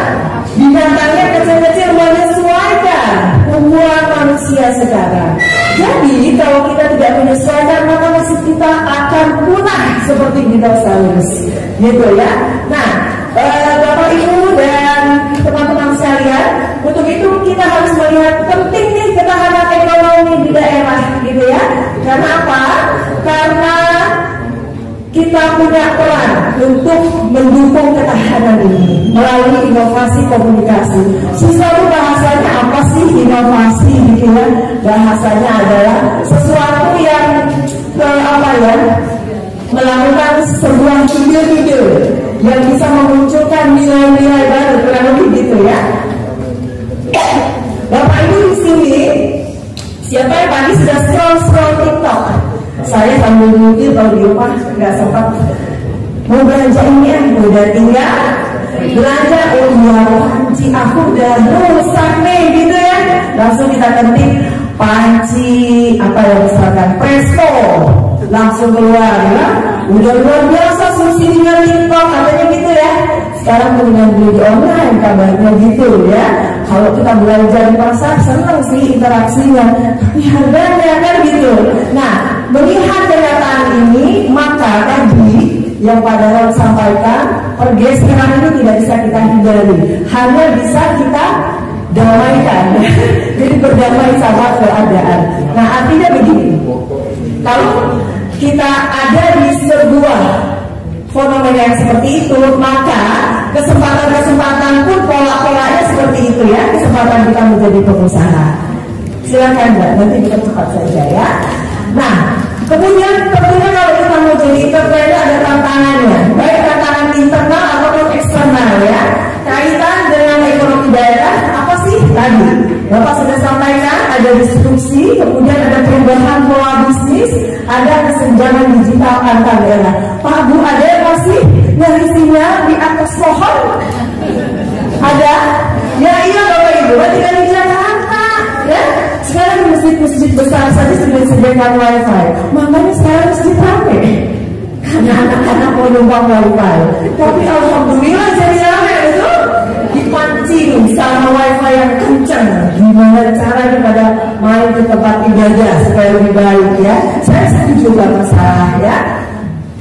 binatangnya kecil-kecil menyesuaikan umuran manusia sekarang. Jadi kalau kita tidak menyesuaikan, maka nasib kita akan punah seperti dinosaurus, gitu ya. Nah, Bapak Ibu dan teman-teman sekalian, untuk itu kita harus melihat pentingnya ketahanan ekonomi di daerah Karena apa? Karena kita punya peran untuk mendukung ketahanan ini melalui inovasi komunikasi. Sesuatu bahasanya apa sih inovasi gitu ya? Bahasanya adalah sesuatu yang melakukan sebuah ide-ide yang bisa memunculkan nilai-nilai baru, kurang lebih gitu ya. Bapak Ibu di sini, siapa yang pagi sudah scroll TikTok? Saya sambil mikir kalau di rumah nggak sempat mau belanja ini ya, udah tinggal belanja. Oh iya, panci aku udah rusak nih gitu ya. Langsung kita ketik panci apa ya, misalkan Presto, langsung keluar ya. Udah luar biasa subsidinya TikTok katanya gitu ya. Sekarang dengan beli di online kabarnya gitu ya. Kalau kita belanja di pasar senang sih interaksinya, tapi harganya kan gitu. Nah, melihat kenyataan ini, maka tadi yang Pak Darul sampaikan, pergeseran itu tidak bisa kita hindari, hanya bisa kita damaikan. Jadi berdamai sama keadaan. Nah, artinya begini, kalau kita ada di sebuah fenomena yang seperti itu, maka kesempatan-kesempatan pun pola-polanya seperti itu ya, kesempatan kita menjadi pengusaha. Silakan Mbak, nanti kita cepat saja ya. Nah, kemudian tentunya kalau kita mau jadi entrepreneur ada tantangannya, baik tantangan internal ataupun eksternal ya. Kaitan dengan ekonomi daerah, apa sih tadi? Bapak sudah sampaikan ada disrupsi, kemudian ada perubahan pola bisnis, ada kesenjangan digital antar daerah. Pak Bu, ada yang masih nyari sinyal di atas pohon? Ada? Ya iya Bapak Ibu, tinggal di Jakarta ya. Sekarang masjid-masjid besar saja sudah disediakan wifi. Makanya sekarang masjid rame karena anak-anak mau numpang wifi. Tapi alhamdulillah jadi rame itu dipancing sama wifi yang kencang. Gimana caranya pada main ke tempat ibadah supaya lebih baik ya. Saya setuju gak masalah ya.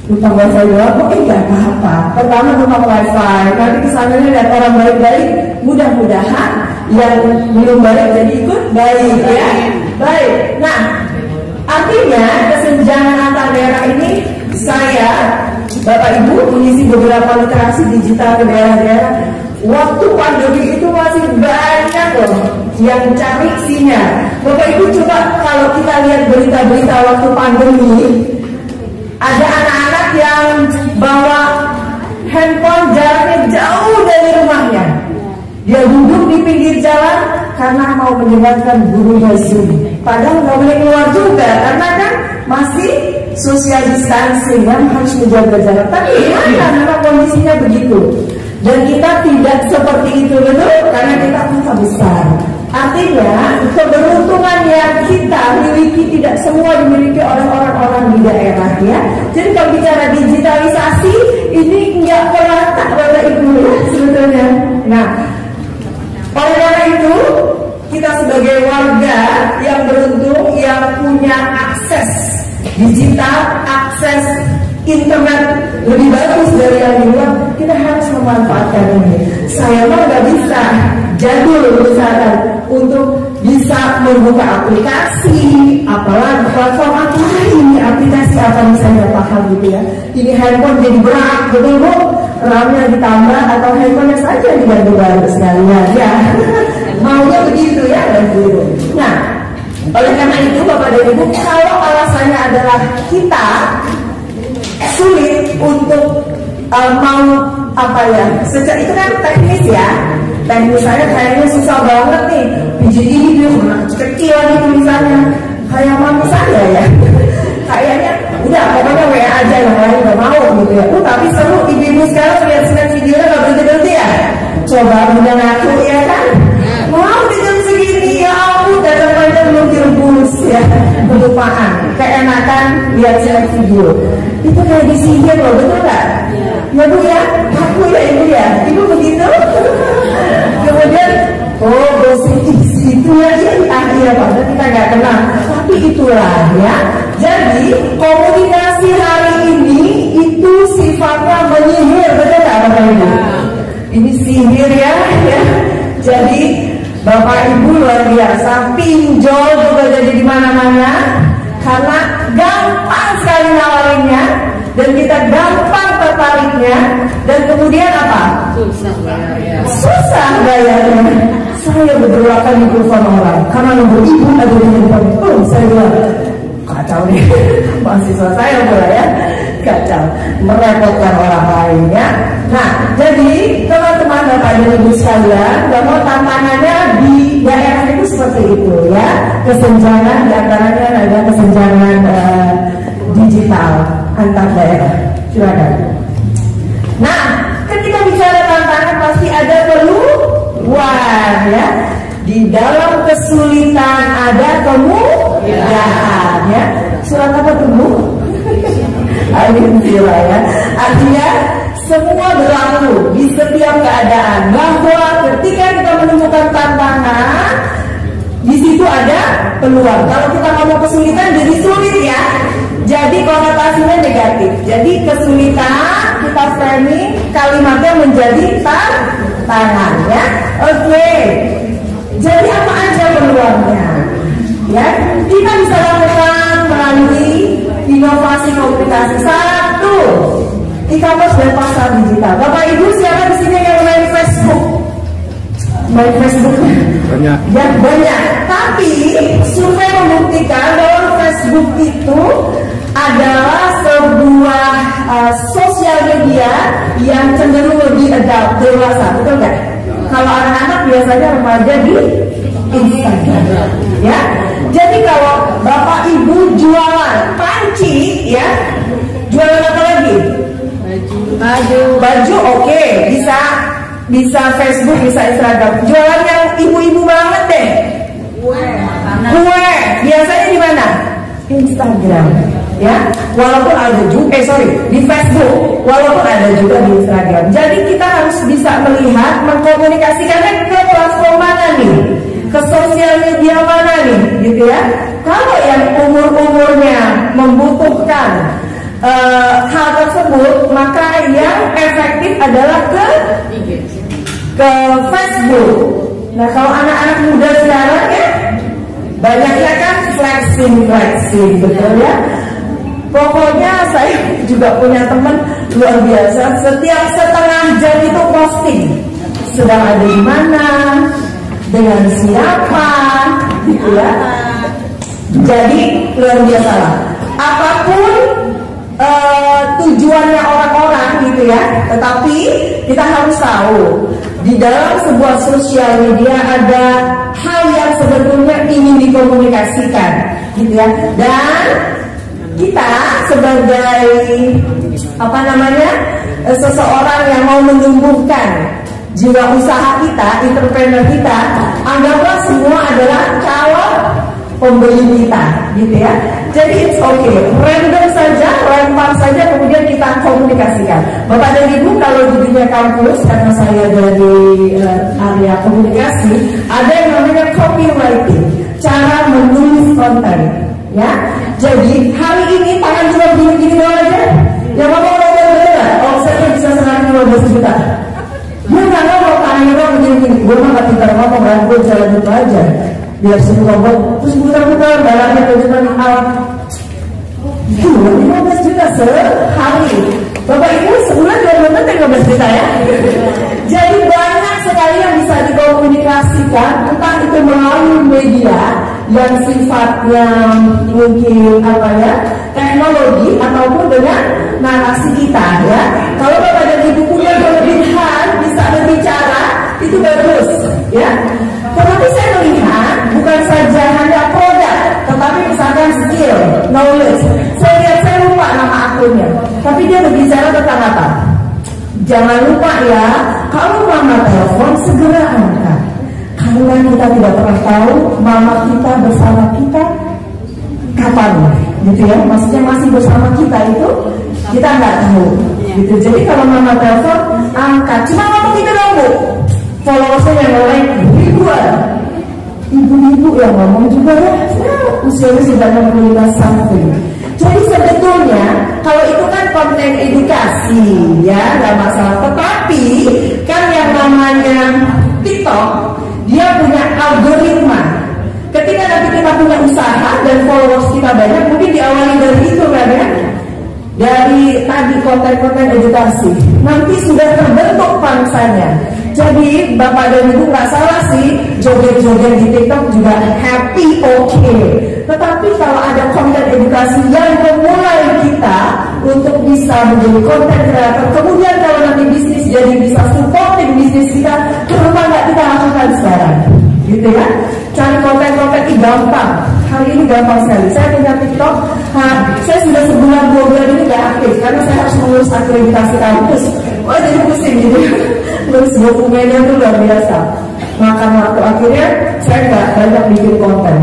Numpang wifi doang, kok enggak apa-apa. Pertama numpang wifi, nanti kesananya lihat orang baik-baik, mudah-mudahan yang belum baik jadi ikut baik ya. Baik, nah artinya kesenjangan antar daerah ini saya, Bapak Ibu mengisi beberapa literasi digital ke daerah-daerah. Waktu pandemi itu masih banyak loh yang cari sinyal. Bapak Ibu coba kalau kita lihat berita-berita waktu pandemi, ada anak-anak yang bawa handphone jaraknya jauh dari rumahnya. Dia duduk di pinggir jalan karena mau mendengarkan gurunya Zoom. Padahal nggak boleh keluar juga karena kan masih social distancing kan, harus menjaga jarak. Tapi gimana karena kondisinya begitu. Dan kita tidak seperti itu betul karena kita kota besar. Artinya keberuntungan yang kita miliki tidak semua dimiliki oleh orang-orang di daerah ya. Jadi kalau bicara digitalisasi ini nggak pernah tak Bapak Ibu ya sebetulnya. Nah, oleh karena itu kita sebagai warga yang beruntung yang punya akses digital, akses internet lebih bagus dari yang di luar, kita harus memanfaatkan ini. Saya mah nggak bisa jadul misalkan untuk bisa membuka aplikasi, apalagi platform apa ini, aplikasi apa misalnya paham gitu ya. Ini handphone jadi berat, betul Bu? RAM-nya ditambah atau handphone saja diganti baru sekalian ya. Maunya begitu ya dan gitu. Nah, oleh karena itu Bapak dan Ibu, kalau alasannya adalah kita sulit untuk mau apa ya, sejak itu kan teknis ya. Teknis saya kayaknya susah banget nih. Biji ini kecil gitu misalnya, kayak mami saya ya. Kayaknya udah pokoknya WA aja yang lain nggak mau gitu ya. Tapi seru ibu-ibu sekarang lihat videonya nggak berhenti-berhenti ya. Coba bunda ngaku ya kan. Wow di jam segini ya ampun datang-datang belum direbus ya. Kelupaan, keenakan lihat video. Itu kayak disihir loh, betul nggak? Ya Bu ya, aku ya Ibu ya. Ibu begitu. Kemudian oh gosip itu ya iya padahal kita nggak kenal. Tapi itulah ya. Jadi komunikasi hari ini itu sifatnya menyihir, betul nggak Bapak Ibu? Ini sihir ya. Jadi Bapak Ibu luar biasa, pinjol juga jadi di mana-mana. Karena gampang sekali nawarinnya dan kita gampang tertariknya, dan kemudian apa? Susah bayarnya. Saya berdoa kali telepon orang karena nomor ibu ada di handphone. Saya bilang kacau nih mahasiswa saya pula ya, kacau, merepotkan orang lain ya. Nah, jadi teman-teman Bapak dan Ibu sekalian, bahwa tantangannya di daerah itu seperti itu ya. Kesenjangan diantaranya ada kesenjangan digital antar daerah. Silakan. Nah, ketika bicara tantangan pasti ada peluang ya. Di dalam kesulitan ada kemudahan ya. Surat apa tuh Bu? Alhamdulillah ya. Artinya semua berlaku di setiap keadaan, bahwa ketika kita menemukan tantangan, di situ ada peluang. Kalau kita ngomong kesulitan jadi sulit ya. Jadi konotasinya negatif. Jadi kesulitan kita framing kalimatnya menjadi tantangan ya. Oke. Jadi apa aja peluangnya? Ya, kita bisa lakukan melalui inovasi komunikasi. Satu, e-commerce dan pasar digital. Bapak Ibu siapa di sini yang main Facebook? Main Facebook banyak. Ya banyak. Tapi survei membuktikan bahwa Facebook itu adalah sebuah sosial media yang cenderung lebih adult, dewasa, betul nggak? Kalau anak-anak biasanya remaja di Instagram, ya. Jadi kalau Bapak Ibu jualan panci, ya, jualan apa lagi? Baju, oke, bisa Facebook, bisa Instagram. Jualan yang ibu-ibu banget deh. Kue, biasanya di mana? Instagram. Ya, walaupun ada juga, di Facebook, walaupun ada juga di Instagram. Jadi kita harus bisa melihat, mengkomunikasikannya ke platform mana nih, ke sosial media mana nih, gitu ya. Kalau yang umur-umurnya membutuhkan hal tersebut, maka yang efektif adalah ke Facebook. Nah, kalau anak-anak muda sekarang ya, banyaknya kan flexing, betul ya. Pokoknya saya juga punya teman luar biasa, setiap setengah jam itu posting sedang ada di mana, dengan siapa, gitu ya. Jadi luar biasa lah. Apapun tujuannya orang-orang gitu ya, tetapi kita harus tahu di dalam sebuah sosial media ada hal yang sebetulnya ingin dikomunikasikan, gitu ya. Dan kita sebagai seseorang yang mau menumbuhkan jiwa usaha kita, entrepreneur kita, anggaplah semua adalah calon pembeli kita, gitu ya. Jadi it's okay, random saja, lempar saja, kemudian kita komunikasikan. Bapak dan Ibu, kalau di dunia kampus, karena saya dari area komunikasi, ada yang namanya copywriting, cara menulis konten. Ya, jadi hari ini tangan cuma begini-begini doang aja. Yang ngomong bener-bener, omsetnya bisa sehari 15 juta. Gue nggak ngomong tangannya doang begini-begini. Gue mah nggak pintar ngomong, kan gue jalan itu aja. Biar semua ngomong, terus putar-putar, barangnya ke depan alam. 15 juta sehari. Bapak Ibu sebulan 15 juta ya. Jadi banyak sekali yang bisa dikomunikasikan, entah itu melalui media yang sifatnya mungkin teknologi ataupun dengan narasi kita ya. Kalau Bapak dan Ibu punya kelebihan bisa berbicara, itu bagus ya. Tetapi saya melihat bukan saja hanya produk, tetapi misalkan skill, knowledge. Saya lupa nama akunnya, tapi dia berbicara tentang apa? Jangan lupa ya, kalau mama telepon segera angkat. Karena kita tidak pernah tahu mama kita bersama kita kapan, gitu ya. Maksudnya masih bersama kita itu kita nggak tahu, gitu. Jadi kalau mama telepon angkat, cuma ngomong gitu dong Bu. Followersnya yang lain ribuan, ibu-ibu yang ngomong juga ya, usianya sudah 65 something. Jadi sebetulnya kalau itu kan konten edukasi ya, nggak masalah. Tetapi kan yang namanya TikTok, dia punya algoritma Ketika nanti kita punya usaha dan followers kita banyak, mungkin diawali dari itu kan ya, dari tadi konten-konten edukasi. Nanti sudah terbentuk pangsanya. Jadi Bapak dan Ibu nggak salah sih joget-joget di TikTok juga happy, oke. Tetapi kalau ada konten edukasi yang memulai kita untuk bisa menjadi konten kreator, kemudian kalau nanti bisnis jadi bisa supporting bisnis kita, kenapa nggak kita lakukan sekarang? Gitu ya. Cari konten-konten ini gampang. Hari ini gampang sekali. Saya punya TikTok. Saya sudah sebulan 2 bulan ini nggak aktif karena saya harus mengurus akreditasi kampus. Wah, jadi pusing gitu. Ngurus dokumennya itu luar biasa. Makan waktu, akhirnya saya nggak banyak bikin konten.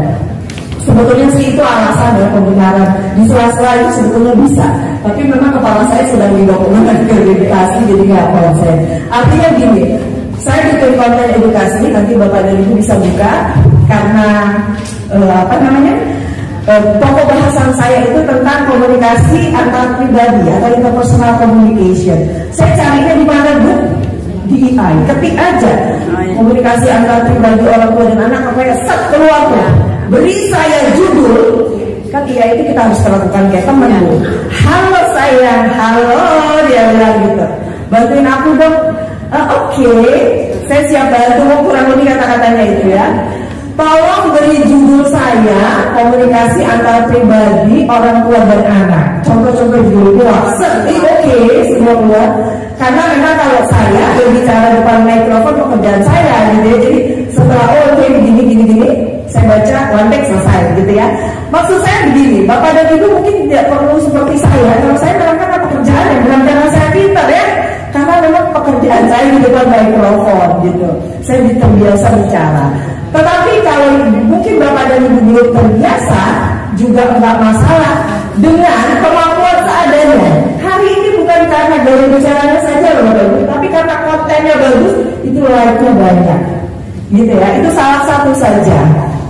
Sebetulnya sih itu alasan dan pembenaran. Di sela-sela itu sebetulnya bisa. Tapi memang kepala saya sedang di dokumen akreditasi, jadi nggak konsen. Artinya gini, saya bikin konten edukasi, nanti Bapak dan Ibu bisa buka, karena pokok bahasan saya itu tentang komunikasi antar pribadi atau interpersonal communication. Saya carinya di mana, Bu? Di AI. Ketik aja komunikasi antar pribadi orang tua dan anak, apa ya, set keluar tuh. Beri saya judul, kan AI itu kita harus lakukan kayak teman. Halo sayang, halo, dia bilang gitu. Bantuin aku dong. Oke, saya siap bantu, kurang lebih kata-katanya itu ya. Tolong beri judul saya komunikasi antara pribadi orang tua dan anak. Contoh-contoh judul keluar. Oke, semua keluar. Karena memang kalau saya berbicara depan mikrofon pekerjaan saya gitu ya. Jadi setelah gini, saya baca one take selesai gitu ya. Maksud saya begini, Bapak dan Ibu mungkin tidak perlu seperti saya. Kalau saya melakukan pekerjaan yang bukan karena saya pintar ya. Karena memang pekerjaan saya di depan mikrofon gitu. Saya terbiasa bicara. Tetapi kalau mungkin Bapak dan Ibu belum terbiasa, juga enggak masalah dengan kemampuan seadanya. Hari ini bukan karena gaya bicaranya saja loh Bapak Ibu, tapi karena kontennya bagus, itu like-nya banyak. Gitu ya, itu salah satu saja.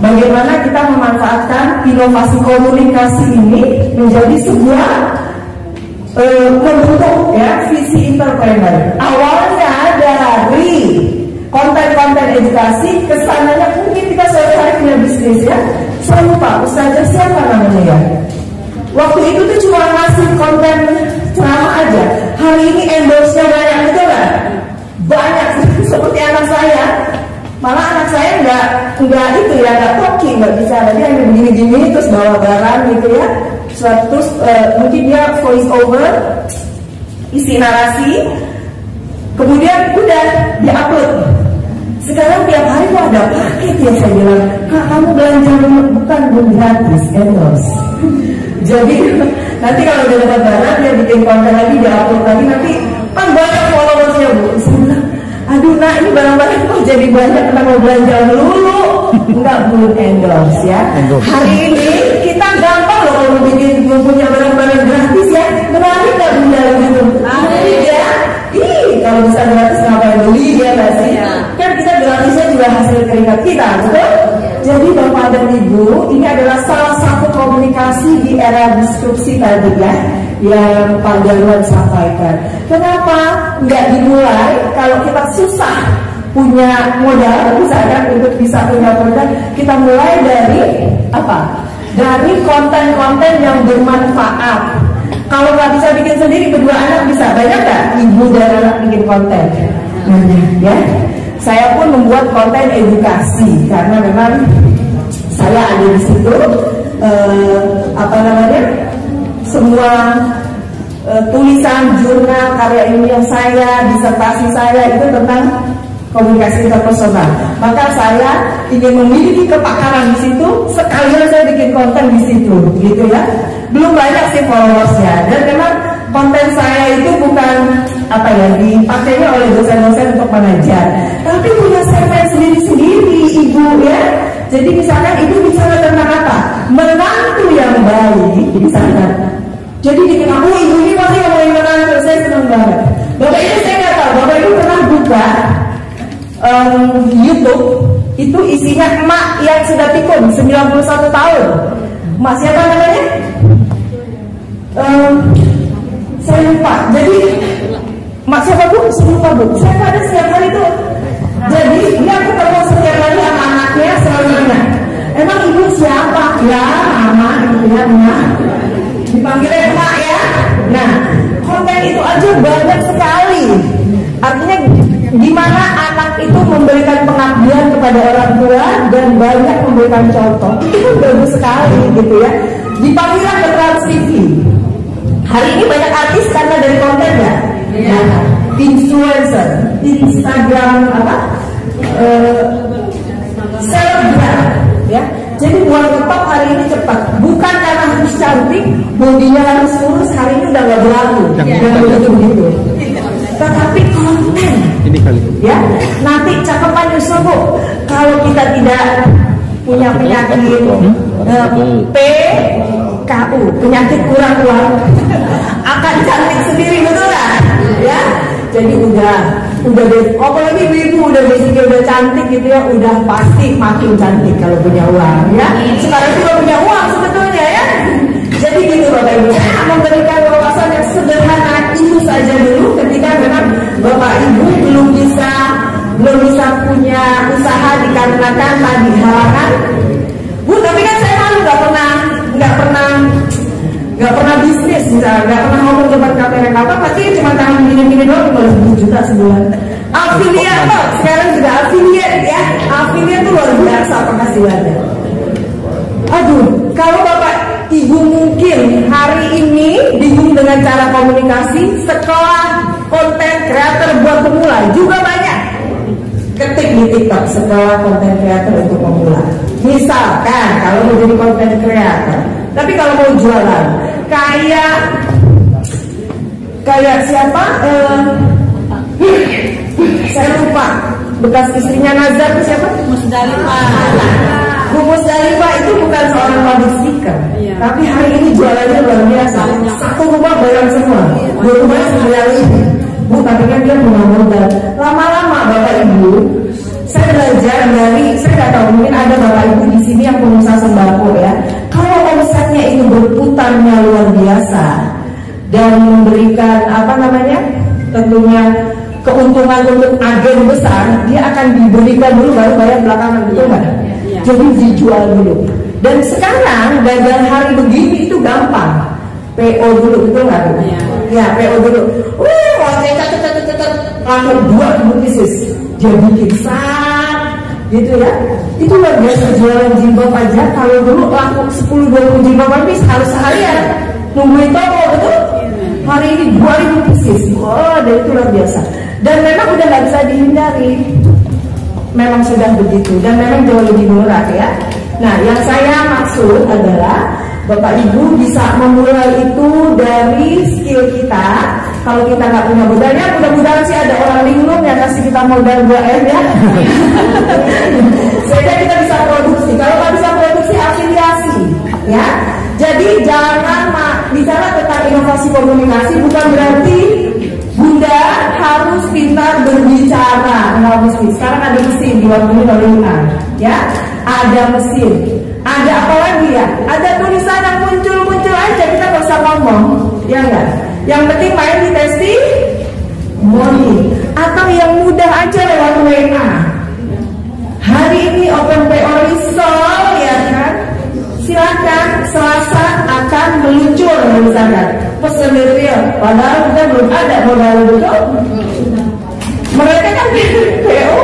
Bagaimana kita memanfaatkan inovasi komunikasi ini menjadi sebuah membentuk ya visi entrepreneur. Awalnya dari konten-konten edukasi, kesananya mungkin kita suatu hari punya bisnis ya. Saya lupa ustazah siapa namanya ya. Waktu itu tuh cuma ngasih konten ceramah aja. Hari ini endorse-nya banyak, betul kan? Banyak seperti anak saya. Malah anak saya nggak itu ya, nggak talking, nggak bicara, dia hanya begini-gini terus bawa barang gitu ya. Terus mungkin dia voice over, isi narasi, kemudian udah diupload. Sekarang tiap hari kok ada paket ya, saya bilang, Kak kamu belanja bukan gratis, endorse. Jadi nanti kalau udah dapat barang dia bikin konten lagi, diupload lagi, nanti kan banyak followersnya Bu. Saya bilang, aduh nak ini barang-barang kok jadi banyak, kita mau belanja dulu. Enggak, belum endorse ya. Hari ini kita gampang loh kalau bikin punya barang-barang gratis ya. Kenapa nggak punya gitu? Ya, kalau bisa gratis ngapain beli ya nggak sih? Kan kita gratisnya juga hasil keringat kita, betul? Jadi Bapak dan Ibu, ini adalah salah satu komunikasi di era disrupsi tadi ya, yang Pak Darwan sampaikan. Kenapa nggak dimulai kalau kita susah punya modal misalkan untuk bisa punya produk, kita mulai dari apa? Dari konten-konten yang bermanfaat. Kalau nggak bisa bikin sendiri, berdua anak bisa, banyak nggak ibu dan anak bikin konten? Ya, saya pun membuat konten edukasi karena memang saya ada di situ. Semua tulisan, jurnal, karya ilmiah saya, disertasi saya itu tentang komunikasi interpersonal. Maka saya ingin memiliki kepakaran di situ, sekalian saya bikin konten di situ, gitu ya. Belum banyak sih followersnya, dan memang konten saya itu bukan dipakainya oleh dosen-dosen untuk mengajar, tapi punya segmen sendiri-sendiri ibu ya. Jadi misalkan ibu bicara tentang apa? Menantu yang baik, misalkan. Jadi dikenal, ibu ini pasti ngomongin menantu, saya senang banget. Bapak Ibu saya nggak tahu, Bapak Ibu pernah buka YouTube itu isinya emak yang sudah pikun 91 tahun. Emak siapa namanya? Saya lupa. Jadi emak siapa Bu? Saya lupa Bu. Saya ada setiap hari itu. Jadi dia ketemu setiap hari sama anaknya selalu nanya, emang ibu siapa? Ya mama gitu ya, Mak. Dipanggilnya Mak ya. Nah, konten itu aja banyak sekali. Artinya gimana anak itu memberikan pengabdian kepada orang tua dan banyak memberikan contoh. Itu kan bagus sekali gitu ya. Dipanggillah ke Trans TV. Hari ini banyak artis karena dari konten ya. Ya. Influencer, Instagram apa? Selebgram ya. Jadi buat ngetop hari ini cepat. Bukan karena harus cantik, bodinya harus lurus, hari ini udah gak berlaku. Jangan begitu. Tetapi konten ini kali ya. Nanti cakepan nyusul Bu. Kalau kita tidak punya penyakit PKU, penyakit kurang uang, akan cantik sendiri, betul kan? Ya. Jadi udah apalagi ibu udah basicnya udah cantik gitu ya, udah pasti makin cantik kalau punya uang ya. Sekarang juga punya uang sebetulnya ya. Jadi gitu Bapak Ibu, memberikan wawasan yang sederhana itu saja dulu ketika memang Bapak Ibu belum bisa punya usaha dikarenakan tadi halangan. Bu, tapi kan saya malu nggak pernah bisnis misalnya, nggak pernah ngomong depan kamera apa, pasti cuma tangan gini-gini doang 50 juta sebulan. Afiliator, sekarang juga afiliat ya, afiliat itu luar biasa penghasilannya. Aduh, kalau Bapak Ibu mungkin hari ini bingung dengan cara komunikasi, sekolah konten kreator buat pemula juga banyak. Ketik di TikTok sekolah konten kreator untuk pemula. Misalkan kalau mau jadi konten kreator, tapi kalau mau jualan kayak siapa? Saya lupa. Bekas istrinya Nazar itu siapa? Musdalifah. Bu Musdalifah itu bukan seorang public speaker, tapi hari ini jualannya luar biasa. Satu rumah barang semua, 2 rumah 9 Bu, tapi kan dia punya modal. Lama-lama Bapak Ibu, saya belajar dari, saya nggak tahu, mungkin ada Bapak Ibu di sini yang pengusaha sembako ya. Kalau omsetnya itu berputarnya luar biasa dan memberikan tentunya keuntungan untuk agen besar, dia akan diberikan dulu baru bayar belakangan, betul nggak? Jadi dijual dulu. Dan sekarang dagang hari begini itu gampang. PO dulu, betul nggak? Ya, PO dulu. Langsung buat bisnis. Dia bikin gitu ya. Itu luar biasa jualan jilbab aja. Kalau dulu laku 10-20 jilbab habis harus seharian nungguin toko, betul? Hari ini 2000 pieces. Oh, dan itu luar biasa. Dan memang udah nggak bisa dihindari. Memang sudah begitu dan memang jauh lebih murah ya. Nah, yang saya maksud adalah Bapak Ibu bisa memulai itu dari skill kita. Kalau kita nggak punya modalnya, mudah-mudahan sih ada orang linglung yang kasih kita modal 2M ya. Sehingga kita bisa produksi. Kalau nggak bisa produksi, afiliasi ya. Jadi jangan bicara tentang inovasi komunikasi bukan berarti Bunda harus pintar berbicara. Nggak mesti. Sekarang ada mesin diwakili oleh ya. Ada mesin. Ada apa lagi ya? Ada tulisan yang muncul aja, kita nggak usah ngomong, ya enggak? Yang penting main di testimoni atau yang mudah aja lewat WA. Hari ini Open PO Risol ya kan? Silakan Selasa akan meluncur misalkan pesan real, padahal kita belum ada modal betul. Mereka kan PO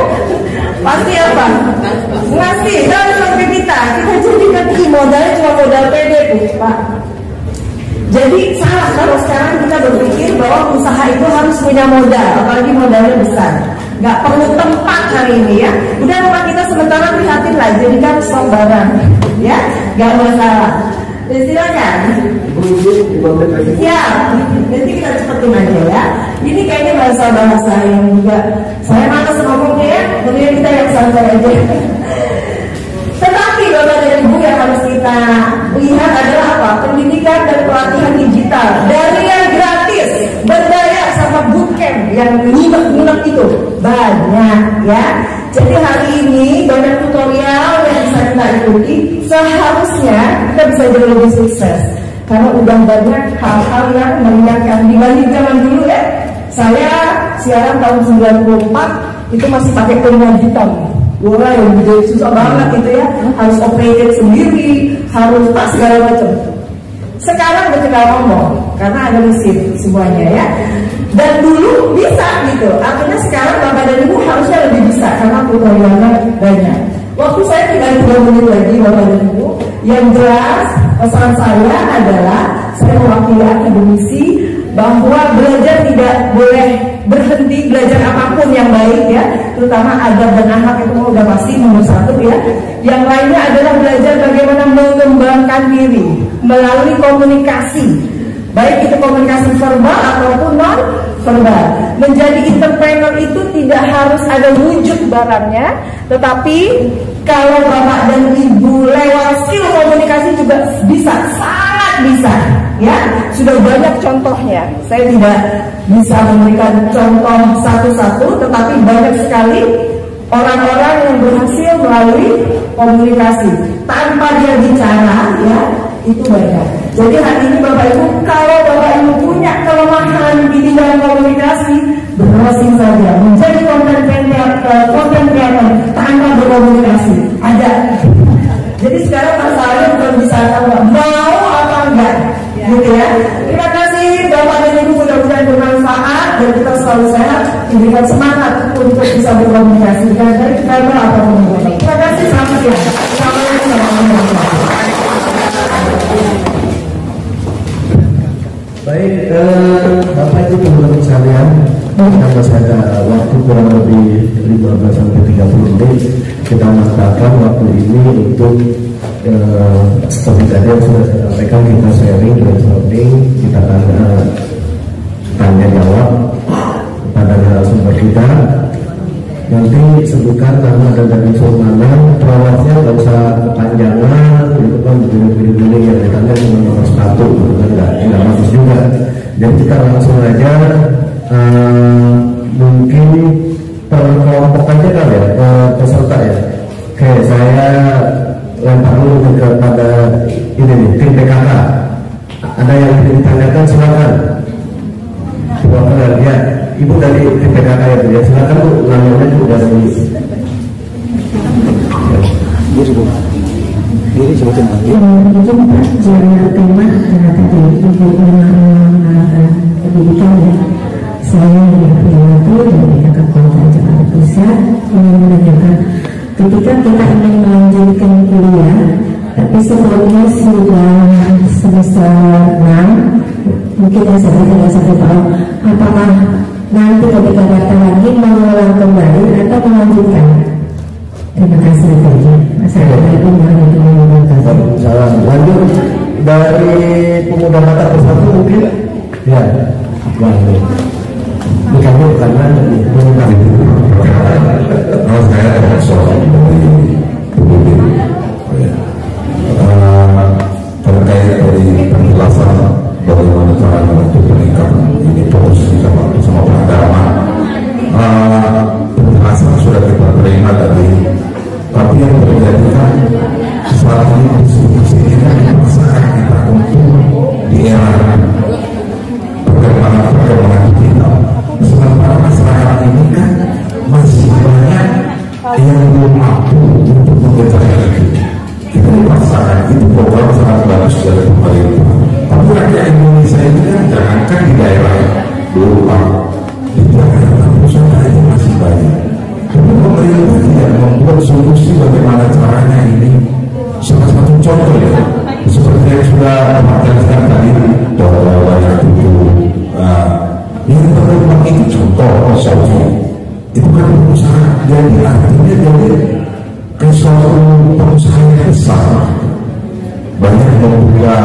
pasti apa? Ngasih langsung ke kita jadikan modalnya cuma modal PD tuh Pak. Jadi salah kalau sekarang kita berpikir bahwa usaha itu harus punya modal, apalagi modalnya besar. Nggak perlu tempat hari ini ya. Udah rumah kita sementara prihatin lah, jadikan stok barang ya, nggak masalah. Silakan. Ya, nanti kita cepetin aja ya. Ini kayaknya bahasa yang juga saya malas ngomongnya ya, kemudian kita yang santai aja. Tetapi Bapak dan Ibu yang harus kita lihat adalah apa? Pendidikan dan pelatihan digital dari yang gratis, berbayar sama bootcamp yang nyimak itu banyak ya. Jadi hari ini banyak tutorial yang bisa kita ikuti. Seharusnya kita bisa jadi lebih sukses karena udah banyak hal-hal yang mengingatkan dibanding zaman dulu ya. Saya siaran tahun 94 itu masih pakai penyiar hitam. bola yang jadi susah banget gitu ya, harus operated sendiri, harus segala macam. Sekarang udah tinggal ngomong karena ada mesin semuanya ya. Dan dulu bisa gitu, artinya sekarang bapak dan ibu harusnya lebih bisa karena tutorialnya banyak. Waktu saya tinggal 3 menit lagi bapak dan ibu, yang jelas pesan saya adalah saya mewakili akademisi bahwa belajar tidak boleh berhenti, belajar apapun yang baik ya, terutama adab dan akhlak itu udah pasti nomor 1 ya. Yang lainnya adalah belajar bagaimana mengembangkan diri melalui komunikasi, baik itu komunikasi verbal ataupun non verbal. Menjadi entrepreneur itu tidak harus ada wujud barangnya, tetapi kalau bapak dan ibu lewat skill komunikasi juga bisa, sangat bisa ya. Sudah banyak contohnya, saya tidak bisa memberikan contoh satu-satu, tetapi banyak sekali orang-orang yang berhasil melalui komunikasi tanpa dia bicara ya, itu banyak. Jadi hari ini bapak ibu, kalau bapak ibu punya kelemahan di bidang komunikasi, browsing saja menjadi content creator tanpa berkomunikasi ada. Jadi sekarang masalahnya bukan bisa nggak mau apa enggak gitu ya. Terima kasih bapak dan ibu, mudah-mudahan bermanfaat dan kita selalu sehat, diberikan semangat untuk bisa berkomunikasi dan dari verbal ataupun verbal. Terima kasih, selamat siang. Assalamualaikum warahmatullahi wabarakatuh. Baik, Bapak Ibu teman-teman sekalian, karena masih ada waktu kurang lebih 15-30 menit, kita manfaatkan waktu ini untuk seperti tadi yang sudah saya sampaikan, kita sharing, brainstorming, kita tanya jawab kepada narasumber kita. Nanti sebutkan nama dan unsur mana, perawatnya nggak usah kepanjangan, gitu kan, begini-begini yang ditanya cuma nomor 1, gitu kan, nggak bagus juga. Jadi kita langsung aja, mungkin per kelompok aja kan ya, peserta ya. Oke, saya lempar dulu kepada ini nih, tim PKK. Ada yang ingin ditanyakan, silakan. Silakan ya. Ibu dari tim PKK ya, silakan Bu, namanya juga dari diri Bu, diri sebutin lagi. Mungkin Pak jalan tema karena tadi Ibu mengenalkan pendidikan ya. Saya dari Priwati dari PKK Kota Jakarta Pusat ingin menanyakan, ketika kita ingin melanjutkan kuliah, tapi sebelumnya sudah semester 6, mungkin SMP 3-1 tahun, apakah nanti ketika daftar lagi mengulang kembali atau melanjutkan? Terima kasih saja. Assalamualaikum warahmatullahi wabarakatuh. Salam. Lanjut dari pemuda mata persatu mungkin ya, baik. Bukan karena mengenal itu. Kalau saya ada soal dari PBB terkait dari penjelasan bagaimana cara membantu peningkatan ini proses sama agama. Penjelasan sudah kita terima tadi, tapi yang terjadi kan saat ini diskusi kita dipaksakan kita untuk di era perkembangan digital. Sementara masyarakat ini kan masih banyak yang belum mampu untuk mengejar itu. Kita dipaksakan, itu program sangat bagus dari pemerintah. Tapi rakyat Indonesia ini kan jangankan di daerah luar, di daerah pusat ini masih banyak. Tapi pemerintah tidak membuat solusi bagaimana caranya ini. Salah satu contoh ya, seperti yang sudah Pak jelaskan tadi, bahwa yang itu yang berkembang itu contoh solusi. Itu kan perusahaan, jadi artinya jadi ke suatu perusahaan yang besar, banyak membuka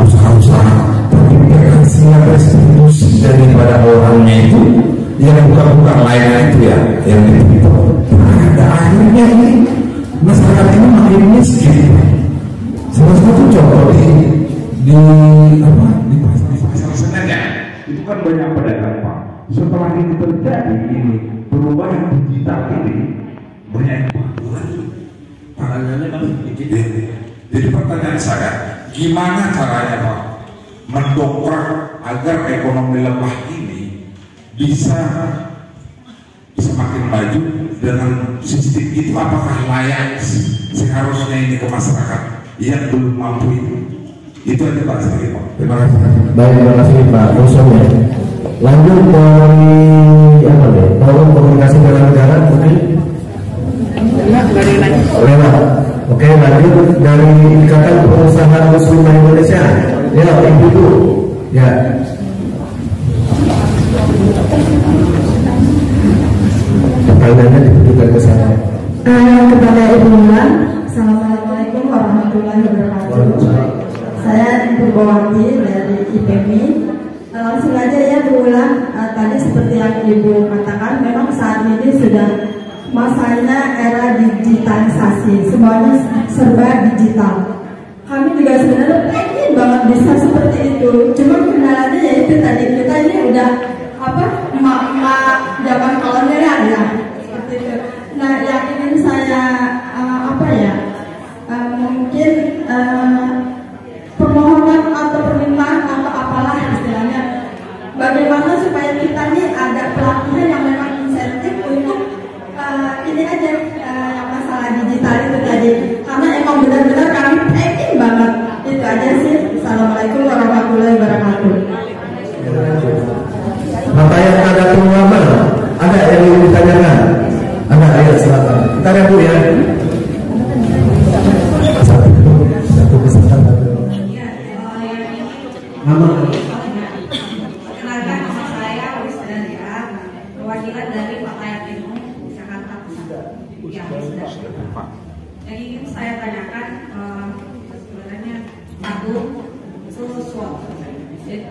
usaha-usaha, tapi hasilnya restitusi daripada orangnya itu yang bukan lainnya itu ya, yang itu. Ada akhirnya ini masyarakat ini makin miskin. Salah satu contoh di pasar Senen ya, itu kan banyak pedagang Pak. Setelah ini terjadi ini perubahan digital ini banyak pengangguran. Paralelnya kan digital. Jadi pertanyaan saya, gimana caranya Pak mendongkrak agar ekonomi lemah ini bisa makin baik? maju dengan sistem itu, apakah layak seharusnya ini ke masyarakat yang belum mampu itu? Itu aja Pak Sari, Pak. Terima kasih. Baik, terima kasih Pak Roson ya. Lanjut dari apa ya? Forum Komunikasi Bela Negara mungkin. Lewat. Oke, lanjut dari Ikatan Pengusaha Muslim Indonesia. Ya, Ibu. Ya. Pertanyaannya ditujukan ke saya. Kepada Ibu Mulan, Assalamualaikum warahmatullahi wabarakatuh. Saya Ibu Bawati dari IPMI. Langsung aja ya Bu Mulan, tadi seperti yang Ibu katakan, memang saat ini sudah masanya era digitalisasi, semuanya serba digital. Kami juga sebenarnya pengen banget bisa seperti itu, cuma kendalanya yaitu tadi kita ini udah emak-emak zaman kolonial ya, seperti itu. Nah, yang ingin saya mungkin permohonan atau permintaan atau apalah istilahnya, bagaimana supaya kita ini ada pelatihan yang memang insentif untuk ini aja yang masalah digital itu tadi, karena emang benar-benar kami pengen banget. Itu aja sih. Assalamualaikum warahmatullahi wabarakatuh. Pertanyaan ada pengalaman, ada yang ingin ditanyakan? Ada, ayo silakan. Kita lihat Bu ya. Satu peserta. Nama. Perkenalkan, nama saya Wis Dalia, perwakilan dari Pakaian Timur, Jakarta Pusat. Ya, yang ingin saya tanyakan sebenarnya satu itu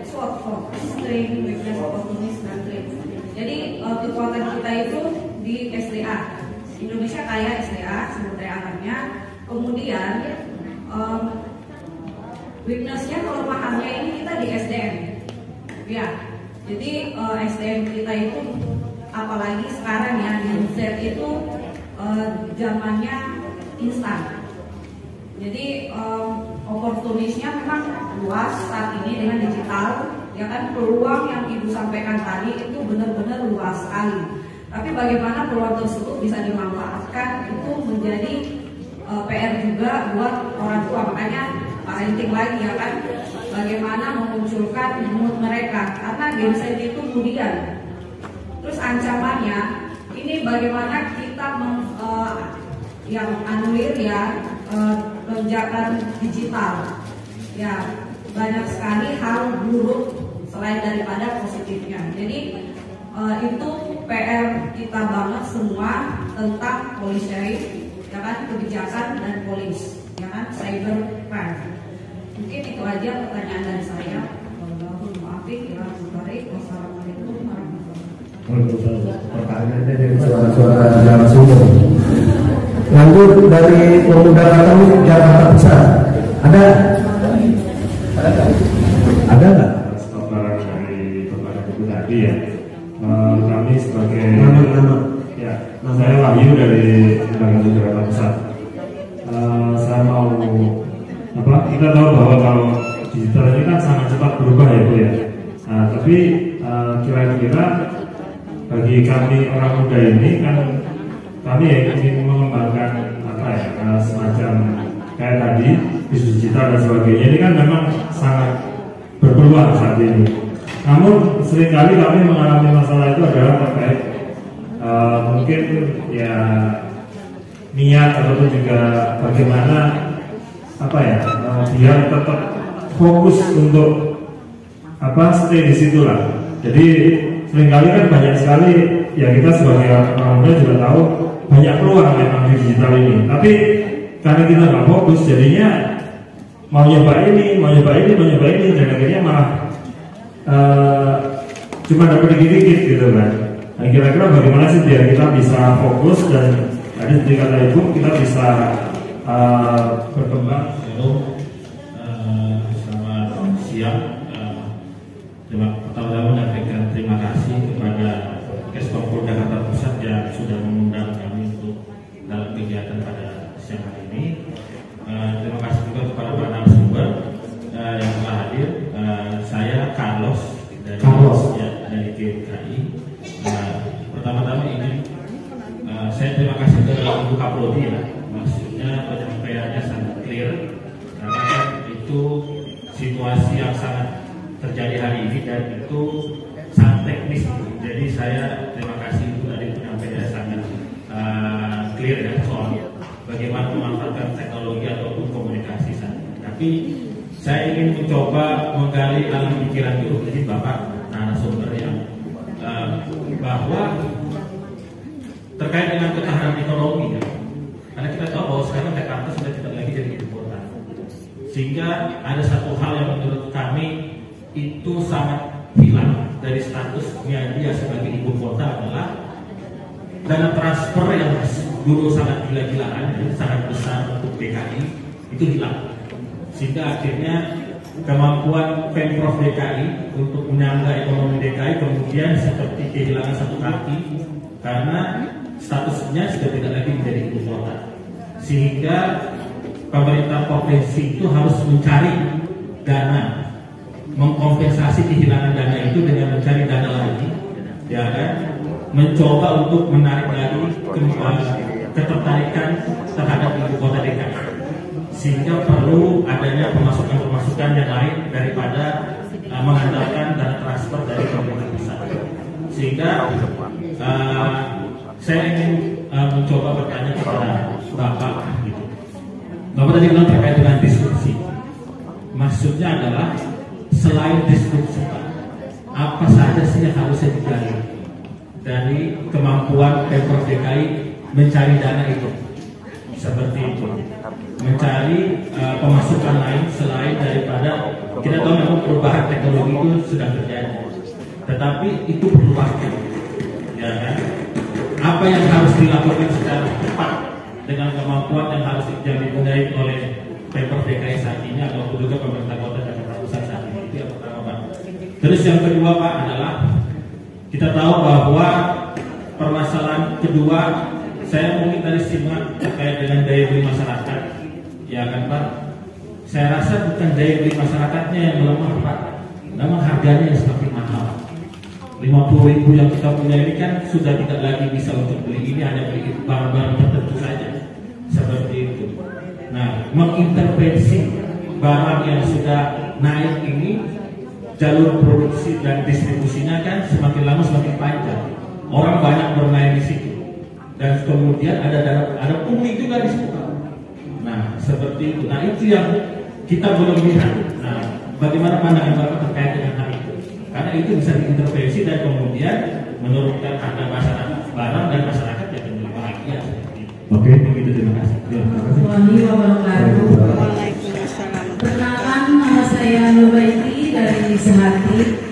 SWOT for strength, weakness, opportunity, dan threat. Jadi kekuatan kita itu di SDA. Indonesia kaya SDA, sumber daya alamnya. Kemudian weaknessnya, kelemahannya ini kita di SDM. Ya, jadi SDM kita itu apalagi sekarang ya di Z itu zamannya instan. Jadi opportunity-nya memang luas saat ini dengan digital. Ya kan, peluang yang Ibu sampaikan tadi itu benar-benar luas sekali. Tapi bagaimana peluang tersebut bisa dimanfaatkan itu menjadi PR juga buat orang tua. Makanya parenting lagi ya kan, bagaimana memunculkan mood mereka, karena genset itu kemudian. Terus ancamannya ini bagaimana kita yang anulir ya, lonjakan digital. Ya, banyak sekali hal buruk selain daripada positifnya. Jadi itu PR kita banget semua tentang policy sharing, ya kan, kebijakan dan polis, ya kan, cyber crime. Mungkin itu aja pertanyaan dari saya. Wassalamualaikum warahmatullahi wabarakatuh. Pertanyaannya dari suara-suara narasumber. Lanjut dari Pemuda Katolik Jakarta Pusat. Ada nggak? Paparan dari Bapak Ibu tadi ya. Kami sebagai ya, saya Wahyu dari Pemuda Jakarta Pusat. Saya mau kita tahu bahwa kalau digital ini kan sangat cepat berubah ya Bu ya. Nah, tapi kira-kira bagi kami orang muda ini kan kami ya ingin mengembangkan semacam kayak tadi bisnis digital dan sebagainya, ini kan memang sangat berpeluang saat ini. Namun seringkali kami mengalami masalah itu adalah terkait mungkin ya niat ataupun juga bagaimana biar tetap fokus untuk stay di situ lah. Jadi seringkali kan banyak sekali ya, kita sebagai orang muda juga tahu banyak peluang memang di digital ini, tapi karena kita nggak fokus jadinya mau nyoba ini, dan akhirnya malah cuma dapat dikit-dikit gitu kan. Nah, kira-kira bagaimana sih biar kita bisa fokus dan tadi seperti kata Ibu, kita bisa berkembang. Selamat siang. Pertama-tama menyampaikan terima kasih kepada Kespol Jakarta Pusat yang sudah mengundang kami untuk dalam kegiatan pada siang hari ini. Terima kasih juga kepada para narasumber yang telah hadir. Saya Carlos dari GMKI. Pertama-tama ingin lagu Kaprodi ya, maksudnya penyampaiannya sangat clear karena kan itu situasi yang sangat terjadi hari ini dan itu sangat teknis. Jadi saya terima kasih itu dari penyampaiannya sangat clear ya soal bagaimana memanfaatkan teknologi ataupun komunikasi saja. Tapi saya ingin mencoba menggali alam pikiran dulu. Jadi Bapak narasumber yang bahwa terkait dengan ketahanan ekonomi ya. Karena kita tahu bahwa sekarang Jakarta sudah tidak lagi jadi ibu kota. Sehingga ada satu hal yang menurut kami itu sangat hilang dari statusnya dia sebagai ibu kota adalah dana transfer yang dulu sangat gila-gilaan, sangat besar untuk DKI itu hilang. Sehingga akhirnya kemampuan Pemprov DKI untuk menyangga ekonomi DKI kemudian seperti kehilangan satu kaki karena statusnya sudah tidak lagi menjadi ibu kota. Sehingga pemerintah provinsi itu harus mencari dana, mengkompensasi kehilangan dana itu dengan mencari dana lagi, ya kan? Mencoba untuk menarik lagi ketertarikan terhadap ibu kota DKI. Sehingga perlu adanya pemasukan-pemasukan yang lain daripada mengandalkan dana transfer dari pemerintah pusat. Sehingga saya ingin mencoba bertanya kepada Bapak. Gitu. Bapak tadi bilang terkait dengan disrupsi. Maksudnya adalah selain disrupsi, apa saja sih yang harusnya digali dari kemampuan Pemprov DKI mencari dana itu? Seperti itu, mencari pemasukan lain selain daripada kita tahu memang perubahan teknologi itu sedang terjadi, tetapi itu perlu waktu, ya kan? Apa yang harus dilakukan secara cepat dengan kemampuan yang harus dimiliki oleh Pemprov DKI saat ini atau juga pemerintah kota Jakarta Pusat saat ini? Itu yang pertama, Pak. Terus yang kedua, Pak, adalah kita tahu bahwa permasalahan kedua saya mungkin tadi simak terkait dengan daya beli masyarakat, ya kan Pak? Saya rasa bukan daya beli masyarakatnya yang melemah, Pak. Memang harganya yang semakin mahal. 50.000 yang kita punya ini kan sudah tidak lagi bisa untuk beli ini, hanya beli barang-barang tertentu saja, seperti itu. Nah, mengintervensi barang yang sudah naik ini, jalur produksi dan distribusinya kan semakin lama semakin panjang. Orang banyak bermain di situ. Dan kemudian ada pungli juga di situ. Nah, seperti itu. Nah, itu yang kita belum lihat. Nah, bagaimana pandangan Bapak terkait dengan hal itu? Karena itu bisa diintervensi dan kemudian menurunkan harga masyarakat barang dan masyarakat yang lebih bahagia. Oke, begitu. Terima kasih. Perkenalkan, nama saya Nubaiti dari Sehati.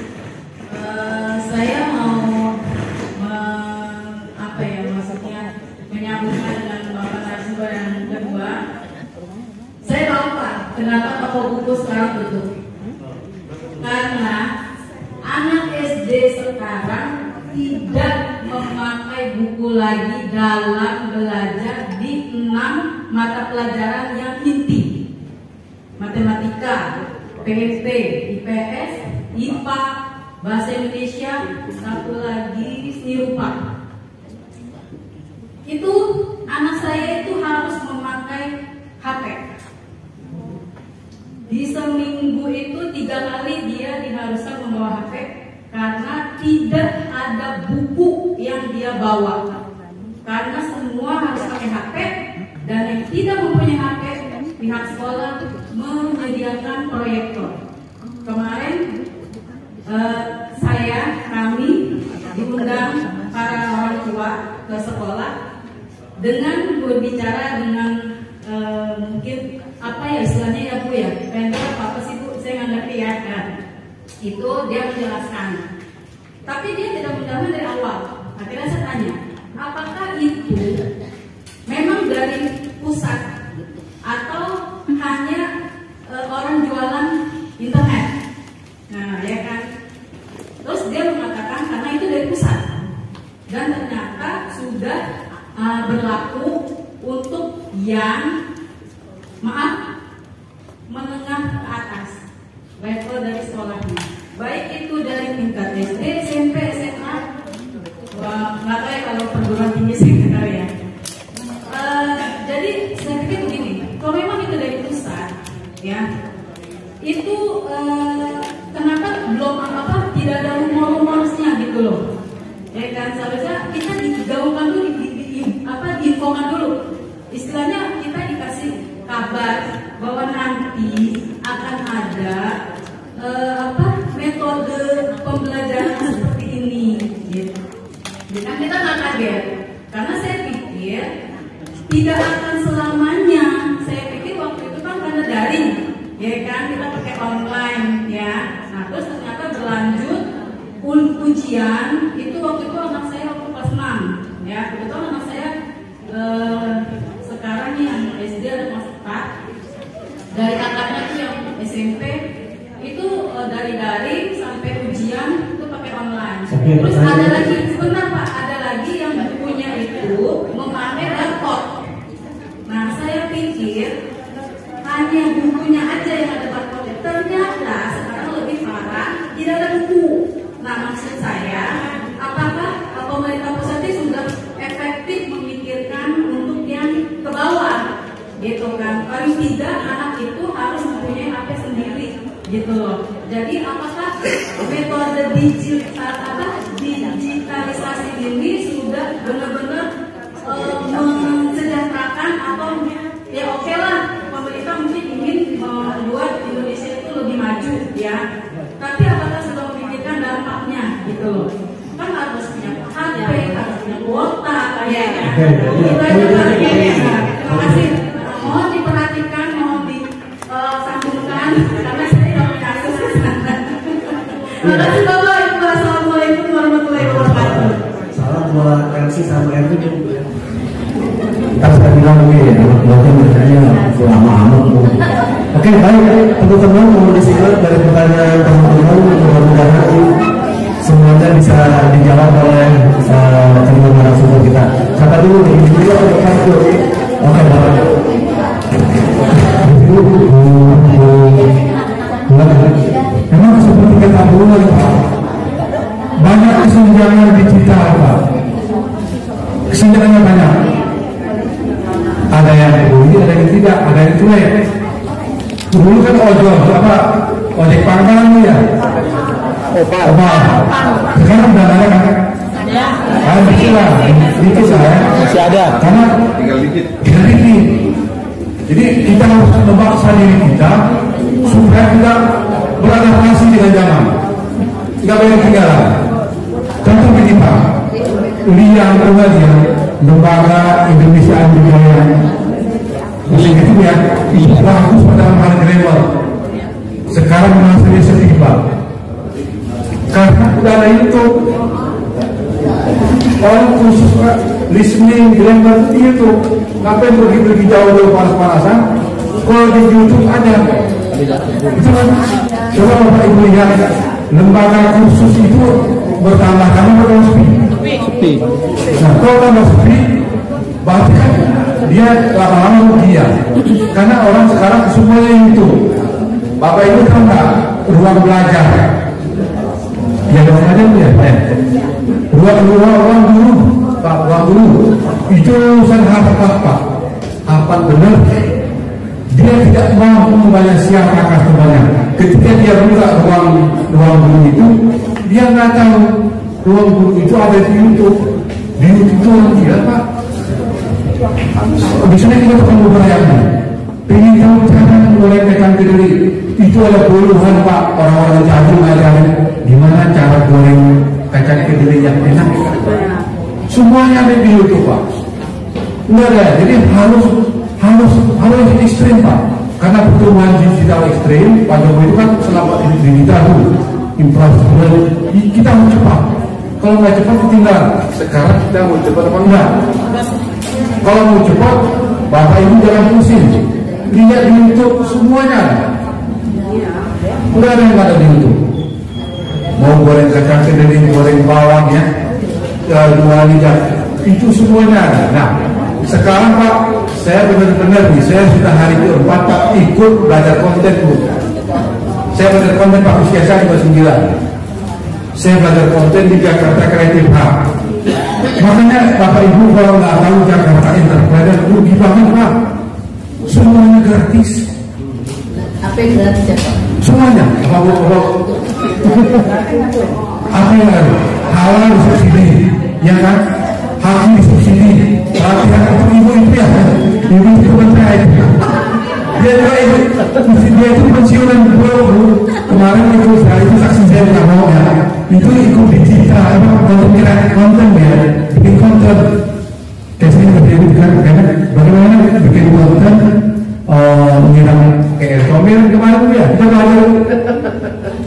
Saya mau menyambungkan dengan Bapak narasumber yang kedua. Saya tahu Pak, kenapa toko buku sekarang tutup? Karena anak SD sekarang tidak memakai buku lagi dalam belajar di 6 mata pelajaran yang inti: matematika, PP, IPS, IPA, bahasa Indonesia, satu lagi seni rupa. Itu anak saya itu harus memakai HP. Di seminggu itu 3 kali dia diharuskan membawa HP karena tidak ada buku yang dia bawa. Karena semua harus pakai HP dan yang tidak mempunyai HP, pihak sekolah menyediakan proyektor. Kemarin kami diundang para orang tua ke sekolah dengan berbicara dengan mungkin apa ya istilahnya ya Bu ya, pendek apa sih Bu, saya nggak ngerti ya kan. Itu dia menjelaskan, tapi dia tidak menjelaskan dari awal. Akhirnya saya tanya, apakah itu memang dari pusat atau hanya orang jualan internet? Nah ya kan, terus dia mengatakan karena itu dari pusat dan ternyata sudah berlaku untuk yang menengah ke atas level dari sekolahnya, baik itu dari tingkat SD, SMP, SMA, nggak tahu ya kalau perguruan tinggi saya nggak tahu ya. ya kan seharusnya kita digaungkan dulu, diinfokan dulu. Istilahnya kita dikasih kabar bahwa nanti akan ada metode pembelajaran seperti ini, gitu. Dan kita nggak kaget, karena saya pikir tidak akan selamanya. Saya pikir waktu itu kan karena daring, ya kan kita pakai online, ya. Nah terus ternyata berlanjut ujian itu waktu itu anak saya waktu kelas 6, ya. Kebetulan anak saya sekarang nih yang SD ada kelas 4, dari kakaknya tuh yang SMP itu dari daring sampai ujian itu pakai online. Terus ada lagi, sebentar Pak, ada lagi yang bukunya itu memakai barcode. Nah saya pikir hanya bukunya aja yang ada barcode. Ternyata sekarang lebih parah, tidak ada buku. Nah maksud saya, apakah pemerintah pusat sudah efektif memikirkan untuk yang ke bawah, gitu kan? Paling tidak anak itu harus mempunyai HP sendiri, gitu loh. Jadi apakah metode digitalisasi ini sudah benar-benar mensejahterakan atau ya oke lah, pemerintah mungkin ingin membuat Indonesia itu lebih maju, ya. Tapi apakah sudah memikirkan dampaknya, gitu loh? Kan harus punya HP, harus punya kuota, kayaknya. Itu aja kayaknya. Terima kasih. Mohon diperhatikan, mohon disambungkan, karena saya tidak punya akses ke sana. Terima kasih Bapak Ibu. Assalamualaikum warahmatullahi wabarakatuh. Salam buat Elsi sama Erwin. Kita sudah bilang ini ya, waktu bertanya lama amat. Oke, baik teman-teman, mohon disimak dari pertanyaan teman-teman, mudah-mudahan semuanya bisa dijawab oleh kedua narasumber kita. Kata dulu nih, ini dulu ada kartu. Oke, Bapak. Memang seperti kata dulu Pak, banyak kesenjangan digital Pak. Kesenjangannya banyak. Ada yang bunyi, ada yang tidak, ada yang cuek. Dulu kan ojol, ojek pangkalan ya. Opal. Sekarang udah ada kan? Ada. Dikit lah, dikit saya. Masih ada. Karena tinggal dikit. Jadi kita harus memaksa diri kita supaya kita beradaptasi dengan zaman. Tidak boleh ketinggalan. Contoh begini Pak, Liang Pengajian Lembaga Indonesia Budaya musim itu ya bagus pada hal grammar. Sekarang masanya sedih Pak, karena udah ada YouTube. Orang khusus Pak, listening grammar itu ngapain pergi jauh dari panas-panasan. Kalau di YouTube ada. Itu kan, coba Bapak Ibu lihat lembaga kursus itu bertambah-tambah atau sepi. Nah kalau tambah sepi, berarti kan dia lama-lama rugian. Karena orang sekarang semuanya itu. Bapak Ibu tahu nggak ruang belajar? Ya ruang belajar ya. Ruang guru, Pak, ruang guru itu urusan apa? Apa benar? Dia tidak mampu membayar siapa customernya. Ketika dia buka ruang guru itu, dia nggak tahu ruang guru itu ada di YouTube. Di YouTube itu orang gila Pak. Biasanya kita bukan membayarnya. Pengen tahu cara mulai tekan kediri. Itu ada puluhan Pak orang-orang jago ngajarin gimana cara goreng kacang kediri yang enak. Semuanya ada di YouTube Pak. Nggak ada. Jadi harus ekstrim Pak, karena pertumbuhan digital ekstrim. Pak Jokowi itu kan selama ini digital dulu infrastruktur kita mau cepat. Kalau nggak cepat ketinggalan. Sekarang kita mau cepat apa enggak? Kalau mau cepat, Bapak Ibu jangan pusing. Lihat di YouTube semuanya. Udah ada yang ada di YouTube. Mau goreng kacang kediri, goreng bawang ya, dua lidah, itu semuanya ada. Nah, sekarang Pak, saya benar-benar nih, saya sudah hari ke-4 Pak ikut belajar konten Bu. Saya belajar konten Pak usia saya 29. Saya belajar konten di Jakarta Creative Hub. Makanya Bapak Ibu kalau nggak tahu Jakarta Entrepreneur rugi banget Pak. Semuanya gratis. Apa yang gratis ya Pak? Semuanya. Apa yang halal subsidi. ya kan? Hakim disubsidi, pelatihan untuk ibu itu ya, ibu itu bukan saya. Dia juga ibu, dia itu pensiunan baru. Kemarin itu saya itu saksi saya nggak mau ya, itu ikut digital, konten ya, bikin konten. Biasanya terjadi kan, bagaimana bikin konten menyiram kayak Tomir kemarin ya, kita belajar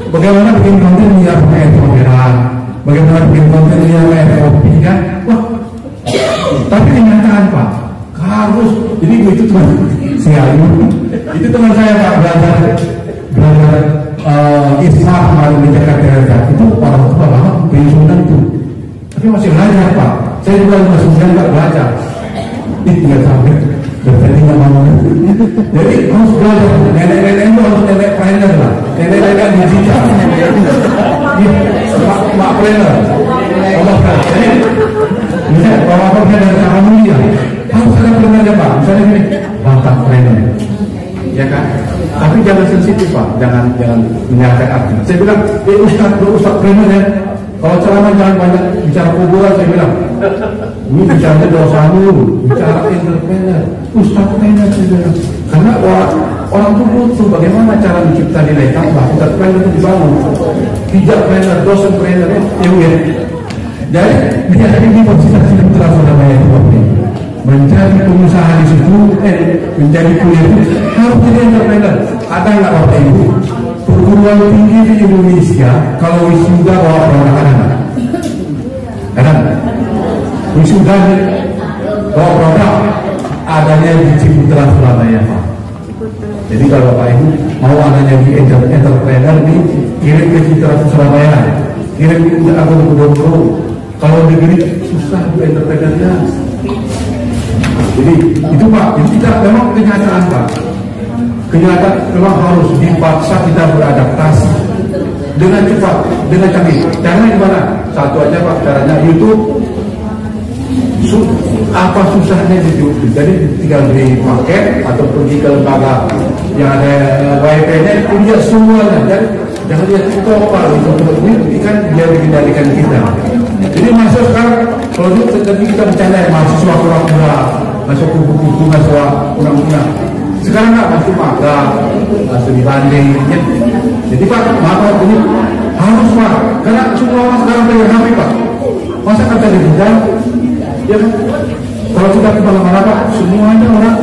bagaimana bikin konten menyiram kayak Tomiran, bagaimana bikin konten menyiram kayak kopi kan, wah. Tapi kenyataan Pak, harus, jadi itu teman siang itu teman saya Pak belajar Islam kemarin di Jakarta itu orang tua banget pensiunan itu, tapi masih belajar Pak. Saya juga masih nggak baca, tinggal sampai berarti nggak mau. Jadi harus belajar. Nenek-nenek itu harus nenek trainer lah, nenek-nenek digital. Mak trainer, Allah kan. Jadi misalnya bapak dari cara mulia harus ada trainernya Pak. Misalnya ini bapak trainer, ya kan? Tapi jangan sensitif Pak, jangan menyalahkan arti. Saya bilang, Ustaz trainer ya. Kalau ceramah jangan banyak bicara kuburan, saya bilang. Ini bicaranya dosa dulu, bicara entrepreneur, Ustaz trainer saya bilang. Karena orang itu butuh bagaimana cara mencipta nilai tambah. Entrepreneur itu dibangun, tidak trainer, dosen trainer ya. Jadi dia ini posisi putra Surabaya itu menjadi pengusaha di situ, menjadi kuliah itu harus jadi entrepreneur. Ada nggak Bapak Ibu? Perguruan tinggi di Indonesia kalau wisuda bawa produk kadang wisuda bawa produk adanya di Ciputra Surabaya Pak. Jadi kalau Bapak Ibu mau adanya di entrepreneur di kirim ke Ciputra Surabaya, kirim ke Agung Podomoro. Kalau negeri susah di entrepreneurnya. Jadi itu Pak, itu kita memang kenyataan Pak. Kenyataan memang harus dipaksa kita beradaptasi dengan cepat, dengan canggih. Caranya gimana? Satu aja Pak, caranya YouTube. Apa susahnya di YouTube? Jadi tinggal beli paket atau pergi ke lembaga yang ada WiFi-nya, lihat semuanya. Dan jangan lihat itu apa, itu kan dia dikendalikan kita. Jadi masuk sekarang, kalau dulu tadi kita bercanda ya, mahasiswa pura-pura, masuk kubu-kubu, mahasiswa undang-undang. Sekarang nggak masuk magang, masuk dibanding. Jadi Pak, maaf ini harus Pak, karena semua orang sekarang pegang HP Pak. Masa kata digital, ya kan? Kalau kita ke mana-mana Pak, semuanya orang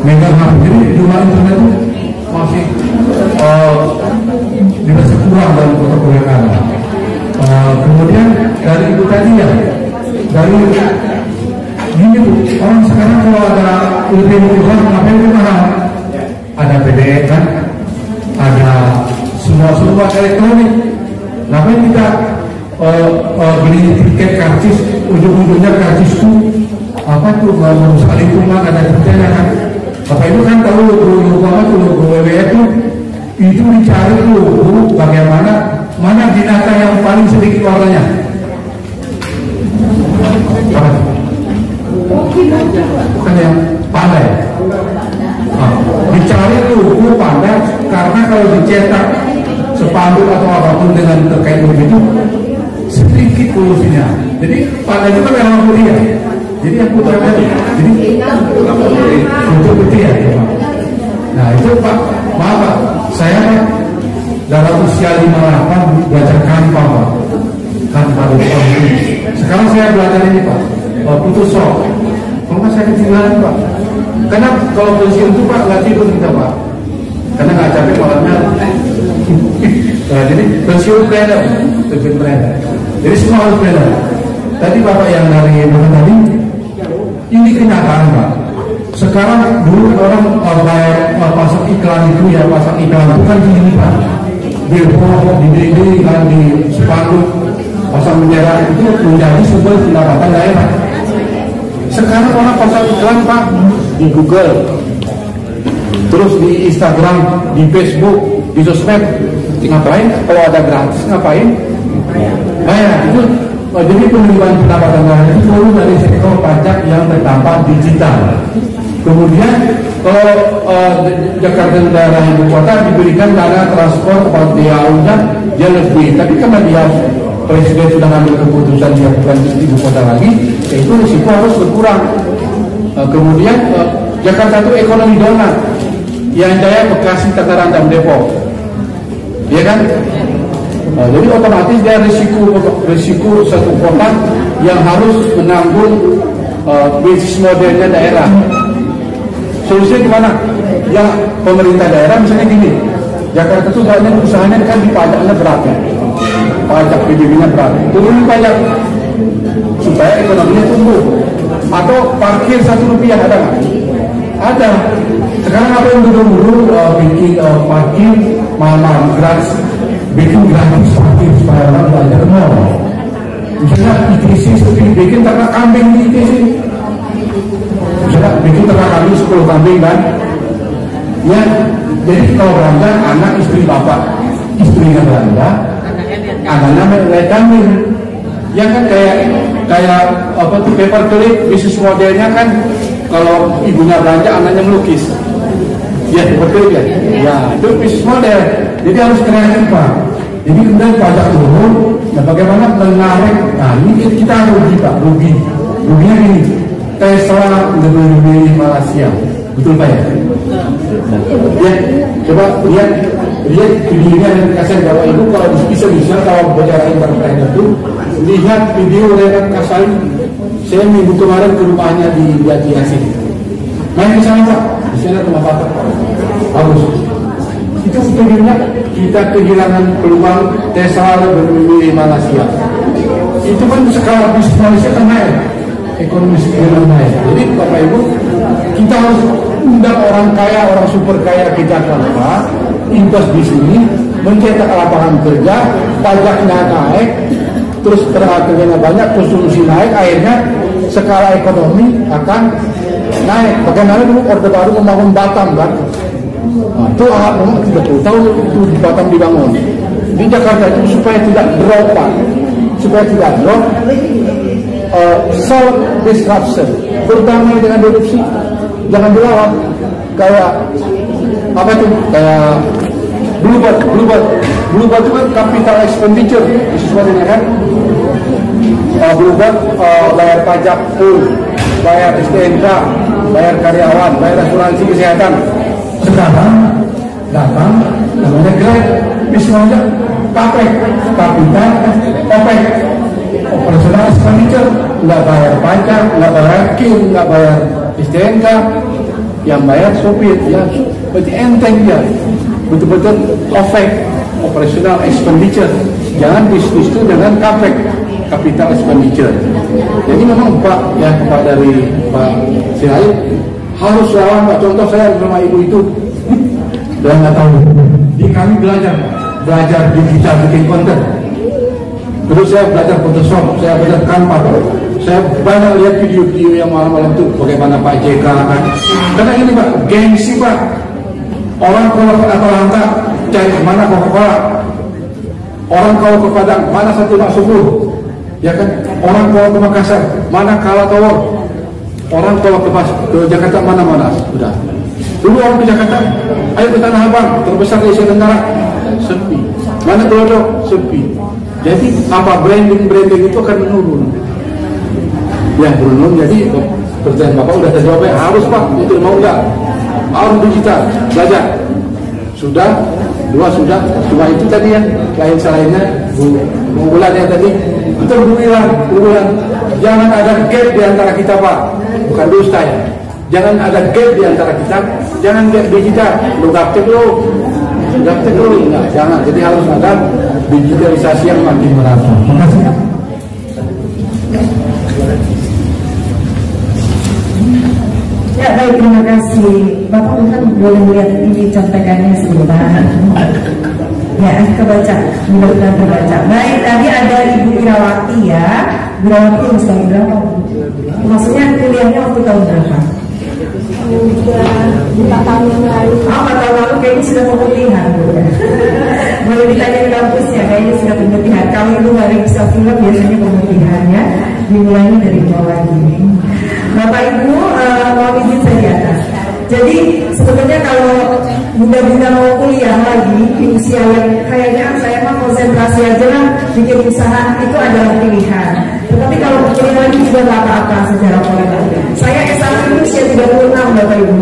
megang HP. Jadi jumlah internet itu masih dirasa kurang dalam kota kebanyakan. Kemudian dari itu tadi ya, dari gini tuh, orang sekarang kalau ada lebih murah, ngapain itu mahal? Ada PDF kan, ada semua elektronik. Ngapain kita beli tiket karcis, ujung-ujungnya karcis itu apa tuh merusak lingkungan, ada kerjanya kan? Bapak Ibu kan tahu logo WWF itu dicari tuh bagaimana mana binatang yang paling sedikit warnanya? Apa? Bukan yang pandai. Dicari tuh pandai karena kalau dicetak spanduk atau apapun dengan terkait begitu sedikit polusinya. Jadi pandai itu kan memang kuliah. Jadi yang putra jadi untuk putih ya. Nah itu Pak, maaf Pak, saya dalam usia 58 belajar Canva Pak, Canva ini. Sekarang saya belajar ini Pak, Photoshop. Kalau nggak saya ketinggalan Pak. Karena kalau pensiun itu Pak nggak tidur kita Pak, karena nggak capek malamnya. Nah, jadi pensiun trainer. Jadi semua harus trainer. Tadi Bapak yang dari mana tadi? Ini kenyataan Pak. Sekarang dulu orang pasang iklan itu ya, pasang iklan itu kan gini Pak. Billboard, di dinding kan, di spanduk, pasang bendera itu menjadi sebuah pendapatan daerah. Sekarang orang pasang iklan Pak di Google, terus di Instagram, di Facebook, di sosmed. Ngapain? Kalau ada gratis ngapain? Bayar. Itu jadi penerimaan pendapatan daerah itu selalu dari sektor pajak yang terdampak digital. Kemudian kalau Jakarta daerah ibu kota diberikan dana transport kalau dia undang dia lebih, tapi karena dia presiden sudah ambil keputusan dia bukan ibu kota lagi, yaitu risiko harus berkurang. Kemudian Jakarta itu ekonomi donat, yang Jaya, Bekasi, Tangerang, dan Depok, ya kan? Jadi otomatis dia risiko satu kota yang harus menanggung bisnis modelnya daerah. Solusinya gimana? Ya pemerintah daerah misalnya gini, Jakarta itu banyak usahanya kan dipajaknya berapa? Pajak PBB-nya berapa? Turunin pajak supaya ekonominya tumbuh. Atau parkir Rp1 ada nggak? Ada. Sekarang apa yang dulu bikin parkir mahal-mahal gratis, bikin gratis parkir supaya orang belajar nol. Misalnya ITC bikin ternak kambing di ITC. Misalnya bikin ternak kambing 10 kambing kan? Ya, jadi kalau belanja anak istri bapak, istrinya belanja, anaknya mulai kambing. Ya kan kayak apa tuh paperclip, bisnis modelnya kan kalau ibunya belanja anaknya melukis. Ya paperclip ya. Ya itu bisnis model. Jadi harus kreatif Pak. Jadi kemudian pajak turun. Nah bagaimana menarik? Nah ini kita rugi Pak, ruginya ini. Tesla lebih Malaysia, betul Pak ya? Ya, coba lihat videonya dan kasih Bapak Ibu kalau bisa kalau bicara entrepreneur itu lihat video Rekan Kasali. Saya minggu kemarin ke rumahnya di Jati Asih. Main di sana Pak, di sana rumah Bapak. Bagus. Itu videonya kita kehilangan peluang Tesla lebih Malaysia. Itu kan skala bisnis Malaysia kan naik, ekonomi sekarang naik. Jadi Bapak Ibu kita harus undang orang kaya, orang super kaya kita Jakarta, invest di sini, mencetak lapangan kerja, pajaknya naik, terus tenaga kerjanya banyak, konsumsi naik, akhirnya skala ekonomi akan naik. Bagaimana dulu Orde Baru membangun Batam kan? Nah, itu memang 30 tahun itu di Batam dibangun. Di Jakarta itu supaya tidak drop Pak, supaya tidak drop, solve disruption, berdamai dengan disrupsi, jangan dilawan. Kayak apa itu? Kayak Bluebird itu kan capital expenditure, sesuatu kan? Bluebird bayar pajak full, bayar STNK, bayar karyawan, bayar asuransi kesehatan. Sekarang datang namanya Grab, misalnya CAPEX, capital OPEX, operational expenditure, nggak bayar pajak, nggak bayar KIM, nggak bayar STNK, yang bayar sopir, ya berarti enteng ya, betul-betul OPEX, operational expenditure. Jangan bisnis itu dengan CAPEX, capital expenditure. Jadi memang Pak, ya kepada dari Pak Sirait harus lawan Pak. Contoh saya sama ibu itu, dan nggak tahu, di kami belajar digital, bikin konten. Terus saya belajar Photoshop, saya belajar Canva, saya banyak lihat video-video yang malam-malam itu bagaimana Pak JK kan. Karena ini Pak, gengsi Pak. Orang kalau ke Atalanta cari mana Coca-Cola. Orang kalau ke Padang mana satu subuh, ya kan. Orang kalau ke Makassar mana Kala Tower. Orang kalau ke Jakarta mana Monas. Udah. Dulu orang ke Jakarta, ayo ke Tanah Abang, terbesar di Asia Tenggara, sepi. Mana Glodok, sepi. Jadi apa branding itu akan menurun. Ya menurun. Jadi pertanyaan Bapak udah terjawab, harus Pak, itu mau enggak? Harus digital, belajar. Sudah, 2 sudah, cuma itu tadi yang lain selainnya unggulan yang tadi itu unggulan. Jangan ada gap di antara kita Pak, bukan dusta ya. Jangan ada gap di antara kita, jangan gap digital. Lu gaptek lu, nah, jangan. Jadi harus ada digitalisasi yang makin merata. Terima kasih. Ya baik, terima kasih. Bapak mungkin boleh melihat ini contekannya sebentar. Ya, kebaca, mudah-mudahan terbaca. Baik, tadi ada Ibu Irawati ya. Irawati umur tahun berapa? Maksudnya kuliahnya waktu tahun berapa? 4 tahun yang lalu. 4 tahun lalu kayaknya sudah pemutihan. Boleh ditanya di kampusnya, kayaknya sudah pemutihan. Kalau itu hari bisa film biasanya pemutihan ya. Dimulainya dari bawah gini. Bapak Ibu, mohon izin saya di atas. Jadi sebetulnya kalau bunda-bunda mau kuliah lagi di usia yang kayaknya saya mah konsentrasi aja lah bikin usaha, itu adalah pilihan. Tetapi kalau kuliah lagi juga nggak apa-apa secara politik. Saya S1 itu usia 36 Bapak Ibu.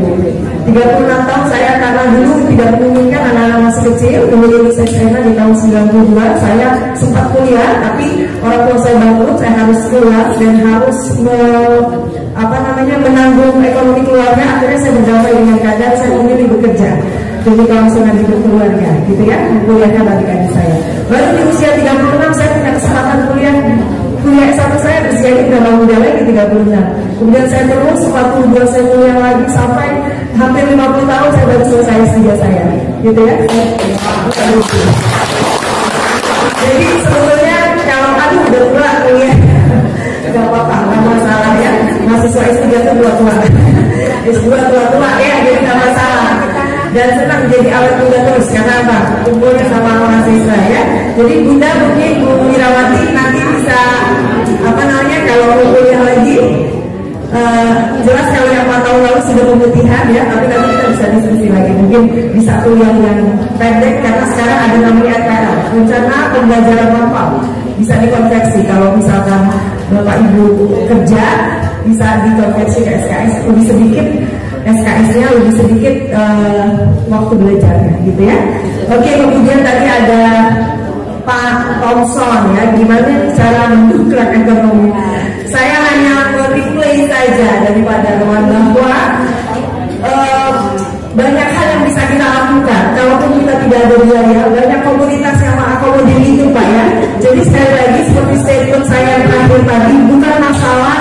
36 tahun saya, karena dulu tidak menginginkan anak-anak masih kecil, kemudian lulus SMA di tahun 92 saya sempat kuliah, tapi orang tua saya bangkrut, saya harus keluar dan harus menanggung ekonomi keluarga. Akhirnya saya berdamai dengan keadaan, saya memilih bekerja jadi kelangsungan hidup keluarga, gitu ya, menguliahkan adik-adik saya. Baru di usia 36 saya punya kesempatan kuliah S1 saya berusia udah muda lagi 36. Kemudian saya terus 42 saya kuliah lagi sampai hampir 50 tahun saya baru selesai S3 saya, gitu ya. Jadi sebetulnya kalau udah tua kuliah nggak apa-apa, nggak masalah ya. Mahasiswa S3 itu tua-tua, S2 tua-tua ya, jadi nggak masalah. Dan senang jadi awet muda terus, karena apa? Kumpulnya sama mahasiswa ya. Jadi Bunda mungkin Bu Wirawati nanti bisa kalau mau kuliah lagi, jelas kalau yang 4 tahun lalu sudah pemutihan ya, tapi nanti kita bisa diskusi lagi. Mungkin bisa kuliah yang pendek, karena sekarang ada namanya RKL, rencana pembelajaran manual, bisa dikonversi. Kalau misalkan Bapak Ibu kerja, bisa dikonversi ke SKS, lebih sedikit SKS-nya, lebih sedikit waktu belajarnya, gitu ya. Oke, kemudian tadi ada Pak Thompson ya, gimana cara mendukrak ekonomi. Saya hanya replay saja daripada teman bahwa banyak hal yang bisa kita lakukan. Kalaupun kita tidak ada biaya, banyak komunitas yang mengakomodir itu Pak ya. Jadi sekali lagi seperti statement saya yang terakhir tadi, bukan masalah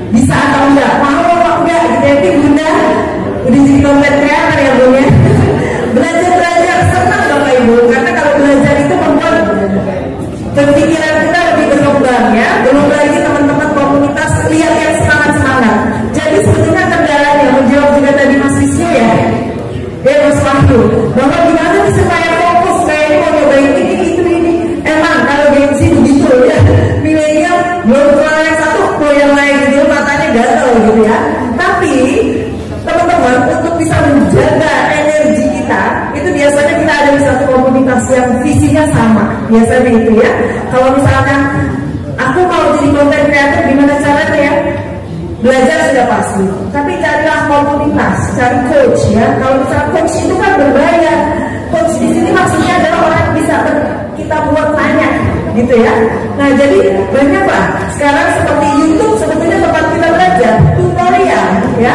bisa atau enggak, mau atau enggak, tapi Bunda udah jadi content creator ya Bunda. Belajar senang Bapak Ibu, karena kalau belajar itu membuat pemikiran kita lebih berkembang ya. Belum lagi teman-teman komunitas lihat yang semangat. Jadi sebetulnya kendalanya menjawab juga tadi Mas Wisnu ya, Mas Wahyu, bahwa gimana sih supaya fokus kayak ini mau nyobain ini. Emang kalau gengsi begitu ya, milenial belum keluar yang satu, keluar yang lain gitu, matanya gatel gitu ya. Tapi teman-teman, untuk bisa menjaga energi kita, itu biasanya kita ada di satu komunitas yang visinya sama, biasanya itu ya. Kalau misalkan aku mau jadi content creator, gimana caranya ya? Belajar sudah pasti, tapi carilah komunitas, cari coach ya. Kalau misalnya coach itu kan berbayar. Coach di sini maksudnya adalah orang yang bisa kita buat tanya, gitu ya. Nah jadi banyak Pak. Sekarang seperti YouTube sebetulnya tempat kita belajar, tutorial ya.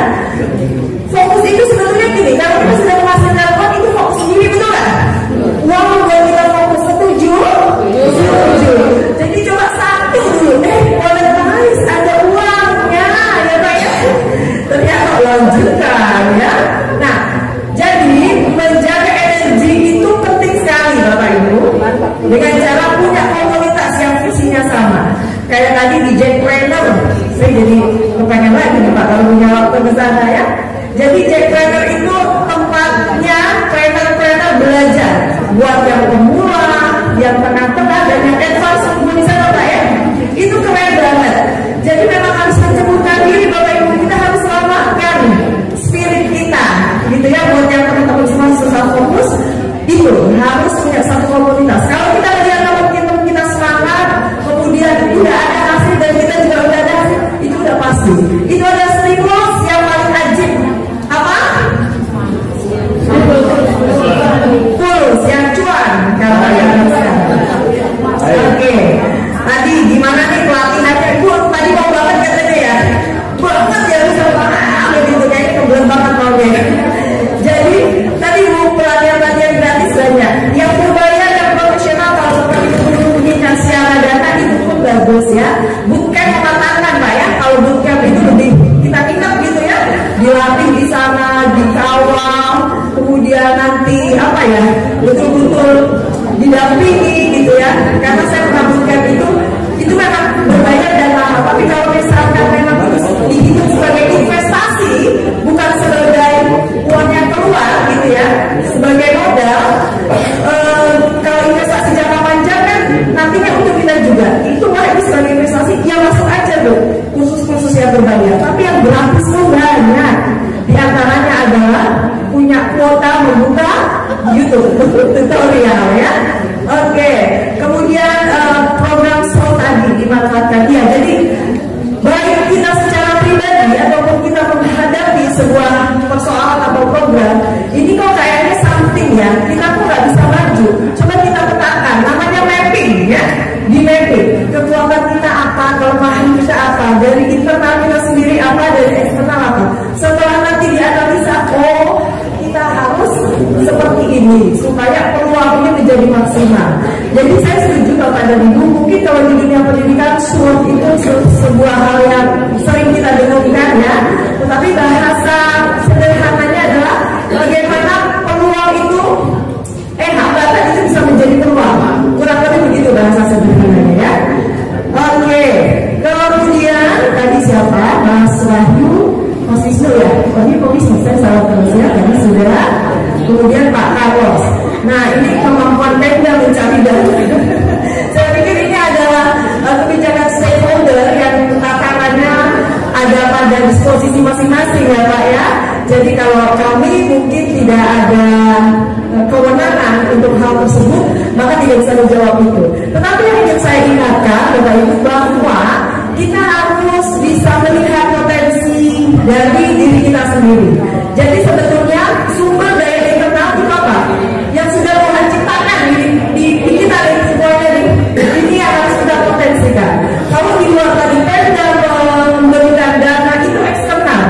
Fokus itu sebetulnya gini, kalau kita sudah menghasilkan uang itu fokus sendiri, betul nggak? Uang membuat kita fokus, setuju? Setuju. Jadi coba satu dulu, monetize, ada uangnya ya Pak ya. Ternyata lanjutkan ya. Nah, jadi menjaga energi itu penting sekali Bapak Ibu, dengan cara punya komunitas yang visinya sama. Kayak tadi di Jackpreneur, saya jadi kepengen lagi nih Pak kalau punya waktu ke sana ya. Jadi Jackpreneur itu tempatnya trainer belajar buat yang pemula, yang tengah-tengah, dan yang advance semua di sana Pak ya. Itu keren banget. Jadi memang harus mencebutkan diri Bapak Ibu, kita harus selamatkan spirit kita, gitu ya. Buat yang teman-teman semua susah fokus, itu harus punya satu komunitas. Kalau kita lihat teman-teman kita semangat, kemudian udah ada hasil dan kita juga udah ada hasil, itu udah pasti. Itu ada stimulus yang paling ajib. Apa? Tulus yang cuan. begitu tutorial ya. Oke, kemudian program SOL tadi dimanfaatkan ya. Jadi baik kita secara pribadi ataupun kita menghadapi sebuah persoalan atau program, ini kok kayaknya something ya, kita kok nggak bisa maju. Coba kita petakan, namanya mapping ya. Di mapping, kekuatan kita apa, kelemahan kita apa, dari internal kita sendiri apa, dari eksternal apa. Setelah nanti dianalisa, oh kita harus seperti ini supaya peluangnya menjadi maksimal. Jadi saya setuju Bapak dan Ibu, mungkin kalau di dunia pendidikan SWOT itu sebuah hal yang sering kita dengungkan ya. Tetapi bahasa sederhananya adalah bagaimana peluang itu hambatan itu bisa menjadi peluang. Kurang lebih begitu bahasa sederhananya ya. Oke, kemudian tadi siapa? Mas Wahyu Kosisno ya. Wahyu Kosisno, saya salah terus ya. Tadi sudah. Kemudian Pak Carlos. Nah ini kemampuan Pemda mencari data. Saya pikir ini adalah kebijakan stakeholder yang tatarannya ada pada disposisi masing-masing ya Pak ya. Jadi kalau kami mungkin tidak ada kewenangan untuk hal tersebut, maka tidak bisa menjawab itu. Tetapi yang ingin saya ingatkan Bapak Ibu bahwa kita harus bisa melihat potensi dari diri kita sendiri. Jadi sebetulnya sumber daya internal itu apa? Yang sudah Tuhan ciptakan di kita ini semuanya ini yang harus kita potensikan. Kalau di luar tadi Pemda memberikan dana itu eksternal,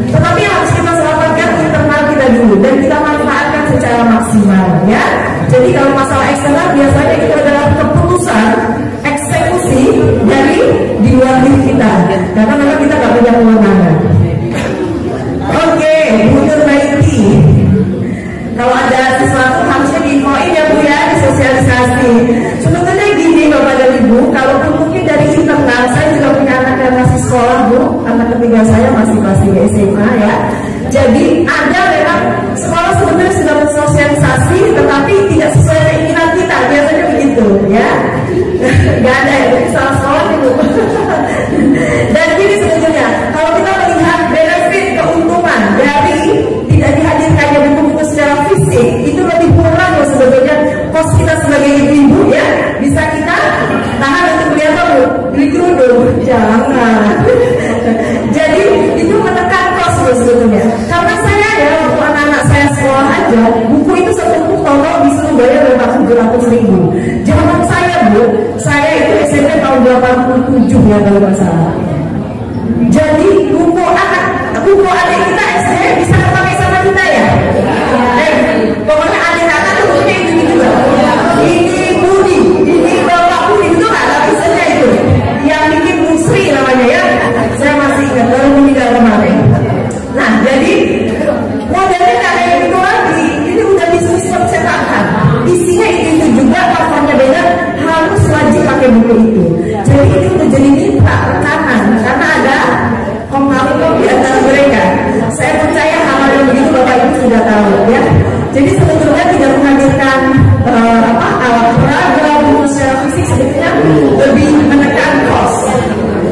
tetapi yang harus kita selamatkan internal kita dulu dan kita manfaatkan secara maksimal ya. Jadi kalau masalah eksternal biasanya itu adalah keputusan eksekusi dari di luar diri kita, karena memang kita nggak punya kewenangan. Oke, mundur baiki. Kalau ada sesuatu harusnya diinfoin ya Bu ya, disosialisasi. Sebetulnya gini Bapak dan Ibu, kalau mungkin dari internal, saya juga punya anak yang masih sekolah Bu, anak ketiga saya masih SMA ya. Jadi ada memang sekolah sebetulnya sudah bersosialisasi, tetapi tidak sesuai keinginan kita, biasanya begitu ya. Gak ada ya, jadi salah sekolah Bu. Dan gini sebetulnya, kalau kita melihat benefit keuntungan dari tidak dihadirkannya buku-buku secara fisik, itu lebih murah loh sebetulnya. Kos kita sebagai ibu-ibu ya, bisa kita tahan untuk beli apa Bu? Beli kerudung? Jangan. Jadi itu menekan kos loh sebetulnya. Karena saya ya, untuk anak-anak saya sekolah aja, buku itu satu buku total disuruh bayar berapa 700.000. Zaman saya Bu, saya itu SMP tahun 87 ya kalau nggak salah. Jadi buku adik kita SD bisa pakai sama kita ya. Pokoknya adik kakak tuh punya itu juga. Ini Budi, ini Bapak Budi itu nggak ada bisanya itu. Yang bikin Musri namanya ya. Saya masih ingat baru meninggal kemarin. Nah jadi modelnya kayak gitu lagi. Ini udah bisnis percetakan. Isinya itu juga, pasalnya beda, harus wajib pakai buku itu. Jadi itu udah jadi minta rekanan karena ada komnatum di antara mereka. Saya percaya hal yang begitu Bapak Ibu sudah tahu ya. Jadi sebetulnya tidak menghadirkan alat peraga buku secara fisik sebetulnya lebih menekan kos.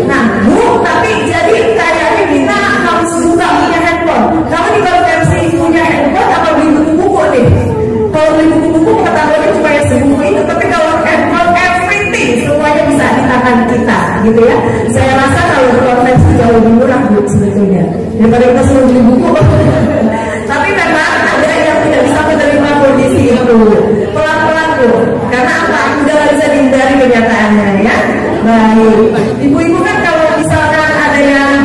Nah Bu, tapi jadi kayaknya kita harus juga punya handphone. Kalau di konversi punya handphone apa beli buku-buku nih? Kalau beli buku-buku pengetahuannya cuma yang sebuku itu, tapi kalau handphone everything semuanya bisa di tangan kita gitu ya. Saya rasa kalau di konversi jauh lebih murah Bu sebetulnya daripada kita selalu beli buku. Tapi memang ada yang tidak bisa menerima kondisi itu pelan-pelan Bu, karena apa? Udah gak bisa dihindari kenyataannya ya. Baik, ibu-ibu kan kalau misalkan ada yang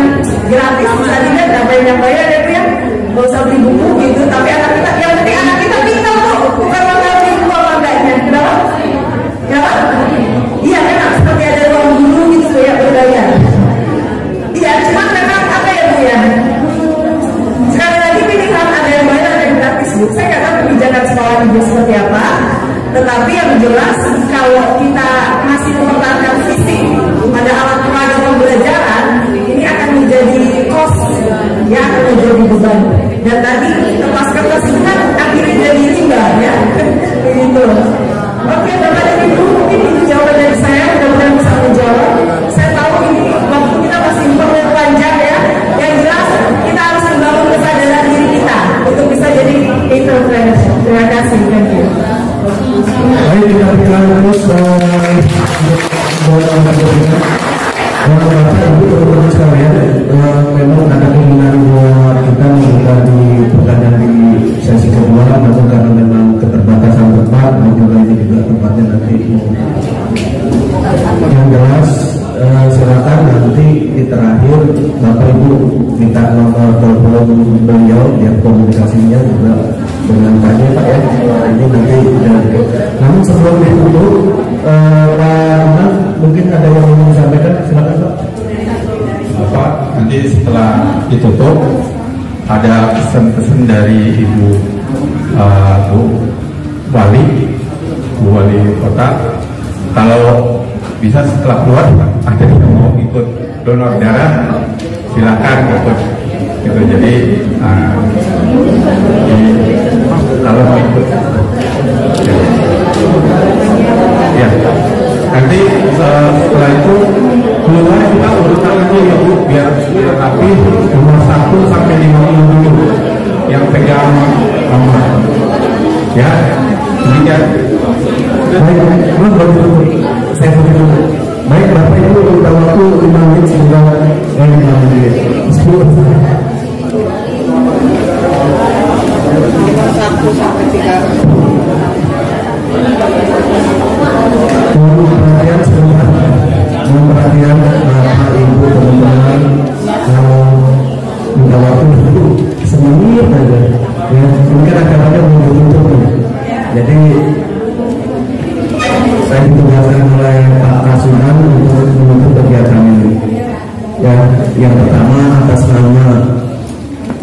gratis bisa dilihat apa yang bayar ya Bu ya, nggak usah beli buku gitu. Tapi anak kita, yang penting anak kita pintar kok, bukan masalah beli buku apa enggaknya. Kenapa? Kenapa? Iya memang seperti ada ruang guru gitu Bu ya, berbayar. Iya, cuma memang apa ya Bu ya, sekali lagi pilihan ada yang bayar ada yang gratis Bu. Saya nggak tahu kebijakan sekolah ibu seperti apa, tetapi yang jelas kalau kita masih mempertahankan fisik pada alat peraga pembelajaran, ini akan menjadi cost ya, akan menjadi beban. Dan tadi kertas-kertas itu kan akhirnya jadi limbah ya, begitu. Oke Bapak dan Ibu, mungkin itu jawaban dari saya, mudah-mudahan bisa menjawab. Saya tahu ini waktu kita masih perlu panjang ya. Yang jelas kita harus membangun kesadaran diri kita untuk bisa jadi entrepreneur. Terima kasih. Ibu teman-teman sekalian, memang ada keinginan buat kita membuka di pertanyaan di sesi kedua, namun karena memang keterbatasan tempat dan juga ini juga tempatnya nanti yang jelas, silakan nanti di terakhir Bapak Ibu minta nomor telepon beliau, biar komunikasinya juga dengan kami Pak ya. Ini nanti namun sebelum ditutup, Pak mungkin ada yang ingin disampaikan, silakan Pak. Bapak, nanti setelah ditutup ada pesan-pesan dari Ibu Bu Wali Kota. Kalau bisa setelah keluar ada yang mau ikut donor darah, silakan ikut. Gitu. Jadi kalau mau ikut, ya. Nanti setelah itu keluar kita urutan lagi ya Bu, biar tapi nomor 1 sampai 50 dulu yang pegang nomor. Ya, demikian. Saya begitu. Baik Bapak Ibu, kita waktu 5 menit sehingga 5 menit 10 sampai 3. Perhatian sebentar, perhatian Bapak Ibu teman-teman, minta waktu dulu semenit aja. Ya, ini kan acaranya mau ditutup nih. Jadi saya ditugaskan oleh Pak Kasunan untuk menutup kegiatan ini. Ya, yang pertama atas nama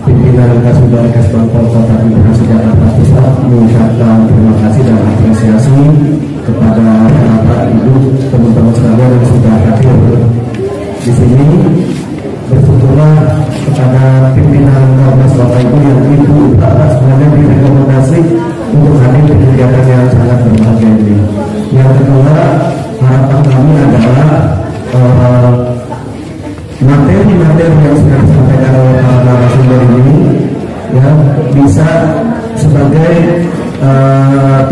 pimpinan Kasunan Kesbangpol Kota Integrasi Jakarta Pusat mengucapkan terima kasih dan apresiasi kepada Bapak Ibu teman-teman sekalian yang sudah hadir di sini. Bersyukurlah kepada pimpinan Ormas Bapak Ibu yang Ibu Bapak sebenarnya direkomendasi untuk hadir di kegiatan yang sangat berbahagia ini. Yang kedua, harapan kami adalah materi-materi yang sudah disampaikan oleh para narasumber ini ya bisa sebagai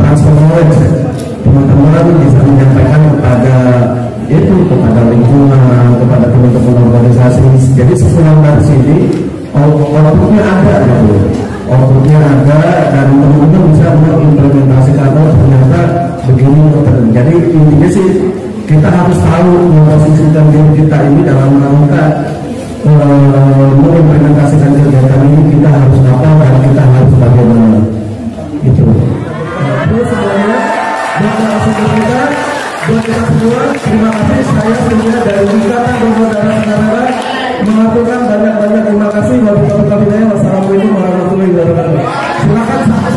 transfer knowledge. Teman-teman bisa menyampaikan kepada lingkungan, kepada teman-teman organisasi. Jadi sesuai dari sini outputnya ada gitu. Outputnya ada dan teman-teman bisa mengimplementasikan ternyata begini. Jadi intinya sih kita harus tahu memposisikan diri kita ini dalam rangka mengimplementasikan kegiatan ini, kita harus apa dan kita harus bagaimana. Itu. Terus semuanya buat kita semua, terima kasih. Saya sebenarnya dari Ikatan Donor Darah Saudara mengaturkan banyak terima kasih. Wassalamualaikum warahmatullahi wabarakatuh. Silakan sampai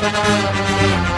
Thank you.